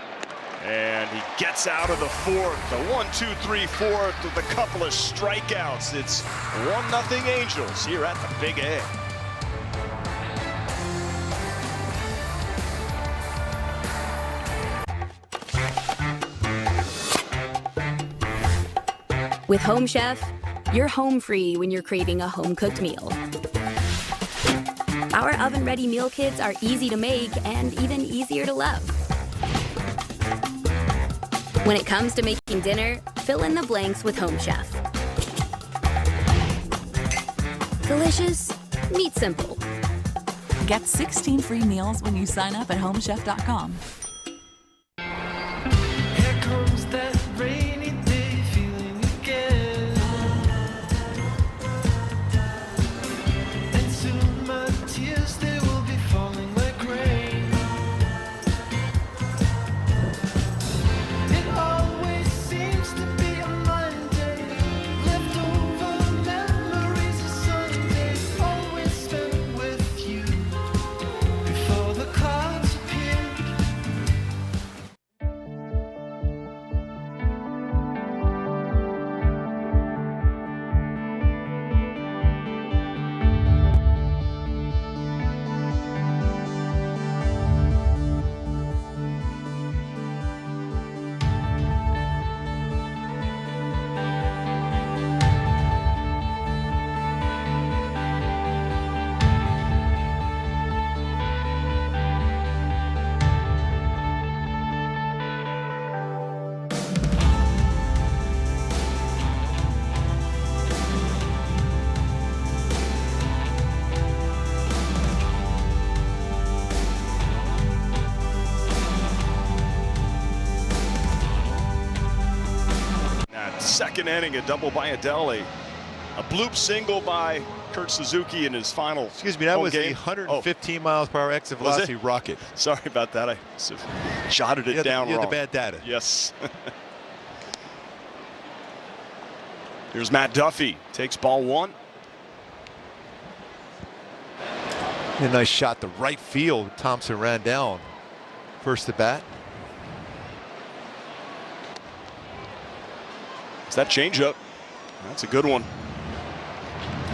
And he gets out of the 4th. The 1-2-3-4 with a couple of strikeouts. It's 1-0 Angels here at the Big A. With Home Chef, you're home free when you're craving a home-cooked meal. Our oven-ready meal kits are easy to make and even easier to love. When it comes to making dinner, fill in the blanks with Home Chef. Delicious, meet simple. Get 16 free meals when you sign up at homechef.com. Here comes that rainy day feeling again. And soon my tears, they will be falling like rain. It always seems to be a Monday, leftover memories of Sunday, always spent with you before the clouds appeared. Second inning, a double by Adele, a bloop single by Kurt Suzuki in his final. Excuse me, that was the 115 miles per hour exit velocity rocket. Sorry about that. I jotted it down you wrong. had the bad data. Yes. Here's Matt Duffy. Takes ball one. A nice shot to right field. Thompson ran down. First at bat. That changeup, that's a good one.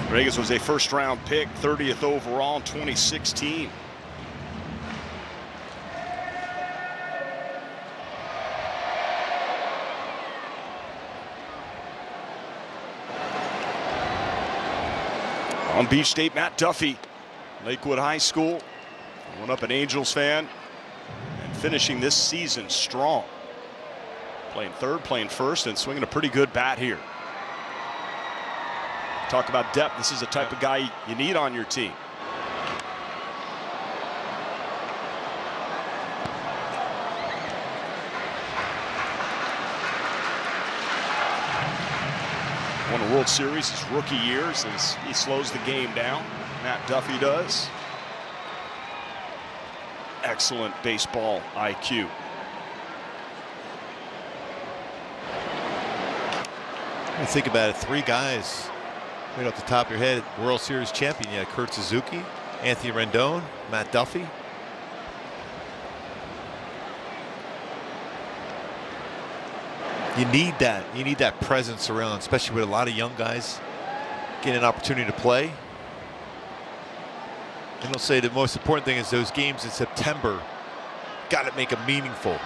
Ragans was a first-round pick, 30th overall in 2016. On Beach State, Matt Duffy, Lakewood High School, one up an Angels fan, and finishing this season strong. Playing third, playing first, and swinging a pretty good bat here. Talk about depth. This is the type of guy you need on your team. Won a World Series his rookie years as he slows the game down. Matt Duffy does. Excellent baseball IQ. Think about it, three guys right off the top of your head, World Series champion. You had Kurt Suzuki, Anthony Rendon, Matt Duffy. You need that. You need that presence around, especially with a lot of young guys getting an opportunity to play. And they'll say the most important thing is those games in September, got to make them meaningful.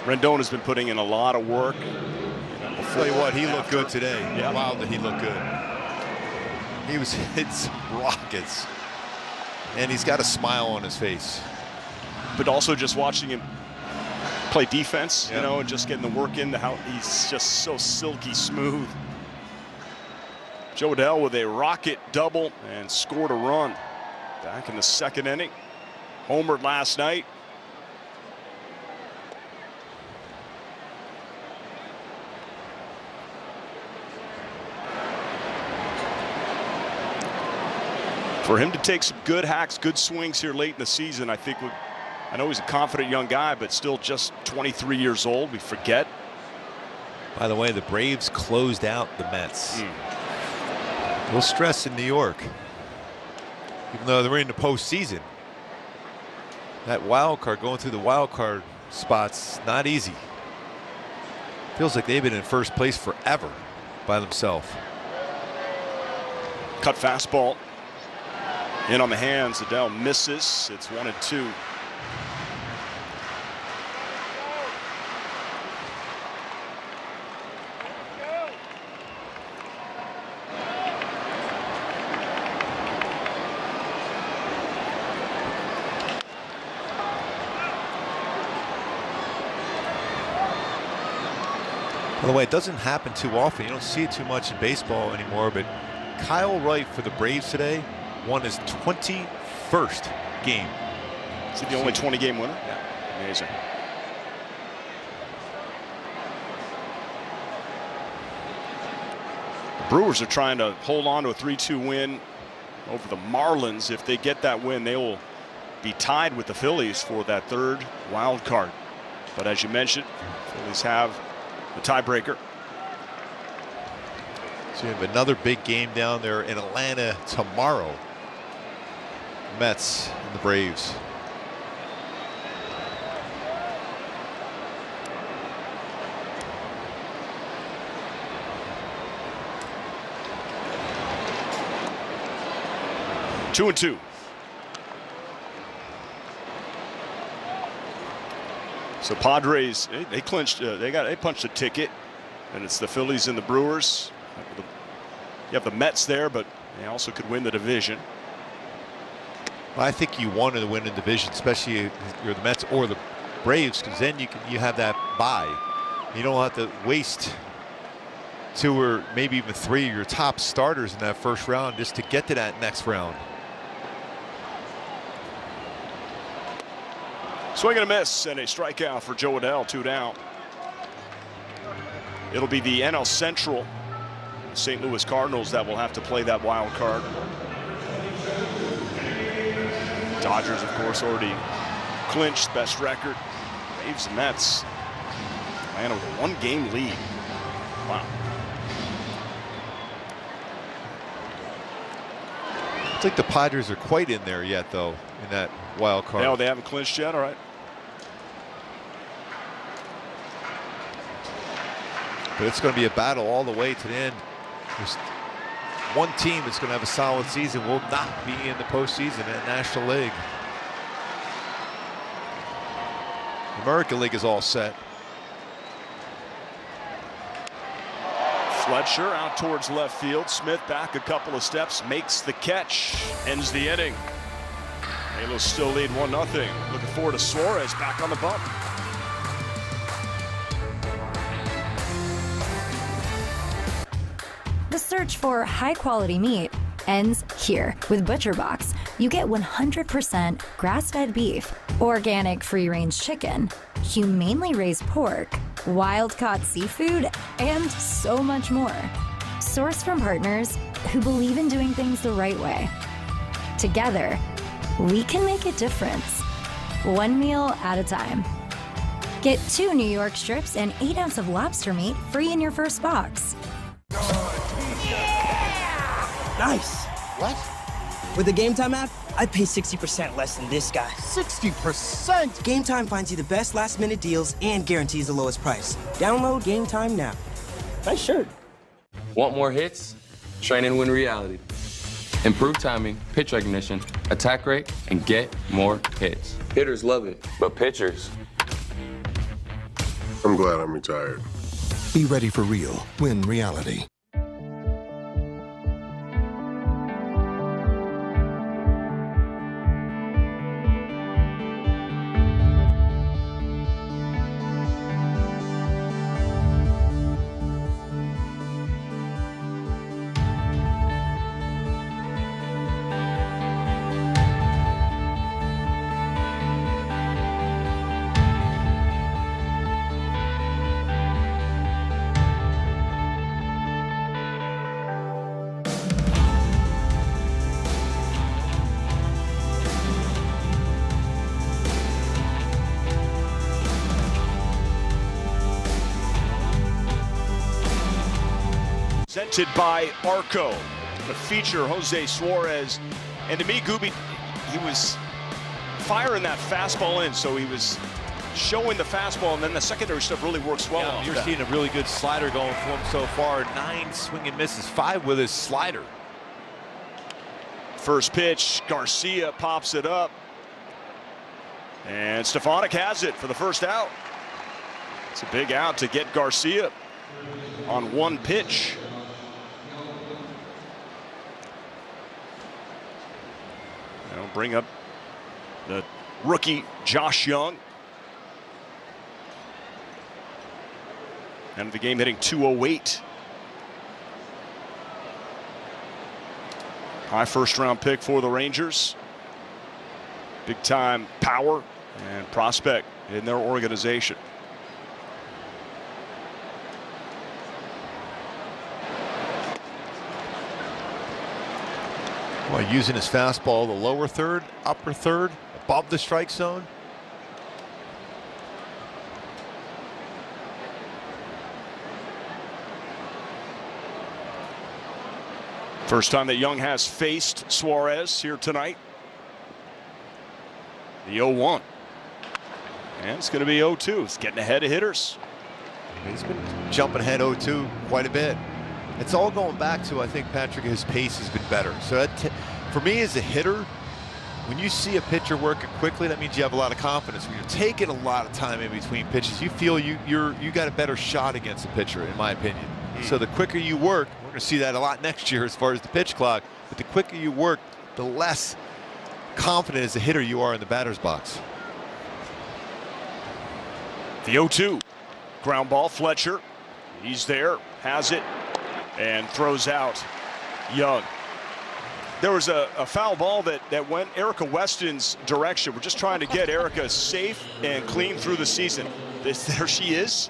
Rendon has been putting in a lot of work. I'll tell you what, he looked good today. Yeah. Wow, did he look good. He was hitting some rockets. And he's got a smile on his face. But also just watching him play defense, you know, and just getting the work into how he's just so silky smooth. Joe Adele with a rocket double and scored a run back in the second inning. Homered last night. For him to take some good hacks, good swings here late in the season, I think I know he's a confident young guy, but still just 23 years old. We forget. By the way, the Braves closed out the Mets. A little stress in New York. Even though they're in the postseason. That wild card, going through the wild card spots, not easy. Feels like they've been in first place forever by themselves. Cut fastball. In on the hands, Adele misses. It's 1-2. By the way, it doesn't happen too often. You don't see it too much in baseball anymore, but Kyle Wright for the Braves today won his 21st game. Is he the only 20-game winner? Yeah. Amazing. The Brewers are trying to hold on to a 3-2 win over the Marlins. If they get that win, they will be tied with the Phillies for that third wild card. But as you mentioned, Phillies have the tiebreaker. So you have another big game down there in Atlanta tomorrow. Mets and the Braves. Two and two. So Padres, they clinched. They punched a ticket, and it's the Phillies and the Brewers. You have the Mets there, but they also could win the division. Well, I think you want to win a division, especially if you're the Mets or the Braves, because then you have that bye. You don't have to waste 2 or maybe even 3 of your top starters in that first round just to get to that next round. Swing and a miss and a strikeout for Joe Adell, 2 down. It'll be the NL Central St. Louis Cardinals that will have to play that wild card. Dodgers, of course, already clinched best record. Braves and Mets. Atlanta with a 1-game lead. Wow. I don't think the Padres are quite in there yet, though, in that wild card. No, they haven't clinched yet. All right. But it's going to be a battle all the way to the end. There's one team that's going to have a solid season will not be in the postseason in the National League. The American League is all set. Fletcher out towards left field. Smith back a couple of steps, makes the catch, ends the inning. Halos still lead 1-0. Looking forward to Suarez back on the bump. The search for high-quality meat ends here. With ButcherBox, you get 100% grass-fed beef, organic free-range chicken, humanely raised pork, wild-caught seafood, and so much more. Sourced from partners who believe in doing things the right way. Together, we can make a difference. One meal at a time. Get 2 New York strips and 8 ounces of lobster meat free in your first box. Nice. What? With the Game Time app, I pay 60% less than this guy. 60%? Game Time finds you the best last-minute deals and guarantees the lowest price. Download Game Time now. Nice shirt. Want more hits? Train and win reality. Improve timing, pitch recognition, attack rate, and get more hits. Hitters love it, but pitchers... I'm glad I'm retired. Be ready for real. Win reality. Presented by Arco. To feature Jose Suarez. And to me, Gooby, he was firing that fastball in, so he was showing the fastball, and then the secondary stuff really works well. Yeah, you're seeing a really good slider going for him so far. 9 swing and misses, 5 with his slider. First pitch, Garcia pops it up. And Stefanik has it for the first out. It's a big out to get Garcia on 1 pitch. They'll bring up the rookie Josh Young. End of the game hitting .208. High first-round pick for the Rangers. Big-time power and prospect in their organization. Well, using his fastball, the lower third, upper third, above the strike zone. First time that Young has faced Suarez here tonight. The 0-1. And it's going to be 0-2. It's getting ahead of hitters. He's been jumping ahead 0-2 quite a bit. It's all going back to, I think, Patrick, his pace has been better. So for me as a hitter, when you see a pitcher working quickly, that means you have a lot of confidence. When you're taking a lot of time in between pitches, you feel you got a better shot against the pitcher, in my opinion. So the quicker you work, we're going to see that a lot next year as far as the pitch clock, but the quicker you work, the less confident as a hitter you are in the batter's box. The 0-2. Ground ball, Fletcher. He's there, has it, and throws out Young. There was a foul ball that went Erica Weston's direction. We're just trying to get Erica safe and clean through the season. There she is.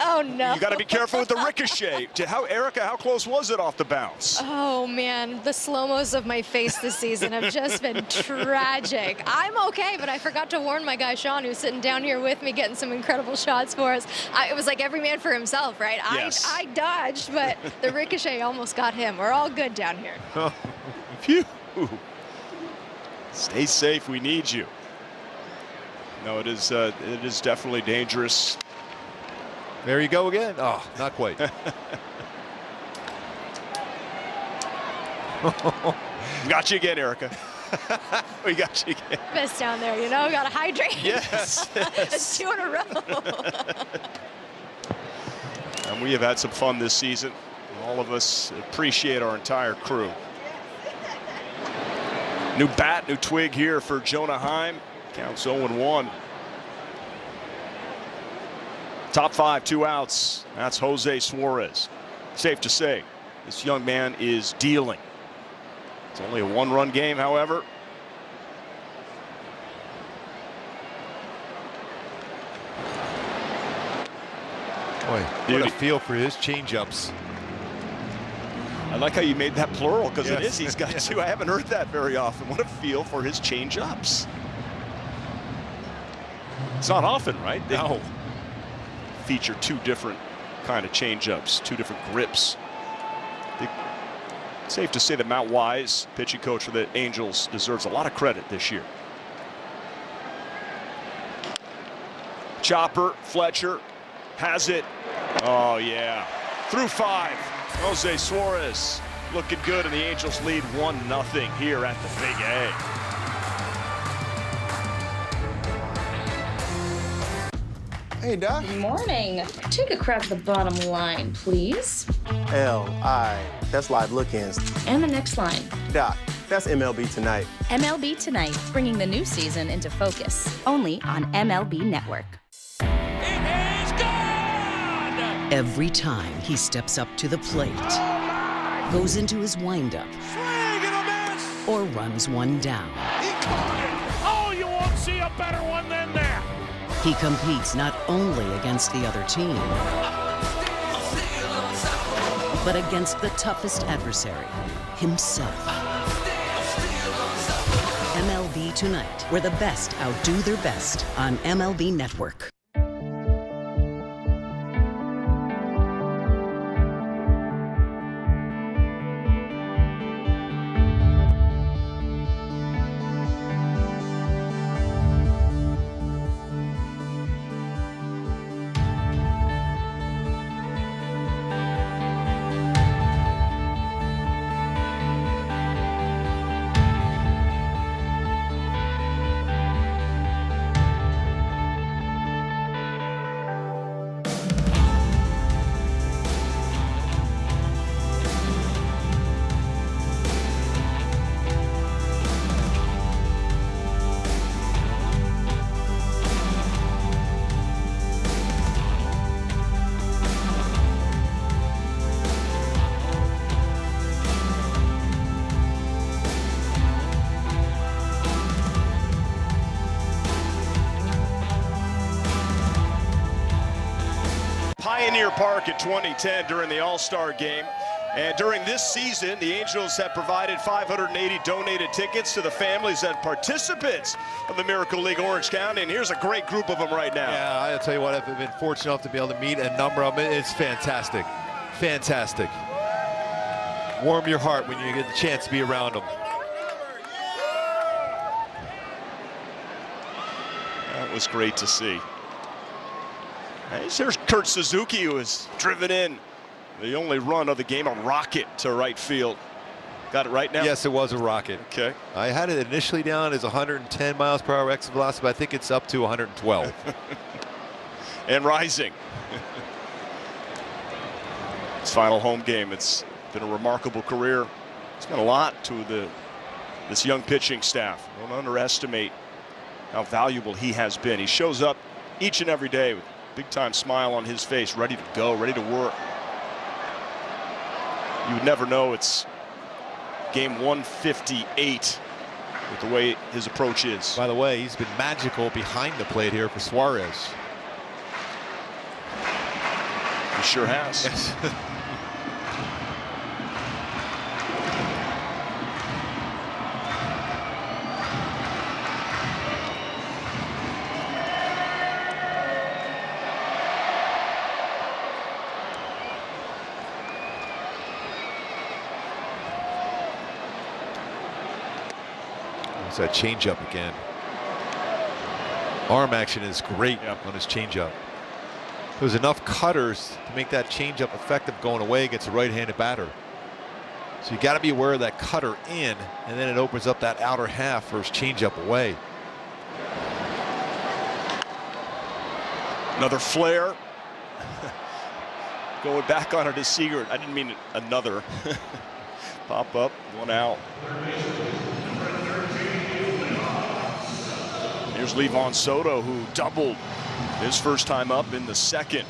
Oh, no. You got to be careful with the ricochet. Erica, how close was it off the bounce? Oh, man. The slow-mos of my face this season have just been tragic. I'm okay, but I forgot to warn my guy, Sean, who's sitting down here with me getting some incredible shots for us. It was like every man for himself, right? Yes. I dodged, but the ricochet almost got him. We're all good down here. Oh, phew. Stay safe. We need you. No, it is definitely dangerous. There you go again. Oh, not quite. Got you again, Erica. We got you again. Best down there, you know, got to hydrate. Yes. It's 2 in a row. And we have had some fun this season. All of us appreciate our entire crew. New bat, new twig here for Jonah Heim. Counts 0-1. Top 5, 2 outs. That's Jose Suarez. Safe to say, this young man is dealing. It's only a 1-run game, however. Boy, what a feel for his changeups. I like how you made that plural, because it is. He's got two. I haven't heard that very often. What a feel for his changeups. It's not often, right? No. Feature 2 different kind of changeups, 2 different grips. It's safe to say that Matt Wise, pitching coach for the Angels, deserves a lot of credit this year. Chopper, Fletcher has it. Oh yeah, through 5. Jose Suarez looking good, and the Angels lead 1-0 here at the Big A. Hey, Doc. Good morning. Take a crack at the bottom line, please. L-I. That's Live Look-Ins. And the next line. Doc, that's MLB Tonight. MLB Tonight, bringing the new season into focus. Only on MLB Network. It is gone! Every time he steps up to the plate, goes into his windup, or runs one down. He caught it! Oh, you won't see a better one than that! He competes not only against the other team, but against the toughest adversary, himself. MLB Tonight, where the best outdo their best on MLB Network. Pioneer Park in 2010 during the All-Star game. And during this season, the Angels have provided 580 donated tickets to the families and participants of the Miracle League Orange County. And here's a great group of them right now. Yeah, I'll tell you what, I've been fortunate enough to be able to meet a number of them. It's fantastic. Fantastic. Warm your heart when you get the chance to be around them. That was great to see. And here's Kurt Suzuki, who was driven in the only run of the game, a rocket to right field. Got it right now? Yes, it was a rocket. Okay. I had it initially down as 110 miles per hour exit velocity, but I think it's up to 112. And rising. His final home game. It's been a remarkable career. It's meant a lot to this young pitching staff. Don't underestimate how valuable he has been. He shows up each and every day with a big-time smile on his face, ready to go, ready to work. You would never know it's game 158 with the way his approach is. By the way, he's been magical behind the plate here for Suarez. He sure has. Yes. It's that changeup again. Arm action is great on his changeup. There's enough cutters to make that changeup effective going away against a right-handed batter. So you got to be aware of that cutter in, and then it opens up that outer half for his changeup away. Another flare. Going back on it to Seager. I didn't mean another. Pop up, one out. Here's Levon Soto, who doubled his first time up in the second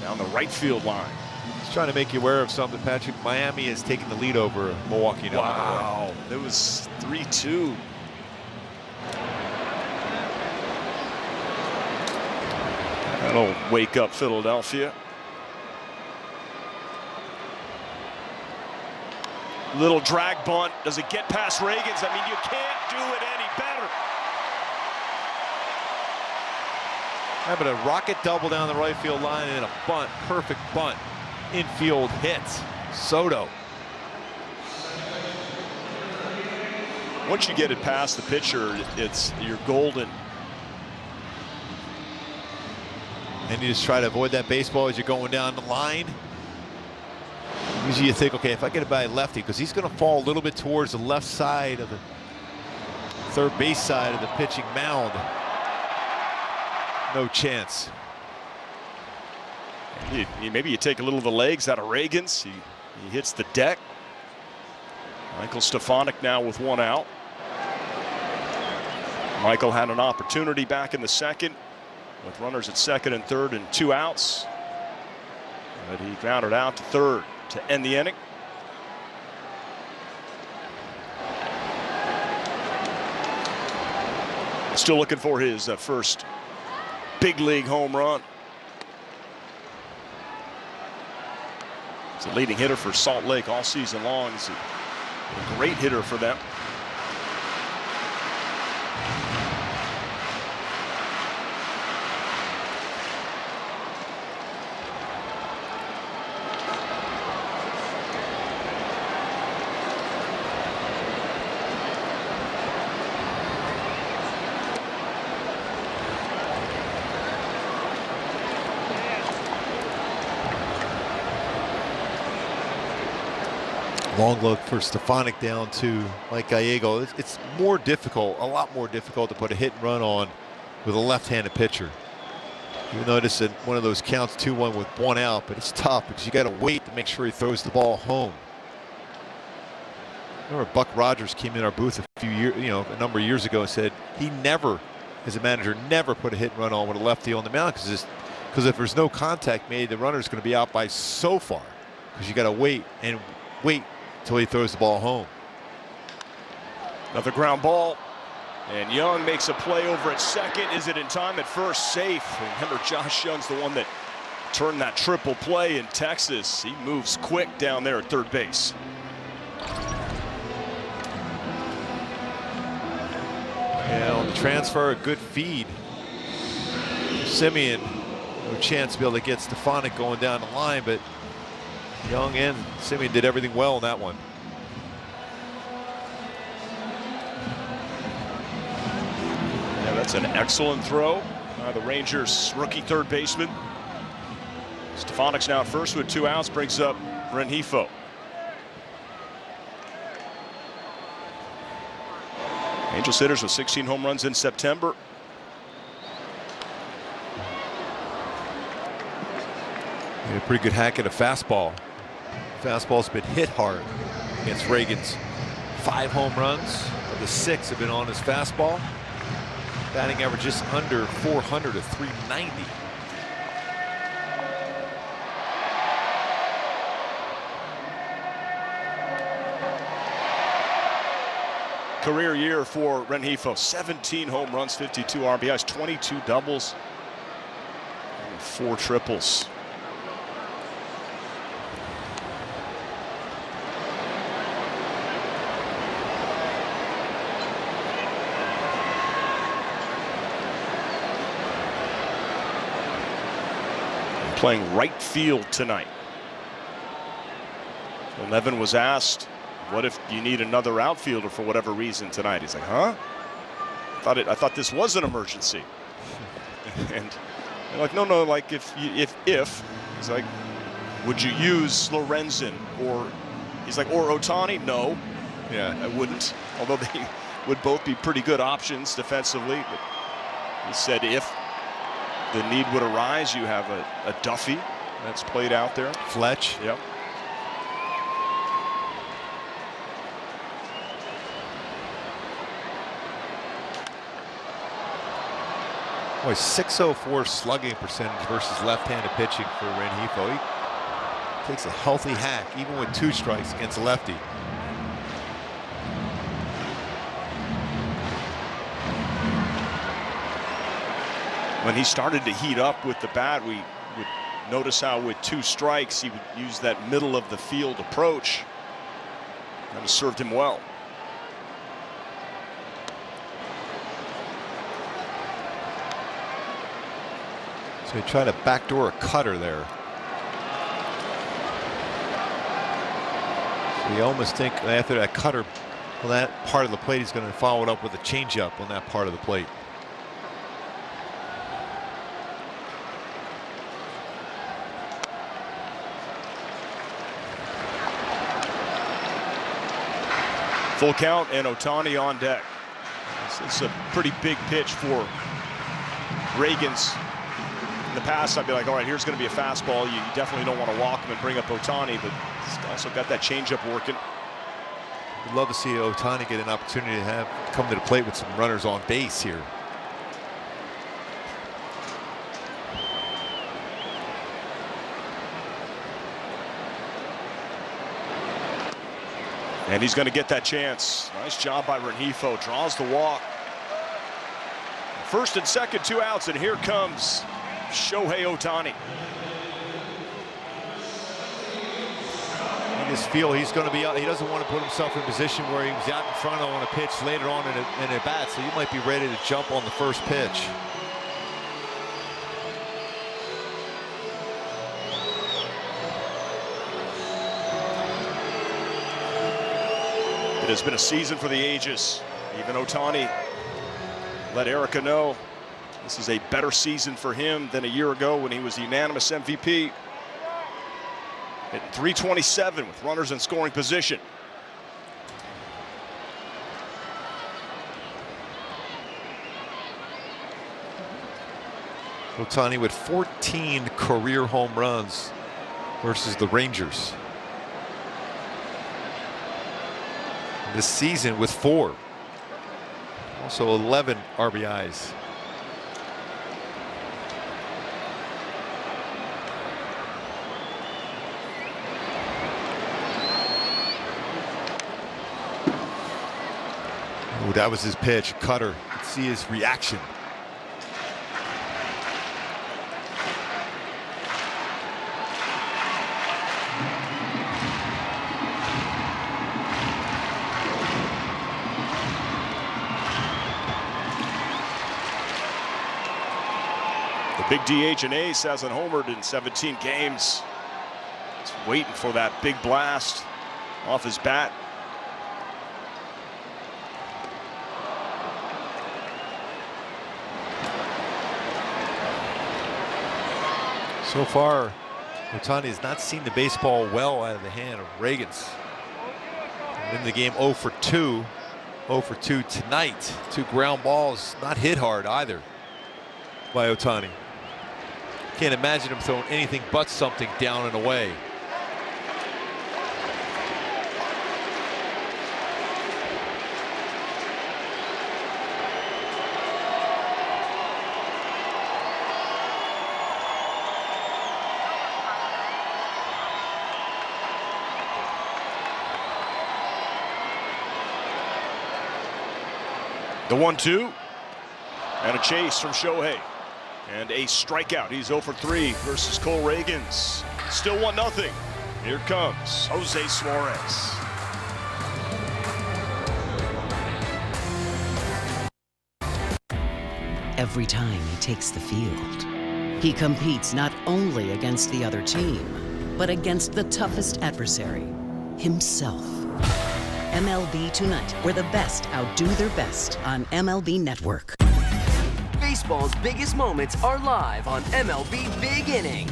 down the right field line. He's trying to make you aware of something, Patrick. Miami has taken the lead over Milwaukee now. Wow, it was 3-2. That'll wake up Philadelphia. Little drag bunt. Does it get past Ragans? I mean, you can't do it any better. Yeah, but a rocket double down the right field line and a bunt, perfect bunt. Infield hits. Soto. Once you get it past the pitcher, you're golden. And you just try to avoid that baseball as you're going down the line. Usually you think, okay, if I get it by lefty, because he's going to fall a little bit towards the left side of the third base side of the pitching mound. No chance. Maybe you take a little of the legs out of Ragans. He hits the deck. Michael Stefanik now with one out. Michael had an opportunity back in the second with runners at second and third and 2 outs. But he grounded out to third to end the inning. Still looking for his first big league home run. He's a leading hitter for Salt Lake all season long. He's a great hitter for them. Long look for Stefanik down to Mike Gallego. It's more difficult, a lot more difficult to put a hit and run on with a left-handed pitcher. You notice that one of those counts 2-1 with one out, but it's tough because you got to wait to make sure he throws the ball home. I remember Buck Rogers came in our booth a few years, a number of years ago and said he never, as a manager, never put a hit and run on with a lefty on the mound because if there's no contact made, the runner's going to be out by so far because you got to wait and wait until he throws the ball home. Another ground ball. And Young makes a play over at second. Is it in time at first? Safe. Remember, Josh Young's the one that turn that triple play in Texas. He moves quick down there at third base. Yeah, on the transfer, a good feed. Simeon, no chance to be able to get Stefanik going down the line, but Young and Simeon did everything well in that one. Yeah, that's an excellent throw by the Rangers rookie third baseman. Stefanik's now at first with 2 outs, brings up Rengifo. Angels hitters with 16 home runs in September. A pretty good hack at a fastball. Fastball's been hit hard against Ragans. 5 home runs of the 6 have been on his fastball. Batting average just under 400 at 390. Career year for Rengifo. 17 home runs, 52 RBIs, 22 doubles, and 4 triples. Playing right field tonight. So Levin was asked, what if you need another outfielder for whatever reason tonight? He's like, huh? I thought this was an emergency. And they're like, no, like if he's like, would you use Lorenzen or he's like, or Otani? No, yeah, I wouldn't. Although they would both be pretty good options defensively. But he said if the need would arise, you have a Duffy that's played out there. Fletch. Yep. Boy, 604 slugging percentage versus left-handed pitching for Rengifo. He takes a healthy hack, even with 2 strikes against a lefty. When he started to heat up with the bat, we would notice how with 2 strikes, he would use that middle of the field approach. That has served him well. So he tried to backdoor a cutter there. So you almost think after that cutter, well, that part of the plate, he's going to follow it up with a changeup on that part of the plate. Full count and Otani on deck. It's a pretty big pitch for Ragans. In the past, I'd be like, all right, here's going to be a fastball. You definitely don't want to walk him and bring up Otani, but he's also got that changeup working. We'd love to see Otani get an opportunity to come to the plate with some runners on base here. And he's going to get that chance. Nice job by Rengifo. Draws the walk. First and second, 2 outs, and here comes Shohei Otani. I just feel he's going to be out. He doesn't want to put himself in a position where he was out in front on a pitch later on in a bat, so you might be ready to jump on the first pitch. It has been a season for the ages. Even Otani let Erica know this is a better season for him than a year ago when he was the unanimous MVP. At 327 with runners in scoring position. Otani with 14 career home runs versus the Rangers. This season with 4. Also 11 RBIs. Ooh, that was his pitch, cutter. Let's see his reaction. Big DH and ace hasn't homered in 17 games. He's waiting for that big blast off his bat. So far, Otani has not seen the baseball well out of the hand of Ragans. In the game 0 for 2. 0 for 2 tonight. 2 ground balls, not hit hard either by Otani. Can't imagine him throwing anything but something down and away. The 1-2 and a chase from Shohei and a strikeout. He's 0 for 3 versus Cole Ragans. Still 1-0. Here comes Jose Suarez. Every time he takes the field, he competes not only against the other team, but against the toughest adversary, himself. MLB Tonight, where the best outdo their best on MLB Network. Baseball's biggest moments are live on MLB Big Inning.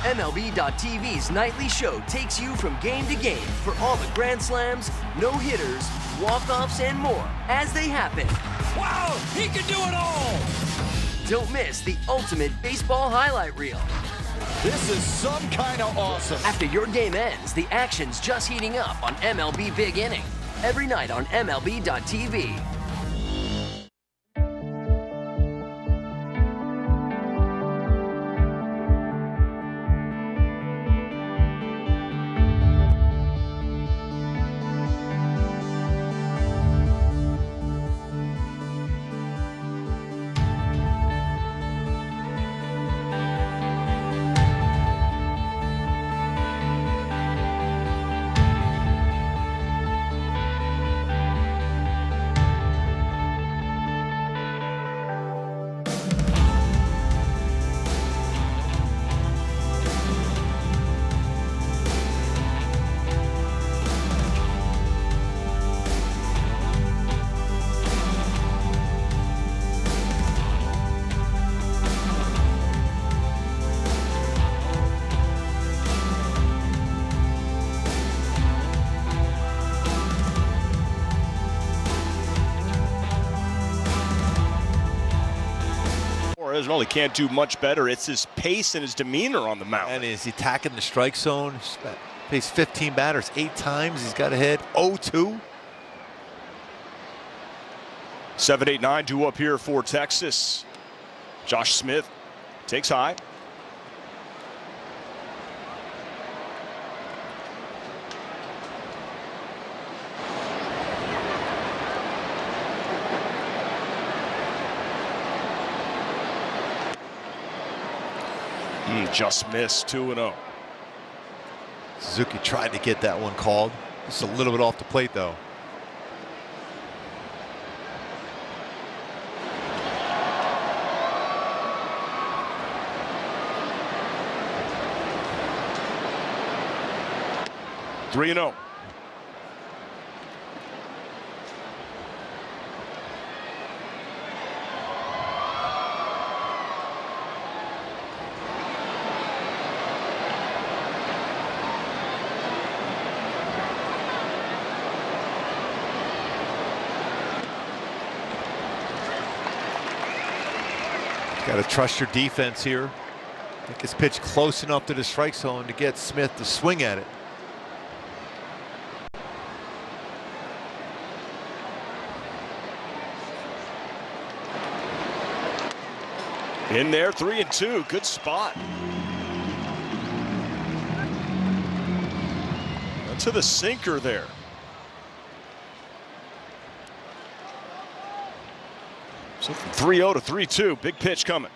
MLB.TV's nightly show takes you from game to game for all the grand slams, no-hitters, walk-offs, and more as they happen. Wow, he can do it all! Don't miss the ultimate baseball highlight reel. This is some kind of awesome. After your game ends, the action's just heating up on MLB Big Inning. Every night on MLB.TV. Suarez really can't do much better. It's his pace and his demeanor on the mound. And he's attacking the strike zone. He's faced 15 batters 8 times. He's got ahead 0-2. 7-8-9 due up here for Texas. Josh Smith takes high. Just missed. 2-0. Suzuki tried to get that one called. Just a little bit off the plate, though. Three and 0. Got to trust your defense here. I think it's pitched close enough to the strike zone to get Smith to swing at it. In there, 3-2. Good spot. To the sinker there. So from 3-0 to 3-2, big pitch coming.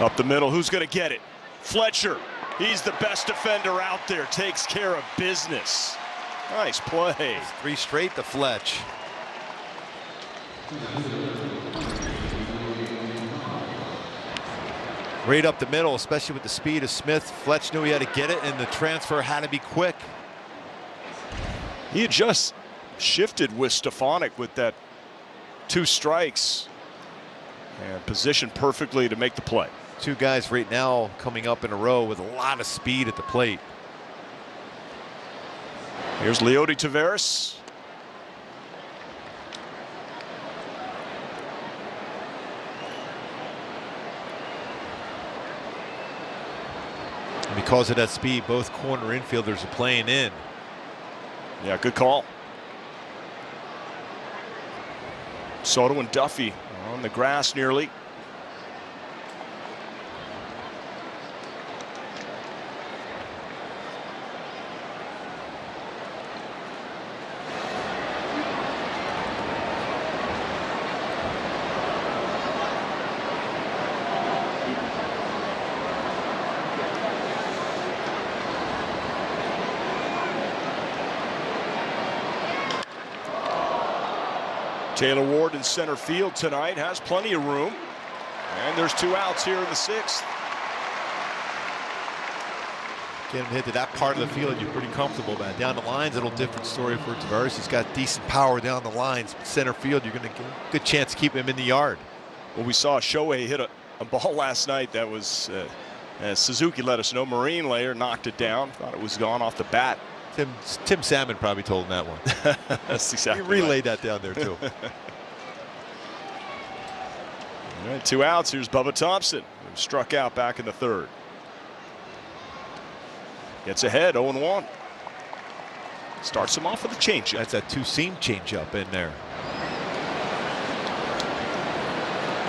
Up the middle, who's going to get it? Fletcher, he's the best defender out there, takes care of business. Nice play. 3 straight to Fletch. Right up the middle, especially with the speed of Smith. Fletch knew he had to get it, and the transfer had to be quick. He had just shifted with Stefanik with that 2 strikes and positioned perfectly to make the play. 2 guys right now coming up in a row with a lot of speed at the plate. Here's Leody Taveras. Because of that speed, both corner infielders are playing in. Yeah, good call. Soto and Duffy on the grass nearly. Taylor Ward in center field tonight has plenty of room. And there's 2 outs here in the 6th. Get him hit to that part of the field, you're pretty comfortable, man. Down the lines, a little different story for Taveras. He's got decent power down the lines. Center field, you're going to get a good chance to keep him in the yard. Well, we saw Shohei hit a ball last night that was, as Suzuki let us know, Marine Layer knocked it down. Thought it was gone off the bat. Tim Salmon probably told him that one. That's exactly He relayed right. that down there, too. All right, 2 outs. Here's Bubba Thompson, who struck out back in the 3rd. Gets ahead, 0-1. Starts him off with a changeup. That's a 2-seam changeup in there.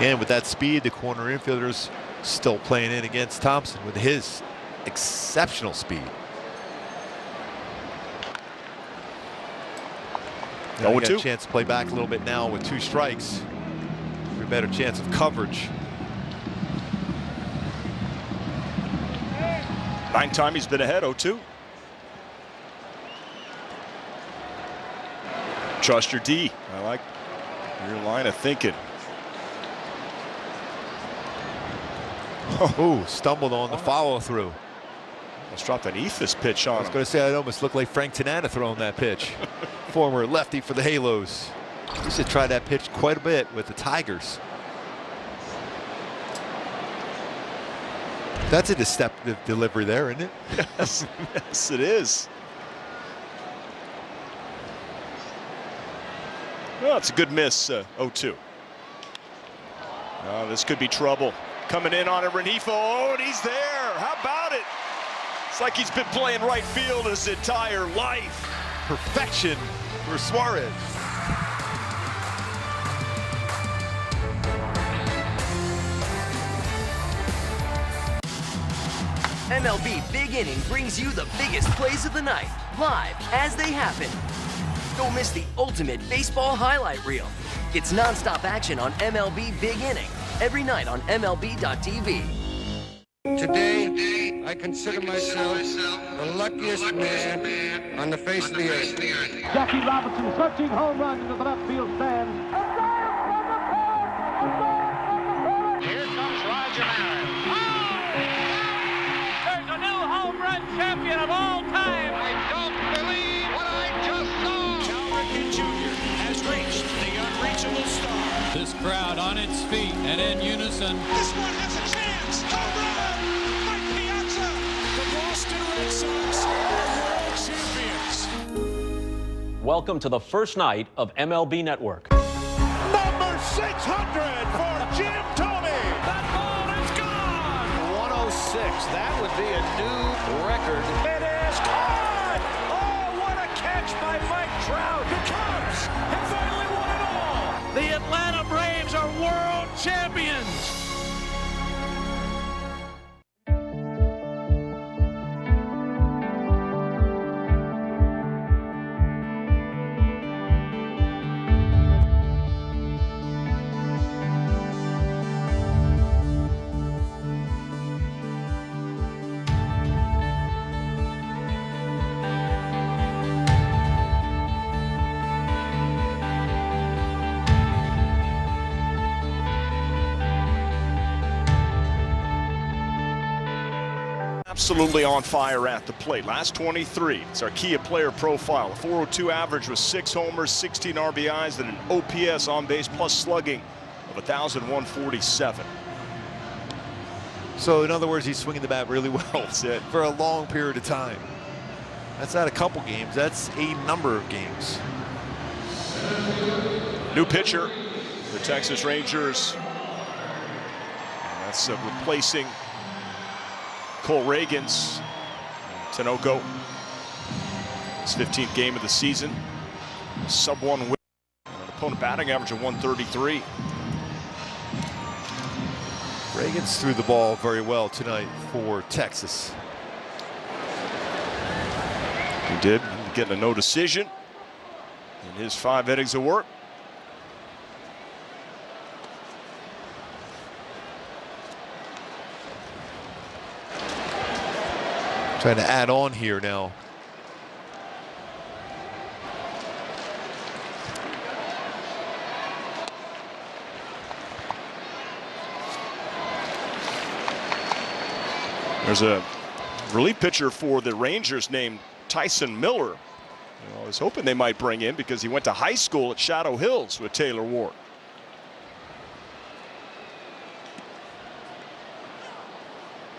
And with that speed, the corner infielders still playing in against Thompson with his exceptional speed. Now you got a chance to play back a little bit now with 2 strikes. For a better chance of coverage. 9th time he's been ahead, 0-2. Trust your D. I like your line of thinking. Ooh, stumbled on the follow through. Almost dropped an Ethos pitch on him. I was going to say it almost looked like Frank Tanana throwing that pitch. Former lefty for the Halos. Used to try that pitch quite a bit with the Tigers. That's a deceptive delivery there, isn't it? Yes, yes it is. Well, it's a good miss, 0-2. This could be trouble. Coming in on it, Rengifo. Oh, and he's there. How about it? It's like he's been playing right field his entire life. Perfection for Suarez. MLB Big Inning brings you the biggest plays of the night, live as they happen. Don't miss the ultimate baseball highlight reel. It's nonstop action on MLB Big Inning, every night on MLB.tv. Today, I consider myself the luckiest man on the face of the earth. Jackie Robinson searching home run into the left field stand. Here comes Roger Maris. There's a new home run champion of all time. I don't believe what I just saw. Cal Ripken Jr. has reached the unreachable star. This crowd on its feet and in unison. This one has a chance. Home run! Mike Piazza! The Boston Red Sox are world champions. Welcome to the first night of MLB Network. Number 600 for Jim Thome. That ball is gone. 106. That would be a new record. It is caught. Oh, what a catch by Mike Trout. The Cubs have finally won it all. The Atlanta Braves are world champions. absolutely on fire at the plate. Last 23. It's our Kia player profile. A 402 average with 6 homers, 16 RBIs, and an OPS on base plus slugging of 1,147. So in other words, he's swinging the bat really well. That's it. For a long period of time. That's not a couple games. That's a number of games. New pitcher, the Texas Rangers. And that's replacing Cole Ragans. Tinoco, his 15th game of the season. Sub-1 win. An opponent batting average of 133. Ragans threw the ball very well tonight for Texas. He did, getting a no decision in his 5 innings of work. Trying to add on here now. There's a relief pitcher for the Rangers named Tyson Miller. I was hoping they might bring in because he went to high school at Shadow Hills with Taylor Ward.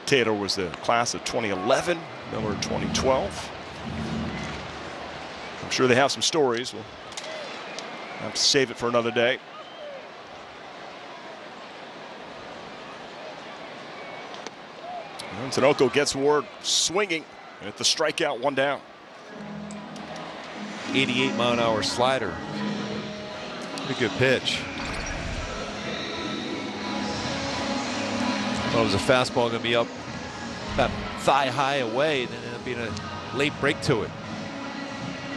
Taylor was the class of 2011, Miller 2012. I'm sure they have some stories. We'll have to save it for another day. And Tinoco gets Ward swinging at the strikeout, 1 down. 88-mile-an-hour slider. Pretty good pitch. Thought it was a fastball going to be up about thigh high away, and then ended up being a late break to it.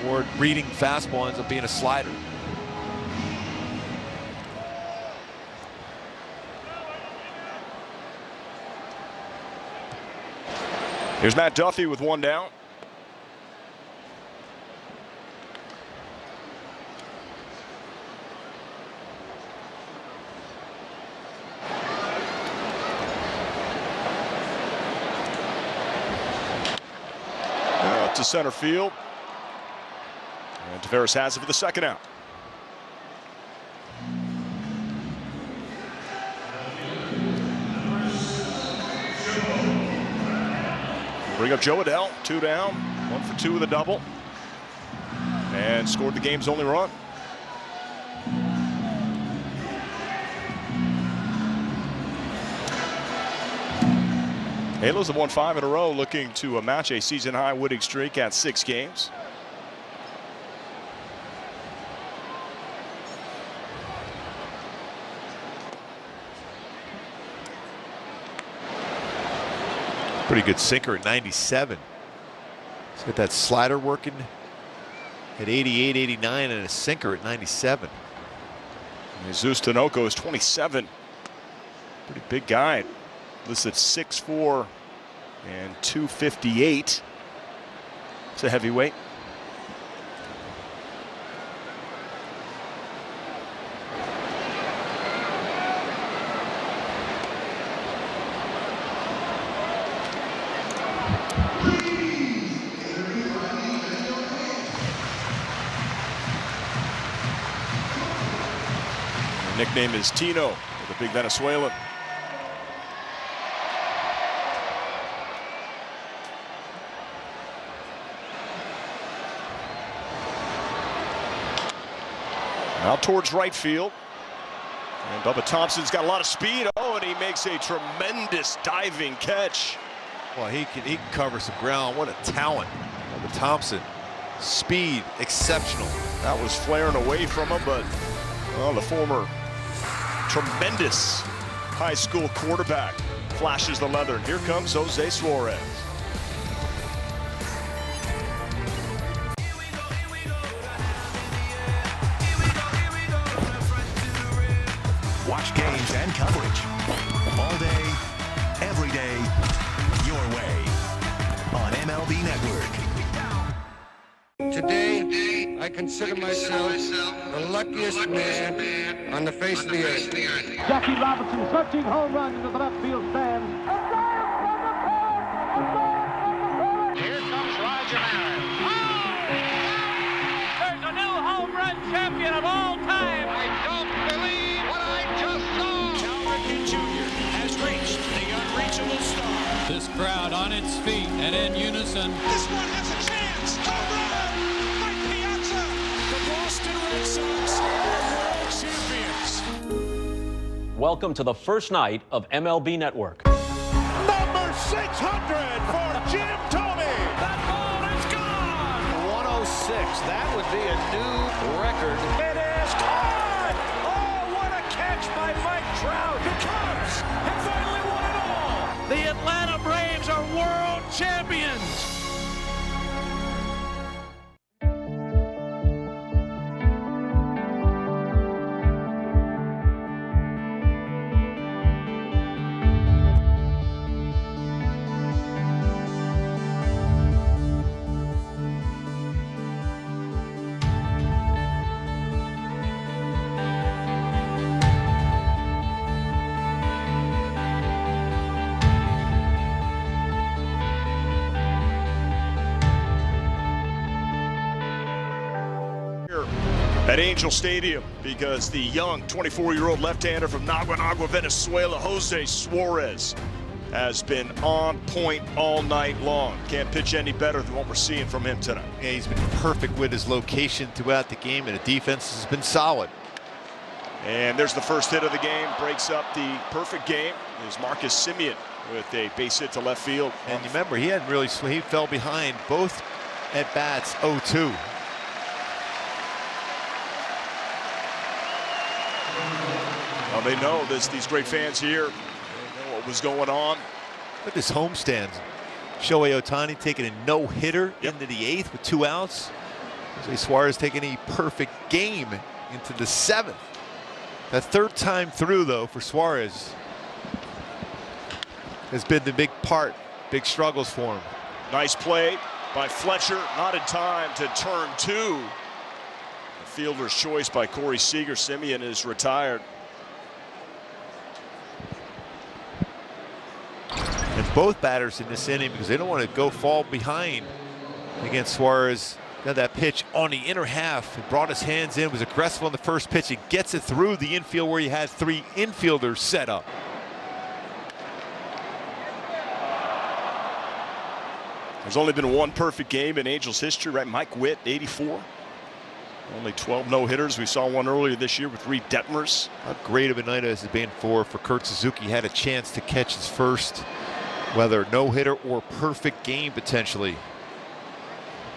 Ward reading fastball ends up being a slider. Here's Matt Duffy with 1 down. Up to center field. And Tavares has it for the 2nd out. Bring up Joe Adell, 2 down, 1 for 2 with a double, and scored the game's only run. Halos have won 5 in a row, looking to match a season-high winning streak at 6 games. Pretty good sinker at 97. He's got that slider working at 88, 89, and a sinker at 97. Jesus Tinoco is 27. Pretty big guy. Listed 6'4" and 258. It's a heavyweight. Nickname is Tino, the big Venezuelan. Now towards right field. And Bubba Thompson's got a lot of speed. Oh, and he makes a tremendous diving catch. Well, he can cover some ground. What a talent. Bubba Thompson. Speed, exceptional. That was flaring away from him, but well, the former tremendous high school quarterback flashes the leather. And here comes Jose Suarez. Watch games and coverage all day, every day, your way on MLB Network. Today, I consider myself the luckiest man on the face of the earth. Jackie Robinson searching home run into the left field stand. on its feet and in unison. This one has a chance. Home run! Mike Piazza! The Boston Red Sox are world champions. Welcome to the first night of MLB Network. Number 600 for Jim Thome. That ball is gone. 106. That would be a new record. It is caught. Oh, what a catch by Mike Trout. The Cubs have finally won it all. The Atlanta Braves are world champions. At Angel Stadium, because the young 24-year-old left-hander from Nicaragua, Venezuela, Jose Suarez, has been on point all night long. Can't pitch any better than what we're seeing from him tonight. Yeah, he's been perfect with his location throughout the game, and the defense has been solid. And there's the first hit of the game, breaks up the perfect game. Is Marcus Semien with a base hit to left field. And you remember, he hadn't really, he fell behind both at bats 0-2. Well, they know these great fans here. They know what was going on. Look at this homestand. Shohei Otani taking a no-hitter into the 8th with 2 outs. Jose Suarez taking a perfect game into the 7th. That third time through, though, for Suarez has been the big part, big struggles for him. Nice play by Fletcher, not in time to turn 2. The fielder's choice by Corey Seager. Semien is retired. And both batters in this inning, because they don't want to fall behind against Suarez. Now that pitch on the inner half, he brought his hands in, was aggressive on the first pitch. He gets it through the infield where he had 3 infielders set up. There's only been one perfect game in Angels history, right? Mike Witt, 84. Only 12 no-hitters. We saw one earlier this year with Reed Detmers. How great of a night has it been for Kurt Suzuki. Had a chance to catch his first, whether no-hitter or perfect game potentially.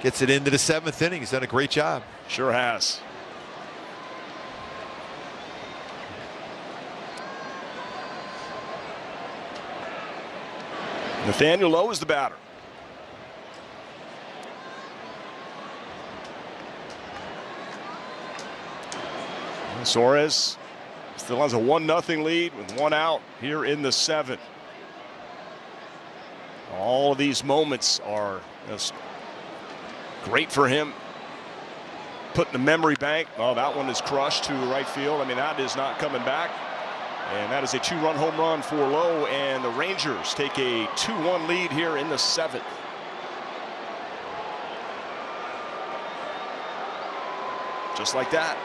Gets it into the 7th inning. He's done a great job. Sure has. Nathaniel Lowe is the batter. Suarez still has a 1-0 lead with 1 out here in the 7th. All of these moments are just great for him. Put in the memory bank. Oh, that one is crushed to right field. I mean, that is not coming back. And that is a 2-run home run for Lowe, and the Rangers take a 2-1 lead here in the 7th. Just like that.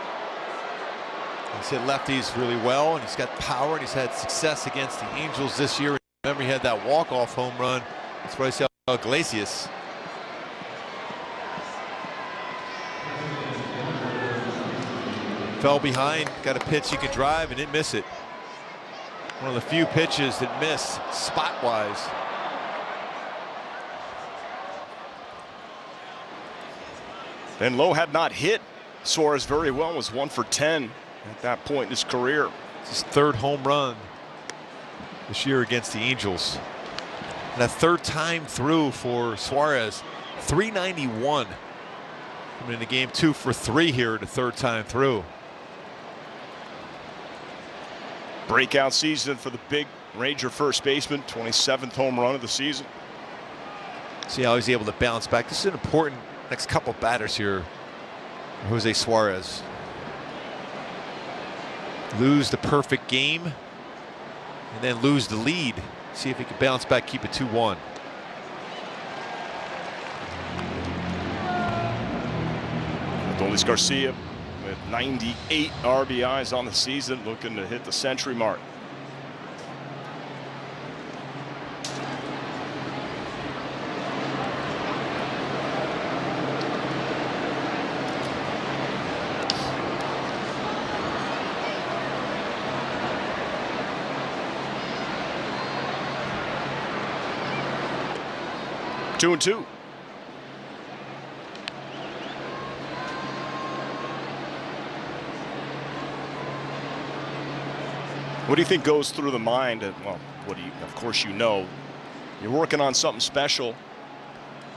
He's hit lefties really well, and he's got power, and he's had success against the Angels this year. Remember, he had that walk-off home run. That's what I saw Iglesias. Fell behind, got a pitch he could drive, and didn't miss it. One of the few pitches that missed spot-wise. And Lowe had not hit Suarez very well, was 1 for 10 at that point in his career. It's his 3rd home run this year against the Angels. And a 3rd time through for Suarez. 391. Coming into game 2 for 3 here, the 3rd time through. Breakout season for the big Ranger first baseman, 27th home run of the season. See how he's able to bounce back. This is an important next couple batters here. Jose Suarez. Lose the perfect game and then lose the lead. See if he can bounce back, keep it 2-1. Adolis Garcia with 98 RBIs on the season, looking to hit the century mark. 2-2. What do you think goes through the mind? Well, of course, you're working on something special.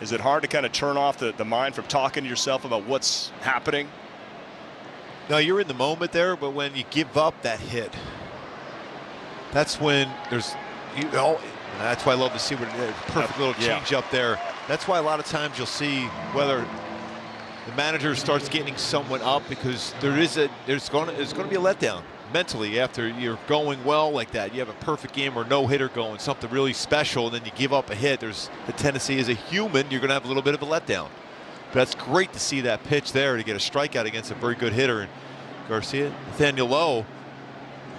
Is it hard to kind of turn off the mind from talking to yourself about what's happening? No, you're in the moment there, but when you give up that hit, that's when there's, that's why I love to see what perfect little change up there. That's why a lot of times you'll see whether the manager starts getting someone up, because there's going to be a letdown mentally after you're going well like that. You have a perfect game or no hitter going, something really special, and then you give up a hit. There's the tendency as a human, you're going to have a little bit of a letdown. But that's great to see that pitch there to get a strikeout against a very good hitter. And Garcia, Nathaniel Lowe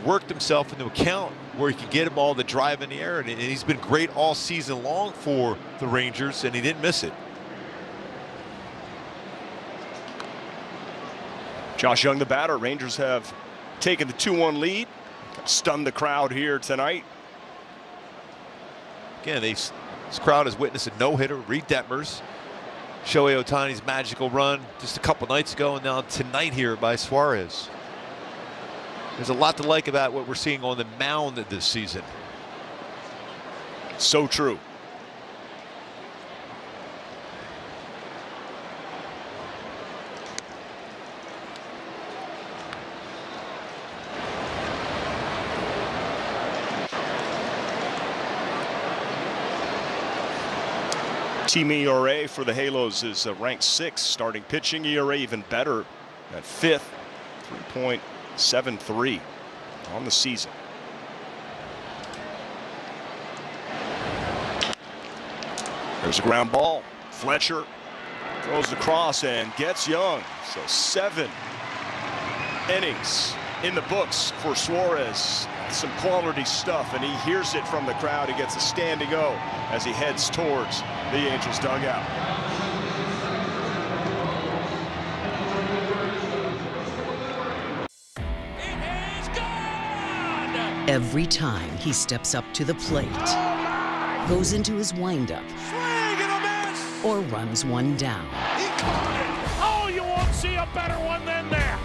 worked himself into account where he could get a ball to drive in the air, and he's been great all season long for the Rangers, and he didn't miss it. Josh Young, the batter. Rangers have taken the 2-1 lead. Stunned the crowd here tonight. Again, this crowd has witnessed a no-hitter, Reed Detmers, Shohei Otani's magical run just a couple nights ago, and now tonight here by Suarez. There's a lot to like about what we're seeing on the mound this season. So true. Team ERA for the Halos is ranked 6th. Starting pitching ERA even better at 5th, 3.73 on the season. There's a ground ball. Fletcher throws across and gets Young. So 7 innings in the books for Suarez. Some quality stuff, and he hears it from the crowd. He gets a standing O as he heads towards the Angels dugout. It is gone! Every time he steps up to the plate, goes into his windup, or runs one down. He caught it! Oh, you won't see a better one than that!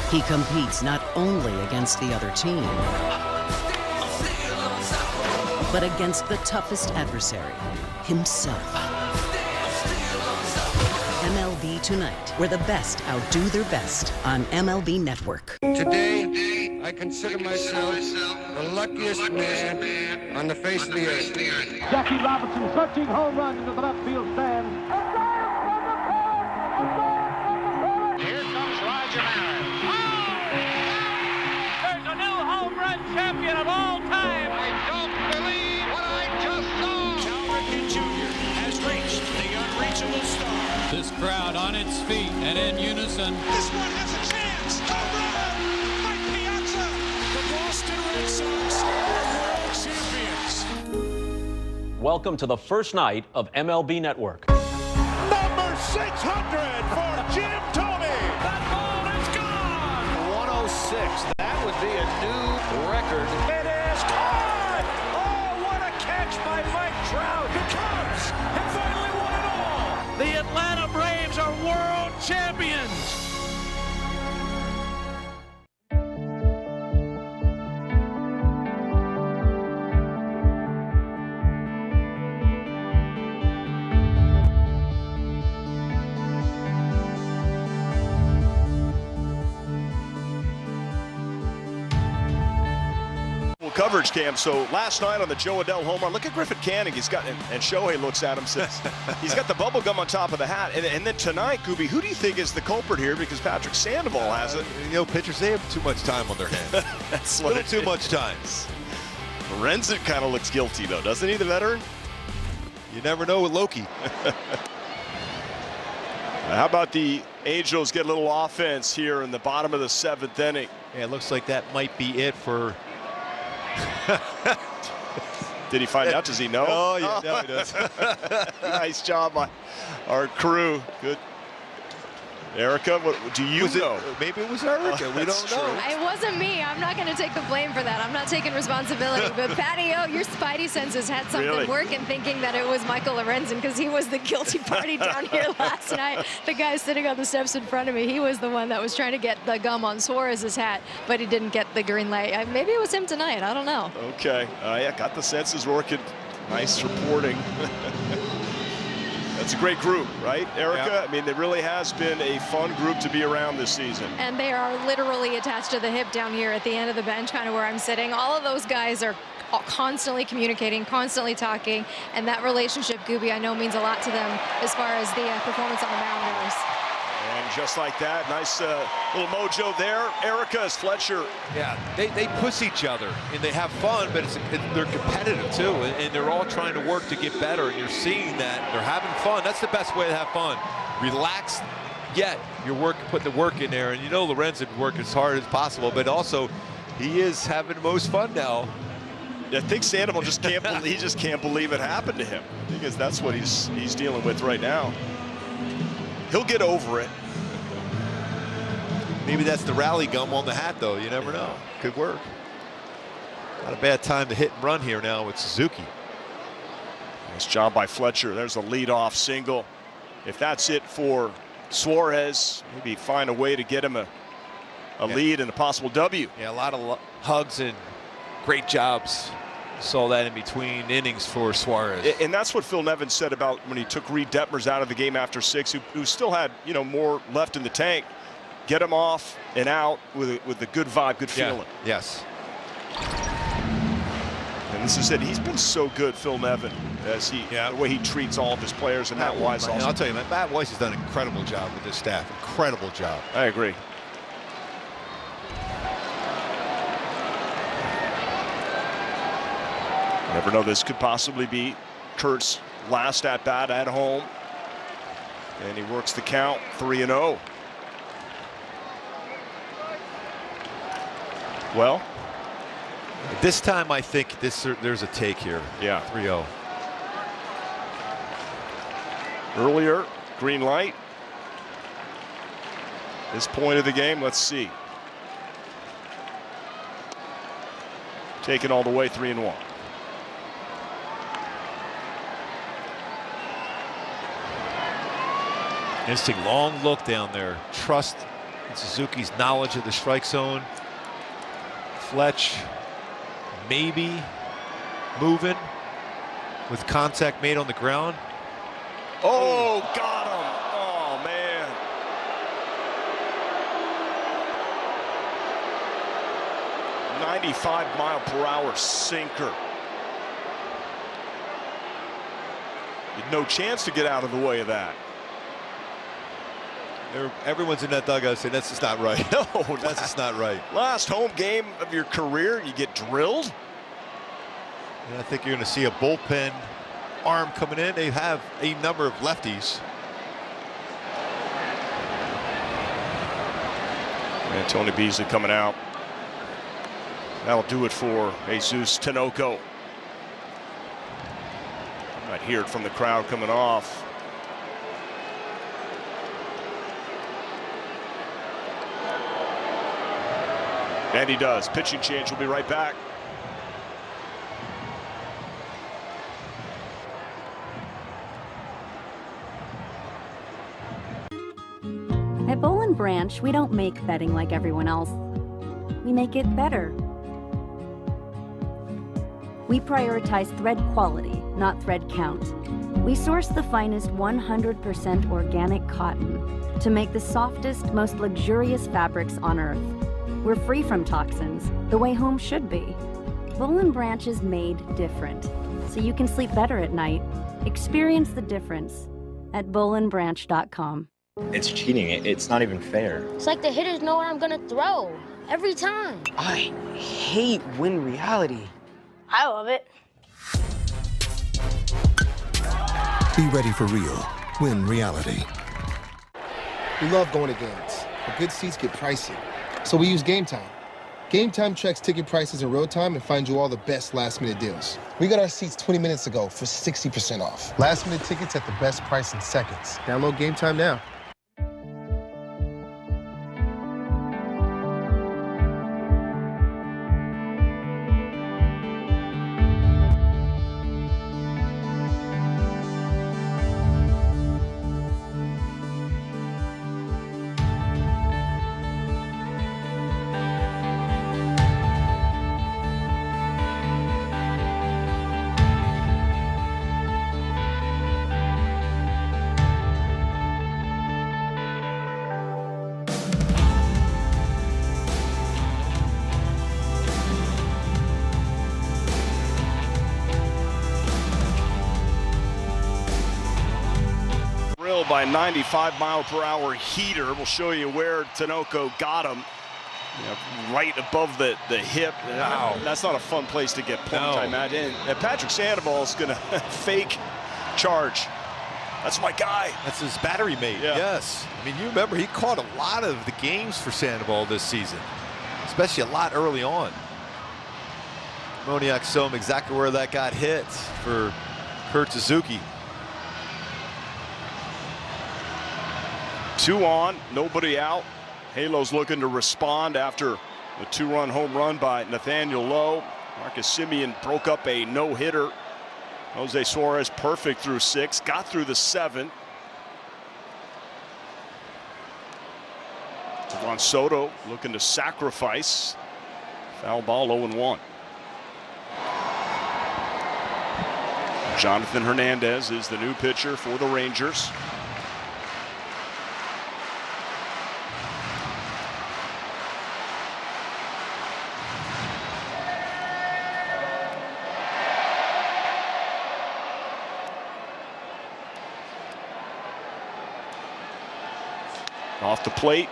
He competes not only against the other team, but against the toughest adversary, himself. MLB Tonight, where the best outdo their best on MLB Network. Today, I consider myself the luckiest man on the face of the earth. Jackie Robinson, 13 home runs into the left field stand. Here comes Roger Maris. There's a new home run champion of all time. I don't believe what I just saw. Cal Ripken Jr. has reached the unreachable star. This crowd on its feet and in unison. This one has a chance. Home run! Mike Piazza. The Boston Red Sox are world champions. Welcome to the first night of MLB Network. Number 600 for Jim Thome. That ball is gone. 106. That would be a new record. It is caught. Oh, what a catch by Mike Trout. The Cubs have finally won it all. The Atlanta Braves are world champions. Coverage cam. So last night on the Joe Adell home run, look at Griffin Canning. He's got, and Shohei looks at him, says he's got the bubble gum on top of the hat. And then tonight, Gooby, who do you think is the culprit here? Because Patrick Sandoval has it. You know, pitchers, they have too much time on their hands. That's what too much time. Lorenzen kind of looks guilty though, doesn't he, the veteran? You never know with Loki. How about the Angels get a little offense here in the bottom of the 7th inning? Yeah, it looks like that might be it for. Did he find out? Does he know? Oh, yeah, now he does. Nice job by our crew. Good. Erica, what do you know? Maybe it was Erica. We don't know. It wasn't me. I'm not going to take the blame for that. I'm not taking responsibility. But Patty O, your spidey senses had something working, thinking that it was Michael Lorenzen because he was the guilty party down here last night. The guy sitting on the steps in front of me, he was the one that was trying to get the gum on Suarez's hat, but he didn't get the green light. Maybe it was him tonight. I don't know. Okay. Yeah, got the senses working. Nice reporting. That's a great group, right, Erica? Yeah. I mean, it really has been a fun group to be around this season. And they are literally attached to the hip down here at the end of the bench, kind of where I'm sitting. All of those guys are constantly communicating, constantly talking, and that relationship, Gooby, I know means a lot to them as far as the performance on the mound goes. And just like that, nice little mojo there. Erica as Fletcher. Yeah, they push each other and they have fun, but they're competitive too, and they're all trying to work to get better. And you're seeing that they're having fun. That's the best way to have fun. Relax, yet you're putting the work in there. And you know Lorenzen work as hard as possible, but also he is having the most fun now. I think Sandoval just can't believe, he just can't believe it happened to him, because that's what he's dealing with right now. He'll get over it. Maybe that's the rally gum on the hat, though. You never know. Could work. Not a bad time to hit and run here now with Suzuki. Nice job by Fletcher. There's a leadoff single. If that's it for Suarez, maybe find a way to get him a lead and a possible W. Yeah, a lot of hugs and great jobs. Saw that in between innings for Suarez. And that's what Phil Nevin said about when he took Reed Detmers out of the game after 6, who still had, more left in the tank. Get him off and out with a good vibe, good feeling. Yes. And this is it. He's been so good, Phil Nevin, as the way he treats all of his players, and Matt Weiss also. I'll tell you, Matt Weiss has done an incredible job with this staff. Incredible job. I agree. Never know, this could possibly be Kurt's last at-bat at home. And he works the count, 3-0. Well, this time I think there's a take here. Yeah. 3-0. Earlier, green light. This point of the game, let's see. Taken all the way, 3-1. Interesting long look down there. Trust in Suzuki's knowledge of the strike zone. Fletch maybe moving with contact made on the ground. Oh, got him. Oh, man. .95-mile-per-hour sinker. No chance to get out of the way of that. Everyone's in that dugout saying that's just not right. No, that's just not right. Last home game of your career, you get drilled. And I think you're going to see a bullpen arm coming in. They have a number of lefties. And Tony Beasley coming out. That'll do it for Jesus Tinoco. Might hear it from the crowd coming off. And he does. Pitching change. We'll be right back. At Boll & Branch, we don't make bedding like everyone else. We make it better. We prioritize thread quality, not thread count. We source the finest 100% organic cotton to make the softest, most luxurious fabrics on earth. We're free from toxins, the way home should be. Boll & Branch is made different, so you can sleep better at night. Experience the difference at bollandbranch.com. It's cheating. It's not even fair. It's like the hitters know what I'm gonna throw every time. I hate win reality. I love it. Be ready for real. Win reality. We love going to games, but good seats get pricey. So we use Game Time. Game Time checks ticket prices in real time and finds you all the best last-minute deals. We got our seats 20 minutes ago for 60% off. Last-minute tickets at the best price in seconds. Download Game Time now. followed by a 95-mile-per-hour heater. We'll show you where Tinoco got him. Right above the hip. Wow. That's not a fun place to get punked, I imagine. And Patrick Sandoval is going to fake charge. That's my guy. That's his battery mate. Yeah. Yes. I mean, you remember he caught a lot of the games for Sandoval this season, especially a lot early on. Moniak showed him exactly where that got hit for Kurt Suzuki. 2 on, nobody out. Halo's looking to respond after a 2-run home run by Nathaniel Lowe. Marcus Semien broke up a no-hitter. Jose Suarez perfect through 6, got through the 7. Devon Soto looking to sacrifice. Foul ball, 0-1. Jonathan Hernandez is the new pitcher for the Rangers. Off the plate.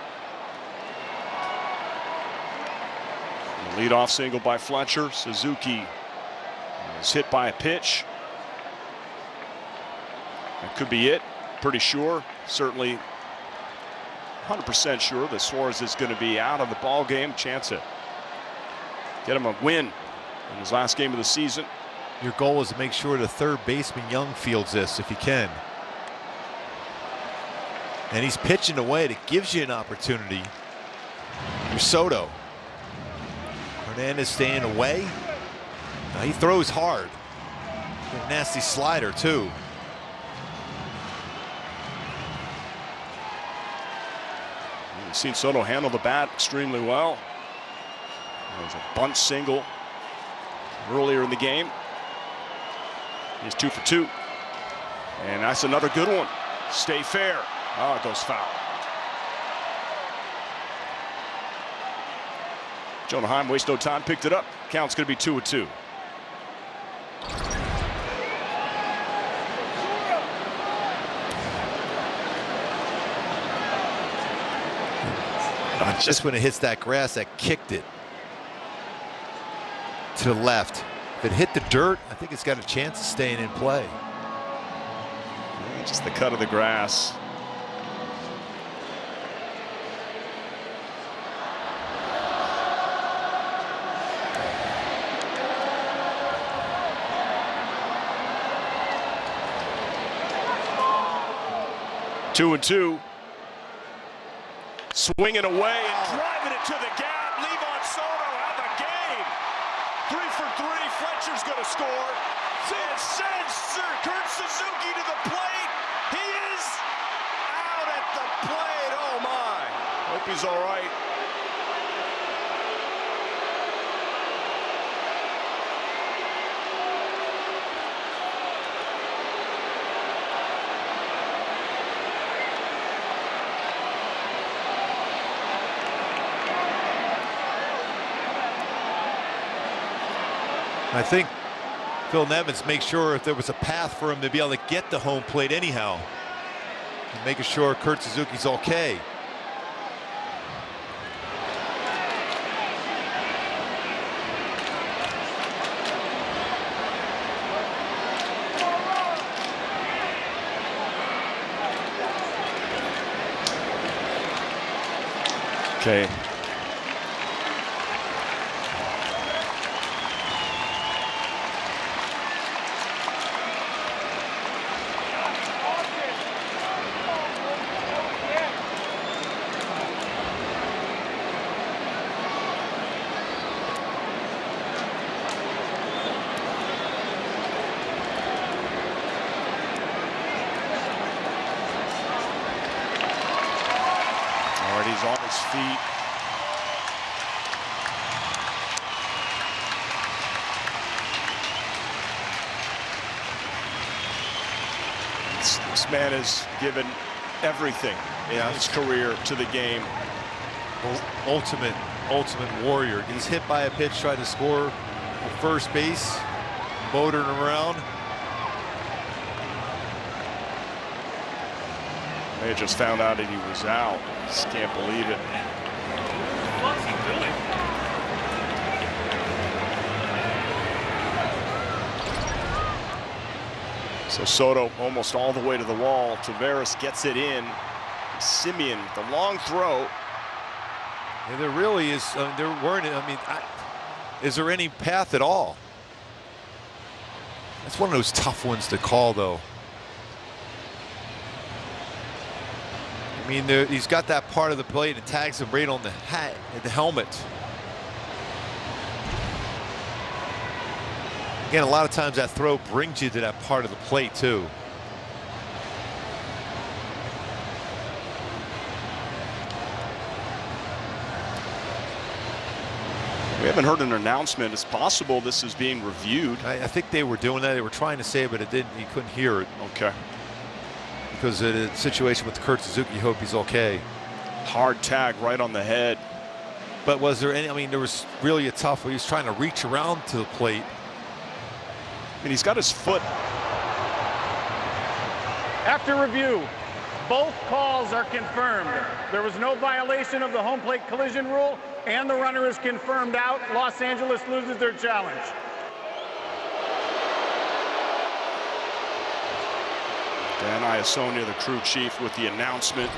The leadoff single by Fletcher. Suzuki is hit by a pitch. That could be it. Pretty sure. Certainly 100% sure that Suarez is going to be out of the ball game. Chance to get him a win in his last game of the season. Your goal is to make sure the third baseman Young fields this if he can. And he's pitching away. That gives you an opportunity. For Soto. Hernandez staying away. Now he throws hard. A nasty slider too. We've seen Soto handle the bat extremely well. There was a bunt single earlier in the game. He's 2 for 2. And that's another good one. Stay fair. Oh, it goes foul. Jonah Heim wastes no time, picked it up. Count's going to be 2-2. Just when it hits that grass, that kicked it to the left. If it hit the dirt, I think it's got a chance of staying in play. Just the cut of the grass. Two and two. Swinging away and driving it to the gap. Levon Soto out the game. 3 for 3. Fletcher's going to score. And sends Kurt Suzuki to the plate. He is out at the plate. Oh my. Hope he's all right. I think Phil Nevins makes sure if there was a path for him to be able to get the home plate anyhow. And making sure Kurt Suzuki's okay. Okay. He's on his feet. This man has given everything in his career to the game. Ultimate warrior. Gets hit by a pitch, tried to score at first base, motoring around. They just found out that he was out. Just can't believe it. What's he doing? So Soto almost all the way to the wall. Tavares gets it in. Simeon, the long throw. Yeah, there really is. There weren't. Is there any path at all? That's one of those tough ones to call, though. I mean, he's got that part of the plate and tags him right on the hat, the helmet. Again, a lot of times that throw brings you to that part of the plate too. We haven't heard an announcement. It's possible this is being reviewed. I think they were doing that. They were trying to say it, but it didn't. You couldn't hear it. Okay. Because of the situation with Kurt Suzuki, you hope he's okay. Hard tag right on the head. But was there any? I mean, there was really a tough. He was trying to reach around to the plate. And he's got his foot. After review, both calls are confirmed. There was no violation of the home plate collision rule, and the runner is confirmed out. Los Angeles loses their challenge. Dan Iasonia, the crew chief, with the announcement.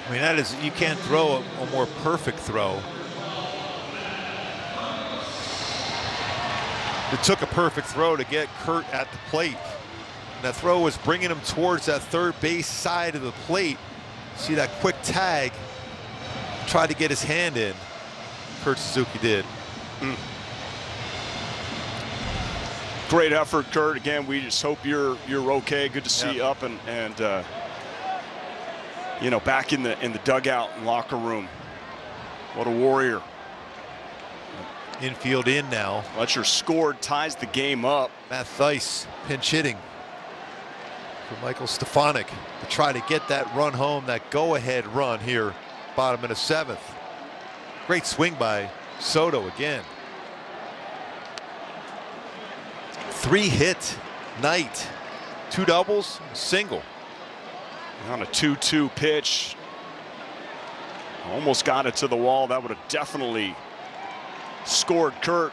I mean, that is, you can't throw a more perfect throw. It took a perfect throw to get Kurt at the plate. And that throw was bringing him towards that third base side of the plate. See that quick tag, tried to get his hand in. Kurt Suzuki did. Great effort, Kurt. Again, we just hope you're okay. Good to see you up and you know, back in the dugout and locker room. What a warrior. Infield in now. Fletcher scored, ties the game up. Matt Thaiss pinch hitting for Michael Stefanik to try to get that run home, that go-ahead run here, bottom of the 7th. Great swing by Soto again. 3-hit night, 2 doubles, a single. On a 2-2 pitch. Almost got it to the wall. That would have definitely scored Kurt.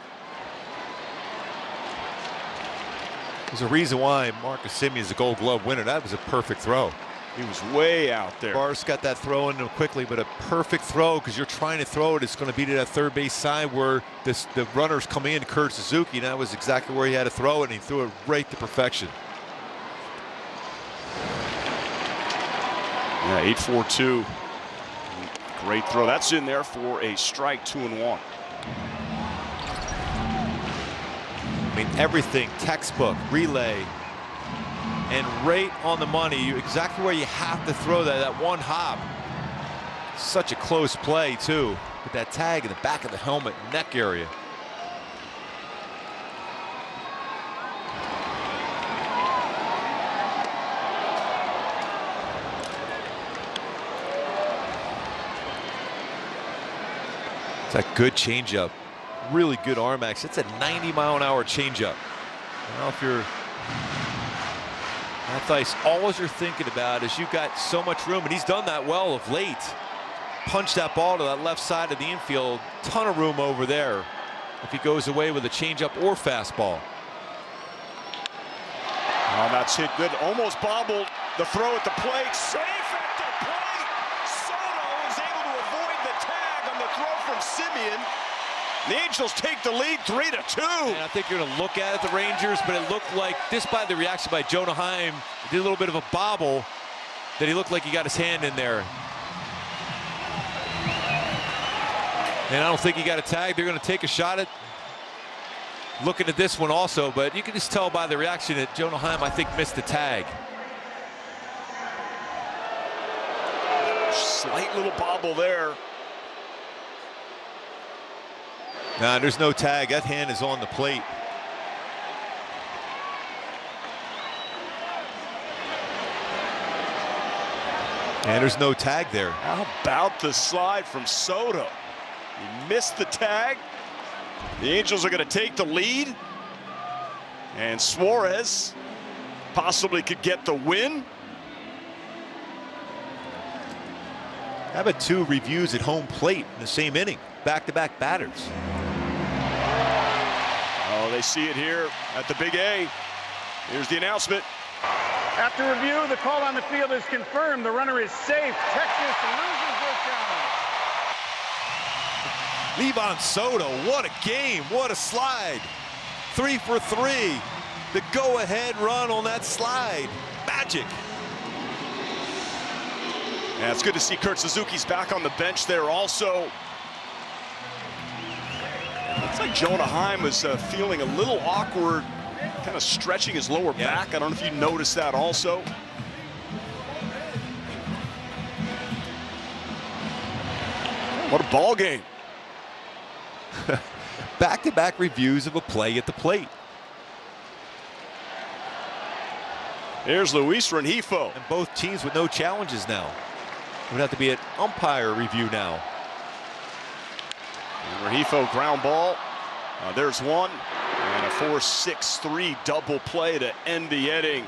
There's a reason why Marcus Semien is a Gold Glove winner. That was a perfect throw. He was way out there. Barnes got that throw in quickly, but a perfect throw because you're trying to throw it. It's going to be to that third base side where the runners come in, Kurt Suzuki, and that was exactly where he had to throw it, and he threw it right to perfection. Yeah, 8-4-2. Great throw. That's in there for a strike, 2-1. I mean, everything, textbook, relay, and right on the money. Exactly where you have to throw that one hop. Such a close play, too, with that tag in the back of the helmet, neck area. It's a good changeup. Really good arm action. It's a 90-mile-an-hour changeup. I don't know if you're Matt Thaiss, all you're thinking about is you've got so much room, and he's done that well of late. Punch that ball to that left side of the infield. Ton of room over there if he goes away with a changeup or fastball. Oh, that's hit good. Almost bobbled. The throw at the plate. Safe at the plate. Soto is able to avoid the tag on the throw from Simeon. The Angels take the lead 3-2. And I think you're going to look at it, the Rangers, but it looked like, just by the reaction by Anaheim, did a little bit of a bobble, that he looked like he got his hand in there. And I don't think he got a tag. They're going to take a shot at looking at this one also, but you can just tell by the reaction that Anaheim, I think, missed the tag. Slight little bobble there. Nah, there's no tag. That hand is on the plate. And there's no tag there. How about the slide from Soto? He missed the tag. The Angels are going to take the lead. And Suarez possibly could get the win. How about 2 reviews at home plate in the same inning? Back-to-back batters. Oh, they see it here at the Big A. Here's the announcement. After review, the call on the field is confirmed. The runner is safe. Texas loses this challenge. Levon Soto, what a game, what a slide. 3 for 3. The go-ahead run on that slide. Magic. Yeah, it's good to see Kurt Suzuki's back on the bench there also. Looks like Jonah Heim was feeling a little awkward, kind of stretching his lower back. I don't know if you noticed that also. What a ball game. Back-to-back reviews of a play at the plate. Here's Luis Rengifo. And both teams with no challenges now. It would have to be an umpire review now. Rengifo ground ball. There's one. And a 4-6-3 double play to end the inning.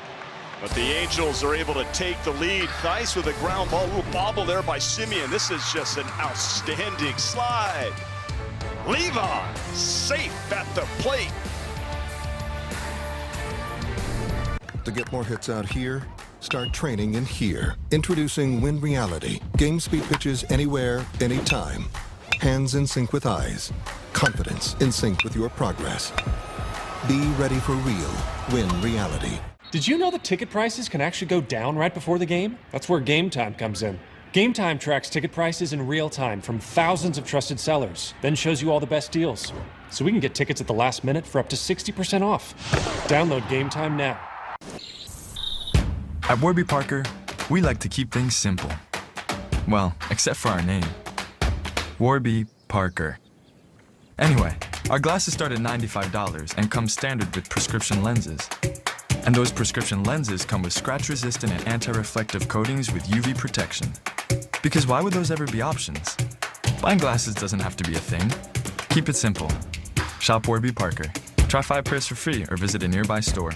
But the Angels are able to take the lead. Theis with a ground ball. A little bobble there by Simeon. This is just an outstanding slide. Levon safe at the plate. To get more hits out here, start training in here. Introducing Win Reality. Game speed pitches anywhere, anytime. Hands in sync with eyes. Confidence in sync with your progress. Be ready for real. Win Reality. Did you know that ticket prices can actually go down right before the game? That's where Game Time comes in. Game Time tracks ticket prices in real time from thousands of trusted sellers, then shows you all the best deals. So we can get tickets at the last minute for up to 60% off. Download Game Time now. At Warby Parker, we like to keep things simple. Well, except for our name. Warby Parker. Anyway, our glasses start at $95 and come standard with prescription lenses. And those prescription lenses come with scratch-resistant and anti-reflective coatings with UV protection. Because why would those ever be options? Buying glasses doesn't have to be a thing. Keep it simple. Shop Warby Parker. Try 5 pairs for free or visit a nearby store.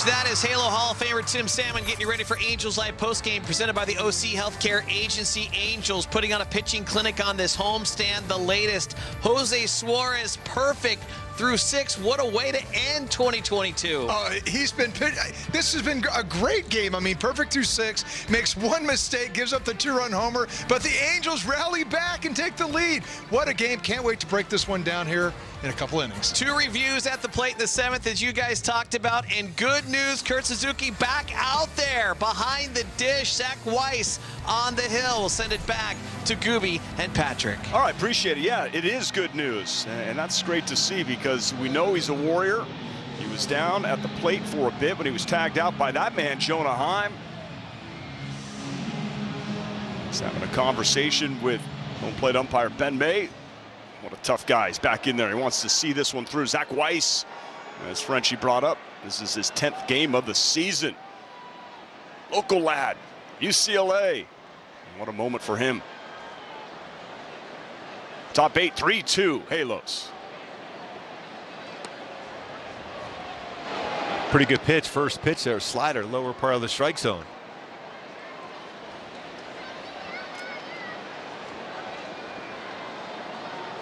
That is Halo Hall of Famer Tim Salmon getting you ready for Angels Live postgame presented by the OC Healthcare Agency. Angels putting on a pitching clinic on this homestand. The latest, Jose Suarez, perfect through 6. What a way to end 2022. He's been this has been a great game. I mean, perfect through 6, makes one mistake, gives up the 2-run homer, but the Angels rally back and take the lead. What a game. Can't wait to break this one down here in a couple innings. 2 reviews at the plate in the 7th, as you guys talked about, and good news, Kurt Suzuki back out there behind the dish. Zach Weiss on the hill. We'll send it back to Gooby and Patrick. All right, appreciate it. Yeah, it is good news, and that's great to see because we know he's a warrior. He was down at the plate for a bit when he was tagged out by that man, Jonah Heim. He's having a conversation with home plate umpire Ben May. What a tough guy. He's back in there. He wants to see this one through. Zach Weiss, as Frenchie brought up, this is his 10th game of the season. Local lad, UCLA. What a moment for him. Top 8, 3-2, Halos. Pretty good pitch. First pitch there, slider, lower part of the strike zone.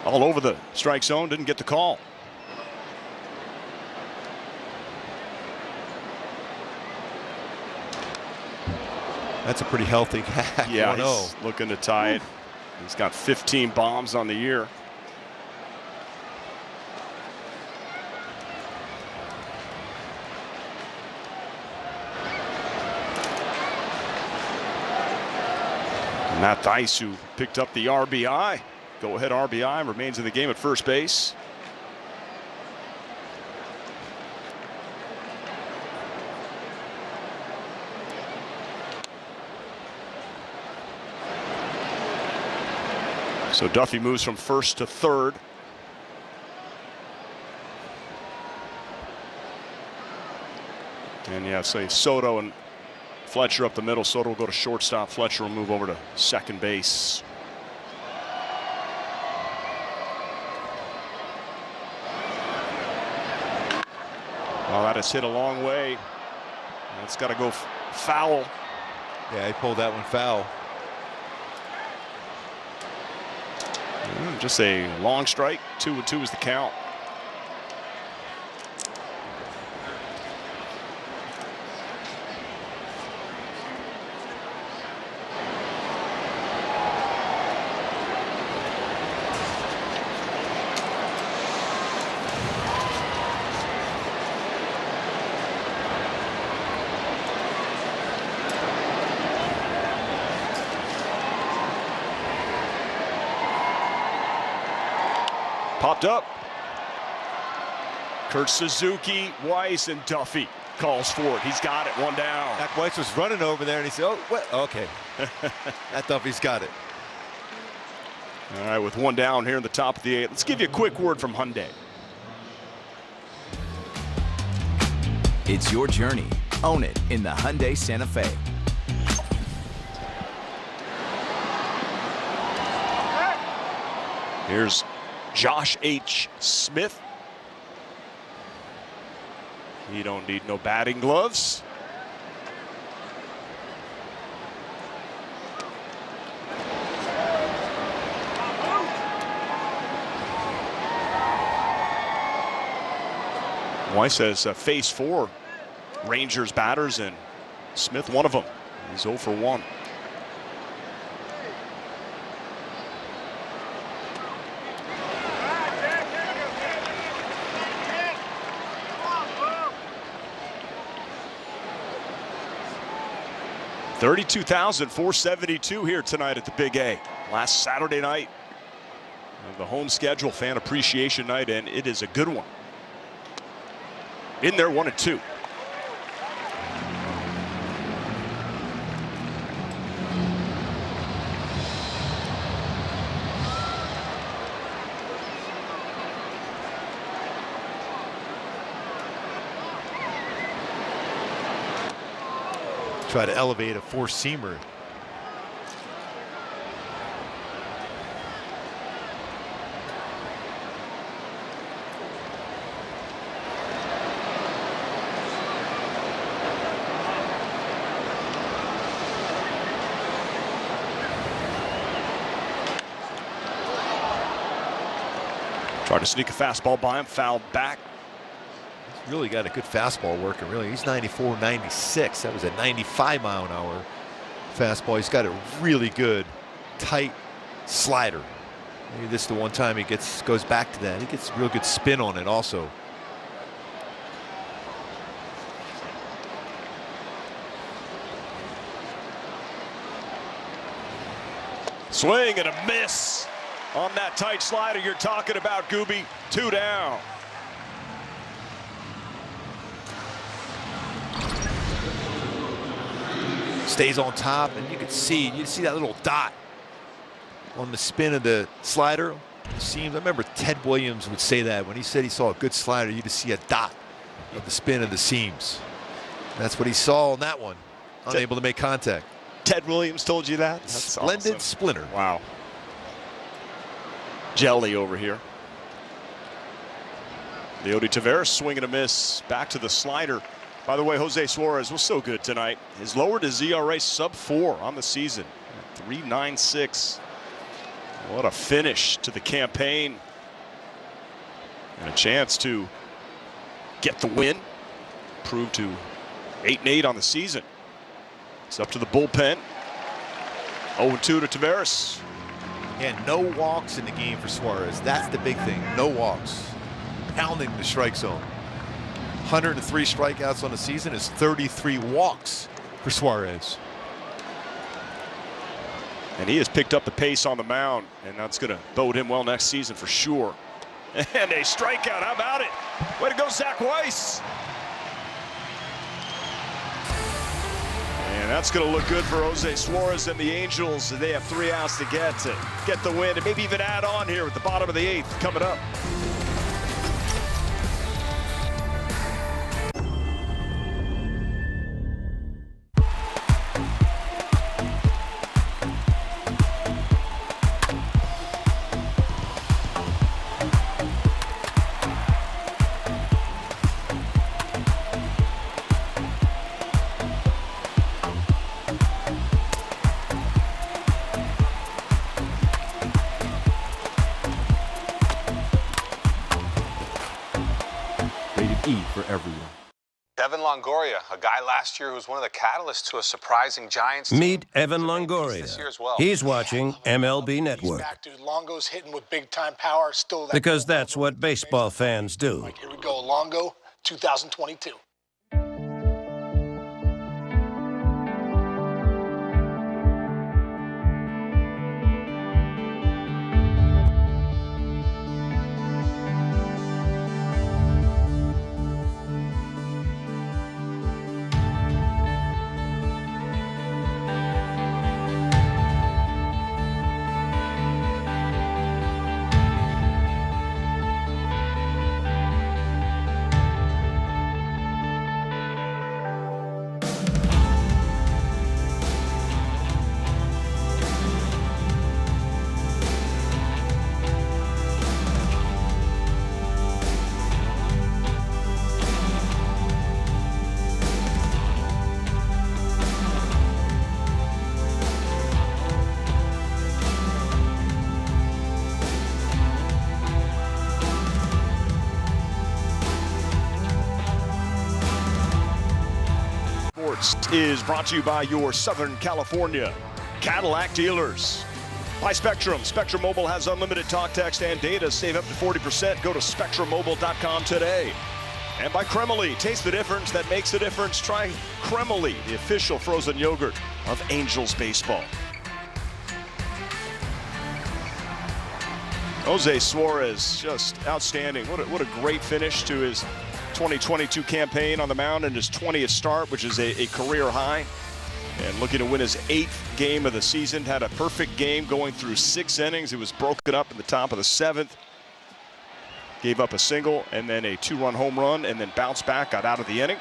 All over the strike zone, didn't get the call. That's a pretty healthy guy. Yeah, he's looking to tie it. He's got 15 bombs on the year. Matt Thaiss, who picked up the RBI. Go-ahead RBI, remains in the game at first base. So Duffy moves from first to third. And yeah, say Soto and Fletcher up the middle. Soto will go to shortstop. Fletcher will move over to second base. Well, that is hit a long way. That's got to go foul. Yeah, he pulled that one foul. Just a long strike. 2-2 is the count. Popped up. Kurt Suzuki, Weiss, and Duffy calls for it. He's got it. One down. Zach Weiss was running over there, and he said, "Oh, what? Okay." That Duffy's got it. All right, with one down here in the top of the 8th. Let's give you a quick word from Hyundai. It's your journey. Own it in the Hyundai Santa Fe. Here's Josh H. Smith. He don't need no batting gloves. Weiss has faced 4 Rangers batters, and Smith one of them. He's 0 for 1. $32,472 here tonight at the Big A. Last Saturday night of the home schedule fan appreciation night, and it is a good one. In there, 1-2. Try to elevate a 4-seamer. Tried to sneak a fastball by him, fouled back. He's really got a good fastball working, really. He's 94, 96. That was a 95-mile-an-hour fastball. He's got a really good, tight slider. Maybe this is the one time he goes back to that. He gets real good spin on it also. Swing and a miss on that tight slider you're talking about, Gooby. 2 down. Stays on top, and you see that little dot on the spin of the slider. Seems, I remember Ted Williams would say that when he said he saw a good slider, you just see a dot of the spin of the seams. That's what he saw on that one. Unable to make contact. Ted Williams told you that? That's splendid awesome. Splinter. Wow. Jelly over here. Leody Taveras swing and a miss. Back to the slider. By the way, Jose Suarez was so good tonight. He's lowered his ERA sub-4 on the season. 3.96. What a finish to the campaign. And a chance to get the win. Prove to 8-8 on the season. It's up to the bullpen. 0-2 to Taveras. Yeah, no walks in the game for Suarez. That's the big thing. No walks. Pounding the strike zone. 103 strikeouts on the season is 33 walks for Suarez. And he has picked up the pace on the mound, and that's going to bode him well next season for sure. And a strikeout. How about it? Way to go, Zach Weiss. And that's going to look good for Jose Suarez and the Angels. They have 3 outs to get the win and maybe even add on here at the bottom of the 8th coming up. For everyone. Evan Longoria, a guy last year who was one of the catalysts to a surprising Giants team. Meet Evan Longoria. He's watching MLB Network. Dude, Longo's hitting with big-time power. Still that because that's what baseball fans do. Like, here we go, Longo, 2022. Is brought to you by your Southern California Cadillac dealers. By Spectrum. Spectrum Mobile has unlimited talk, text, and data. Save up to 40%. Go to spectrummobile.com today. And by Cremily. Taste the difference that makes a difference. Try Cremily, the official frozen yogurt of Angels baseball. Jose Suarez, just outstanding. What a great finish to his 2022 campaign on the mound and his 20th start, which is a career high. And looking to win his 8th game of the season. Had a perfect game going through 6 innings. It was broken up in the top of the 7th. Gave up a single and then a 2-run home run and then bounced back, got out of the inning.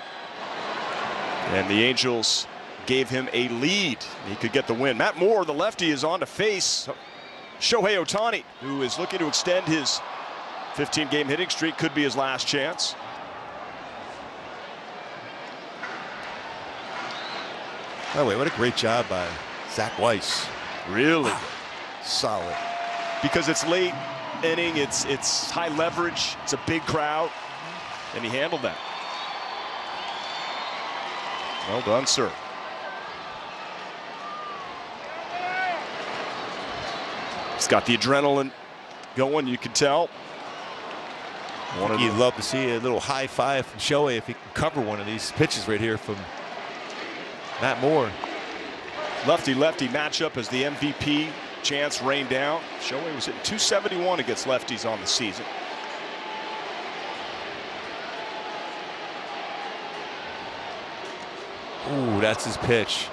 And the Angels gave him a lead. He could get the win. Matt Moore, the lefty, is on to face Shohei Otani, who is looking to extend his 15-game hitting streak. Could be his last chance. By the way, what a great job by Zach Weiss. Really solid. Because it's late inning, it's high leverage, it's a big crowd, and he handled that. Well done, sir. He's got the adrenaline going, you can tell. You'd love to see a little high five from Shohei if he can cover one of these pitches right here from Matt Moore. Lefty-lefty matchup as the MVP chance rained down. Shohei was hitting .271 against lefties on the season. Ooh, that's his pitch.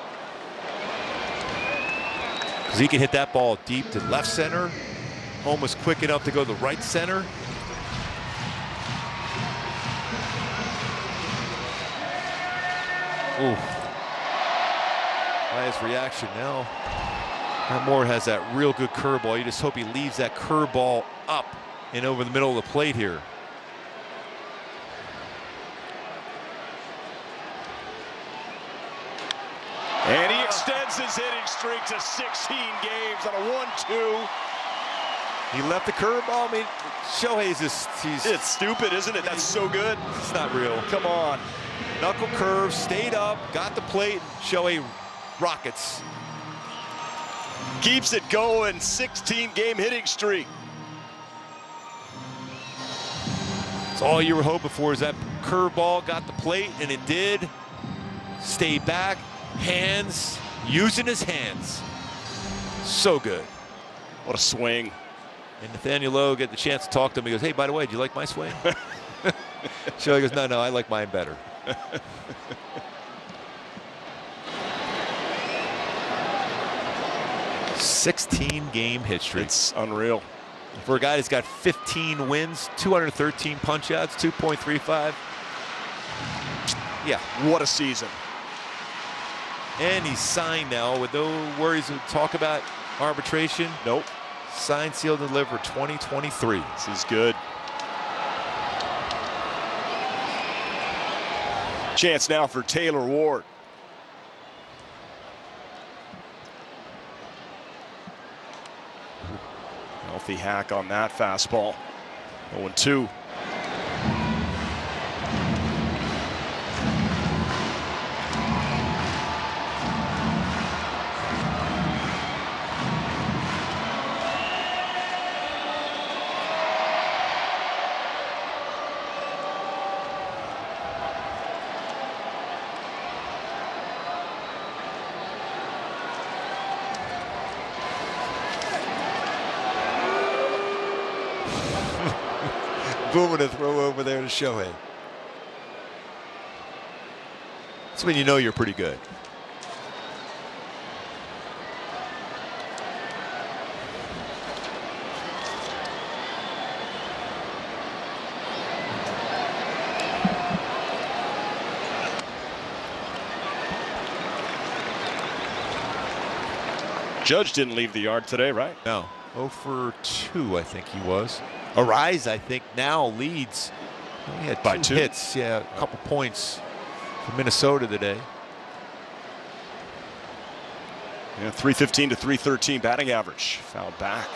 Because he can hit that ball deep to left center. Almost quick enough to go to right center. Ooh. Nice reaction now. Matt Moore has that real good curveball. You just hope he leaves that curveball up and over the middle of the plate here. And he extends his hitting streak to 16 games on a 1-2. He left the curveball. I mean, Shohei's just, it's stupid, isn't it? That's so good. It's not real. Come on. Knuckle curve, stayed up, got the plate. Shohei rockets. Keeps it going, 16-game hitting streak. It's all you were hoping for is that curveball got the plate, and it did. Stay back, hands, using his hands. So good. What a swing. And Nathaniel Lowe get the chance to talk to him. He goes, hey, by the way, do you like my swing? So he goes, no, I like mine better. 16-game hit streak. It's unreal. For a guy that's got 15 wins, 213 punch-outs, 2.35. Yeah. What a season. And he's signed now with no worries of talk about arbitration. Nope. Signed, sealed, and delivered 2023. This is good. Chance now for Taylor Ward. Healthy hack on that fastball. 0-2. Boomer to throw over there to Shohei. That's when you know you're pretty good. Judge didn't leave the yard today, right? No. 0 for 2, I think he was. Arise, I think, now leads. He had by 2 hits. Yeah, a couple points for Minnesota today. Yeah, 315 to 313 batting average. Fouled back.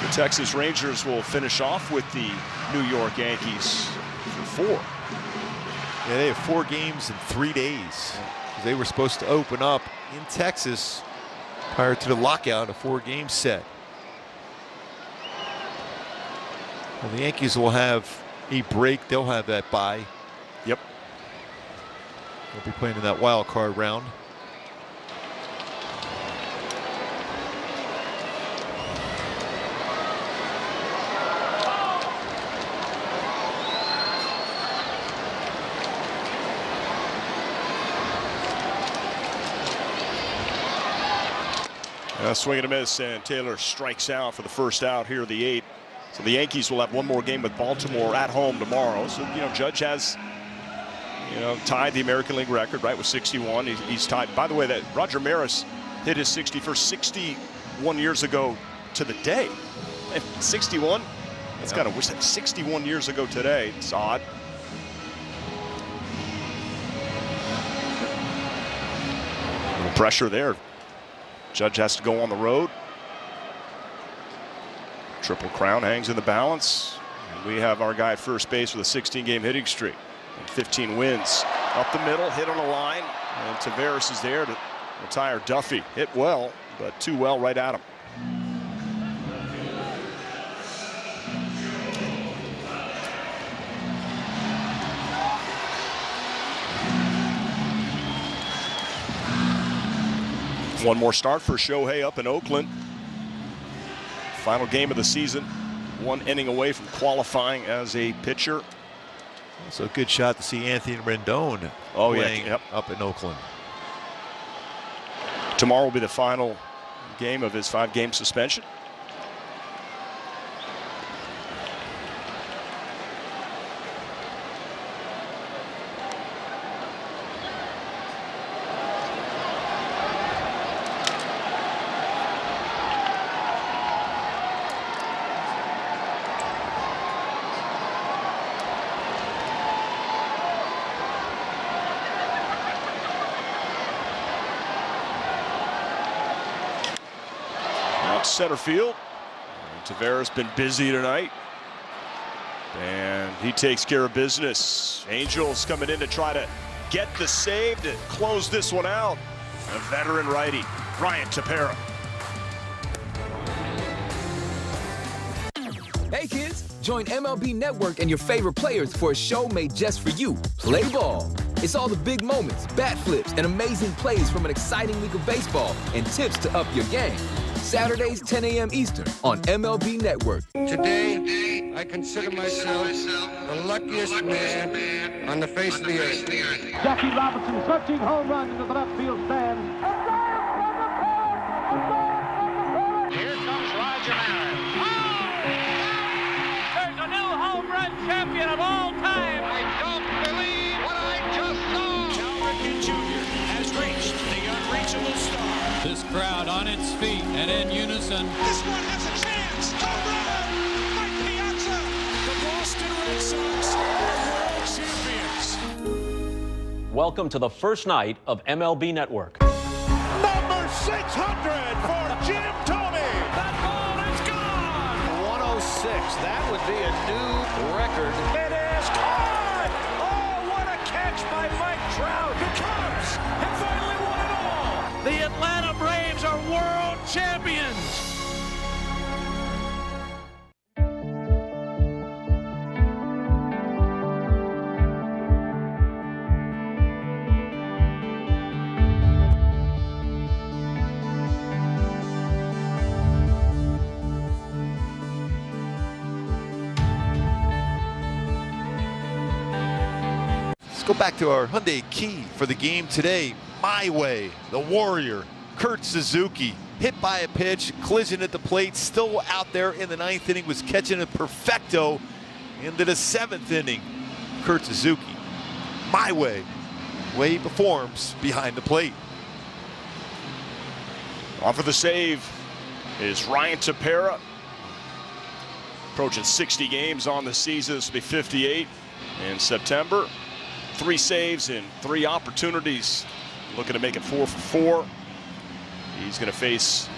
The Texas Rangers will finish off with the New York Yankees for 4. Yeah, they have 4 games in 3 days. They were supposed to open up in Texas prior to the lockout, a 4-game set. Well, the Yankees will have a break. They'll have that bye. Yep. They'll be playing in that wild card round. Swing and a miss, and Taylor strikes out for the first out here, the 8th. So the Yankees will have one more game with Baltimore at home tomorrow. So, Judge has, tied the American League record, right, with 61. He's tied. By the way, that Roger Maris hit his 61st 61 years ago to the day. 61? That's kind of, 61 years ago today. It's odd. A little pressure there. Judge has to go on the road. Triple Crown hangs in the balance. And we have our guy at first base with a 16-game hitting streak and 15 wins. Up the middle, hit on the line, and Tavares is there to retire Duffy. Hit well, but too well right at him. One more start for Shohei up in Oakland. Final game of the season. 1 inning away from qualifying as a pitcher. Also a good shot to see Anthony Rendon playing up in Oakland. Tomorrow will be the final game of his 5-game suspension. Center field. Tavares been busy tonight, and he takes care of business. Angels coming in to try to get the save to close this one out. A veteran righty, Ryan Tepera. Hey kids, Join MLB Network and your favorite players for a show made just for you. Play ball. It's all the big moments, bat flips, and amazing plays from an exciting week of baseball and tips to up your game. Saturdays, 10 a.m. Eastern on MLB Network. Today, I consider myself the luckiest man on the face of the earth. Jackie Robinson, 13 home runs into the left field stands. Here comes Roger Maris. There's a new home run champion of all time. I don't believe what I just saw. Cal Ripken Jr. has reached the unreachable star. This crowd on its feet and in unison. This one has a chance. Home run! Mike Piazza! The Boston Red Sox are world champions. Welcome to the first night of MLB Network. Number 600 for Jim Thome. That ball is gone. 106. That would be a new record. It is caught. Oh, what a catch by Mike Trout. The Cubs have finally won it all. The Atlanta Braves are world champions. Let's go back to our Hyundai key for the game today. My way, the Warrior, Kurt Suzuki, hit by a pitch, collision at the plate, still out there in the 9th inning, was catching a perfecto into the 7th inning. Kurt Suzuki, my way he performs behind the plate. Off of the save is Ryan Tepera. Approaching 60 games on the season. This will be 58 in September. 3 saves and 3 opportunities. Looking to make it 4 for 4. He's going to face,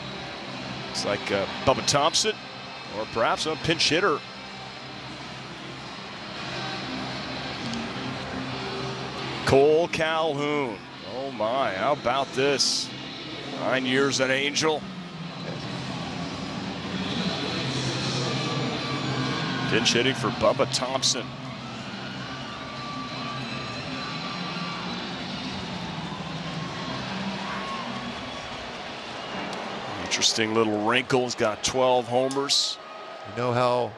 it's like Bubba Thompson, or perhaps a pinch hitter. Cole Calhoun. Oh my, how about this? 9 years an Angel. Pinch hitting for Bubba Thompson. Interesting little wrinkle. He's got 12 homers. You know how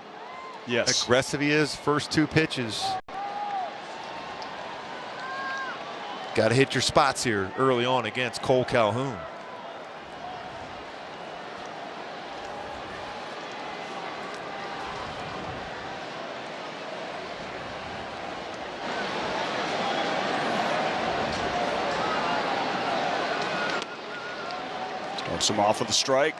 yes. aggressive he is? First 2 pitches. Got to hit your spots here early on against Cole Calhoun. Starts him off with a strike.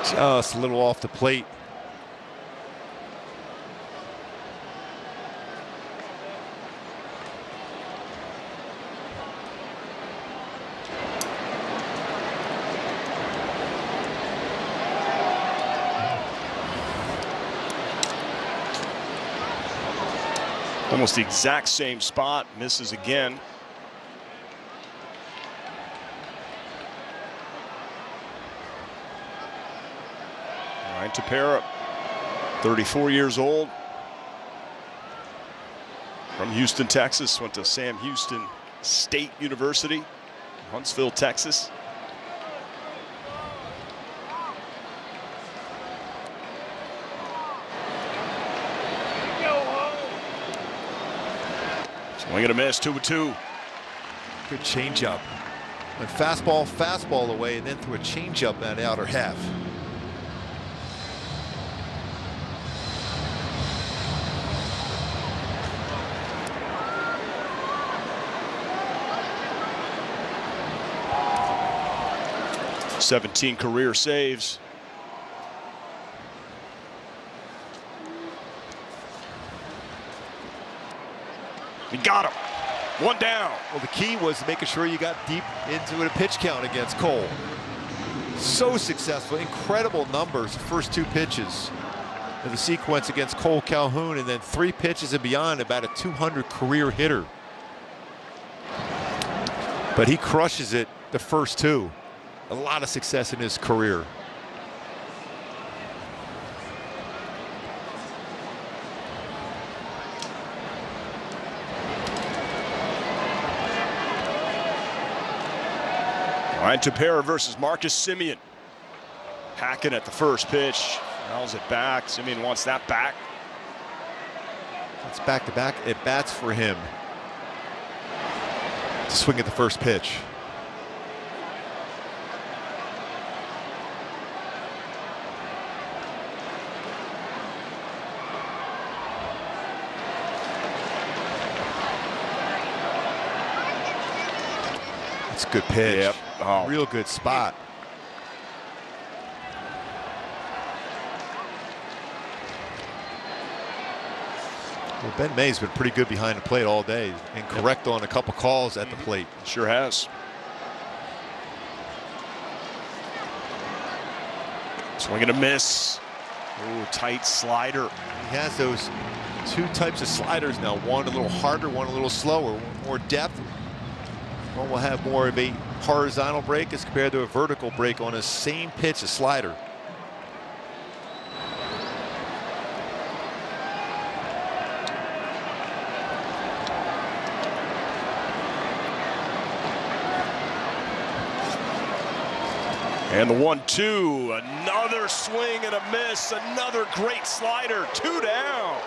Just a little off the plate. Almost the exact same spot, misses again. Ryan Tepera, 34 years old. From Houston, Texas, went to Sam Houston State University, Huntsville, Texas. Swing and a miss, 2-2. Good changeup. Went fastball away, and then threw a changeup in that outer half. '17 career saves. He got him. One down. Well, the key was making sure you got deep into a pitch count against Cole. So successful, incredible numbers, first 2 pitches of the sequence against Cole Calhoun, and then 3 pitches and beyond, about a 200 career hitter. But he crushes it the first 2. A lot of success in his career. Ryan Tepera versus Marcus Semien. Hacking at the first pitch. Fouls it back. Semien wants that back. It's back-to-back at bats for him to swing at the first pitch. That's a good pitch. Yep. Oh. Real good spot. Well, Ben May's been pretty good behind the plate all day and correct on a couple calls at the plate. Sure has. Swing and a miss. Ooh, tight slider. He has those 2 types of sliders now. One a little harder, one a little slower, more depth. One will have more of a horizontal break as compared to a vertical break on the same pitch, a slider. And the 1-2, another swing and a miss, another great slider, 2 down.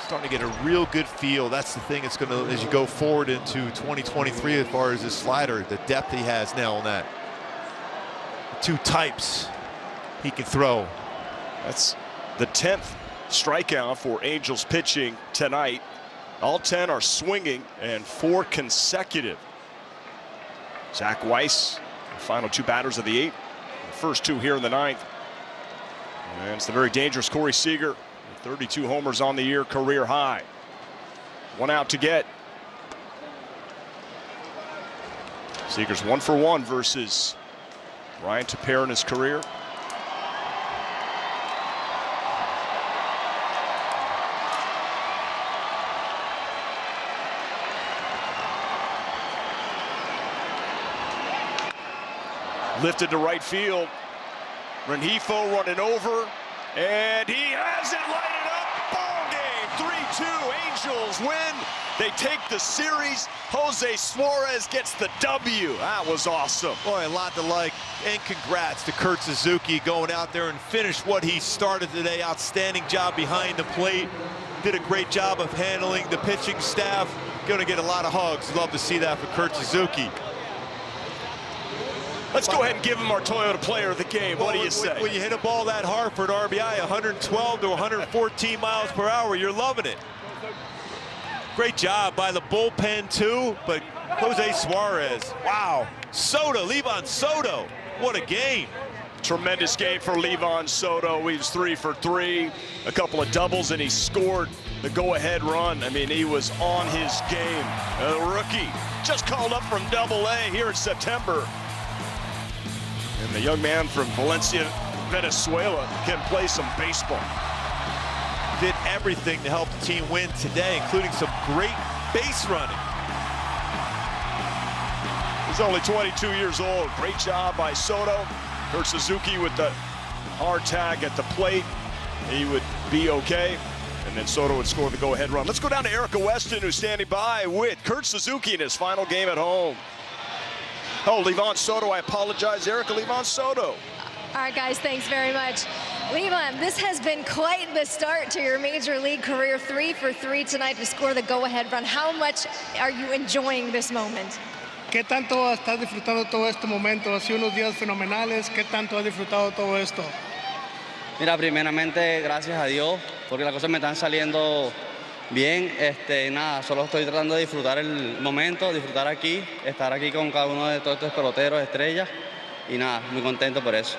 Starting to get a real good feel. That's the thing. It's going to, as you go forward into 2023, as far as his slider, the depth he has now on that. 2 types he can throw. That's the 10th strikeout for Angels pitching tonight. All 10 are swinging, and 4 consecutive. Zach Weiss, the final 2 batters of the 8th. The first 2 here in the 9th. And it's the very dangerous Corey Seager. 32 homers on the year, career high. 1 out to get. Seager's 1 for 1 versus Ryan Tepera in his career. Lifted to right field. Rengifo running over. And he has it lighted up. Ball game. 3-2. Angels win. They take the series. Jose Suarez gets the W. That was awesome. Boy, a lot to like. And congrats to Kurt Suzuki going out there and finished what he started today. Outstanding job behind the plate. Did a great job of handling the pitching staff. Going to get a lot of hugs. Love to see that for Kurt Suzuki. Let's go ahead and give him our Toyota Player of the Game. What do you say? When you hit a ball that hard for an RBI, 112 to 114 miles per hour, you're loving it. Great job by the bullpen, too. But Jose Suarez, wow. Levon Soto, what a game. Tremendous game for Levon Soto. He was 3 for 3, a couple of doubles, and he scored the go-ahead run. I mean, he was on his game. A rookie just called up from Double-A here in September. And the young man from Valencia, Venezuela, can play some baseball. Did everything to help the team win today, including some great base running. He's only 22 years old. Great job by Soto. Kurt Suzuki with the hard tag at the plate. He would be okay. And then Soto would score the go-ahead run. Let's go down to Erica Weston, who's standing by with Kurt Suzuki in his final game at home. Oh, Levon Soto, I apologize. Erica, Levon Soto. All right, guys, thanks very much. Levon, this has been quite the start to your major league career. 3 for 3 tonight to score the go-ahead run. How much are you enjoying this moment? ¿Qué tanto estás disfrutando todo este momento? Ha sido unos días fenomenales. ¿Qué tanto has disfrutado todo esto? Mira, primeramente, gracias a Dios, porque las cosas me están saliendo bien. Nada, solo estoy tratando de disfrutar el momento, disfrutar aquí, estar aquí con cada uno de todos estos peloteros, estrellas. Y nada, muy contento por eso.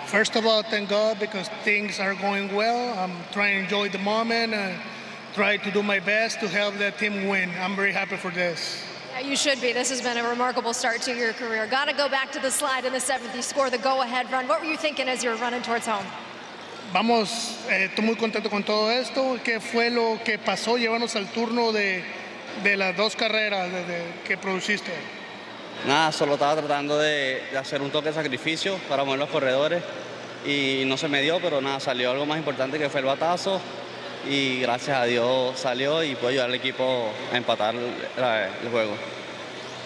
First of all, thank God because things are going well. I'm trying to enjoy the moment and try to do my best to help the team win. I'm very happy for this. Yeah, you should be. This has been a remarkable start to your career. Got to go back to the slide in the 7th. You score the go-ahead run. What were you thinking as you were running towards home? Estoy muy contento con todo esto. ¿Qué fue lo que pasó? Llevarnos al turno de las dos carreras que produciste. Nada, solo estaba tratando de hacer un toque de sacrificio para mover los corredores y no se me dio, pero nada, salió algo más importante que fue el batazo y gracias a Dios salió y puedo ayudar al equipo a empatar el juego.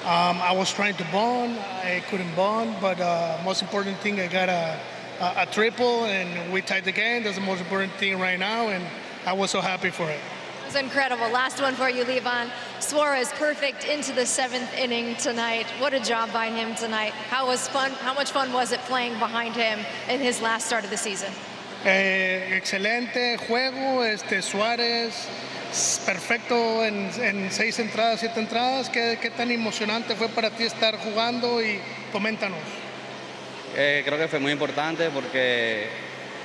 I was trying to bond, I couldn't bond, but most important thing, I got a triple and we tied the game. That's the most important thing right now, and I was so happy for it. It was incredible. Last one for you, Livan. Suarez perfect into the 7th inning tonight. What a job by him tonight. How much fun was it playing behind him in his last start of the season? Excelente juego, Suarez perfecto en 6 entradas, 7 entradas. ¿Qué tan emocionante fue para ti estar jugando? Y coméntanos. Creo que fue muy importante porque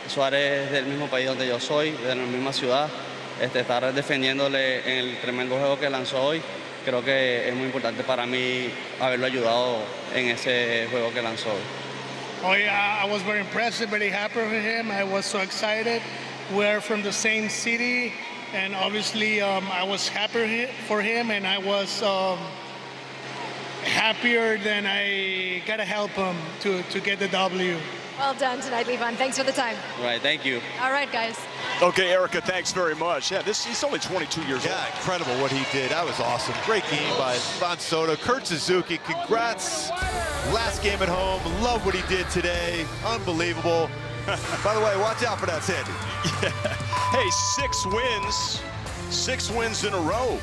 Suarez es del mismo país donde yo soy, de la misma ciudad. Estar defendiéndole en el tremendo juego que lanzó hoy, creo que es muy importante para mí haberlo ayudado en ese juego que lanzó hoy. Oh yeah, I was very impressed, very happy with him. I was so excited. We're from the same city, and obviously I was happy for him, and I was happier than I got to help him to get the W. Well done tonight, Livan. Thanks for the time. All right, thank you. All right, guys. Okay, Erica, thanks very much. Yeah, he's only 22 years old. Yeah, incredible what he did. That was awesome. Great game by Livan Soto. Kurt Suzuki, congrats. Last game at home. Love what he did today. Unbelievable. By the way, watch out for that, Sandy. Yeah. Hey, 6 wins. 6 wins in a row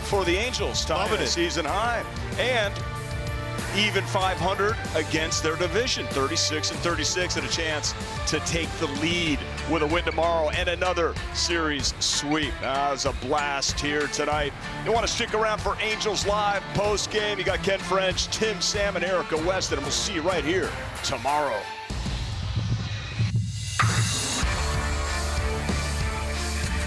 for the Angels, tying the season high. And even 500 against their division, 36-36, and a chance to take the lead with a win tomorrow and another series sweep. That was a blast here tonight. You want to stick around for Angels Live post-game. You got Ken French, Tim Sam, and Erica Weston, and we'll see you right here tomorrow.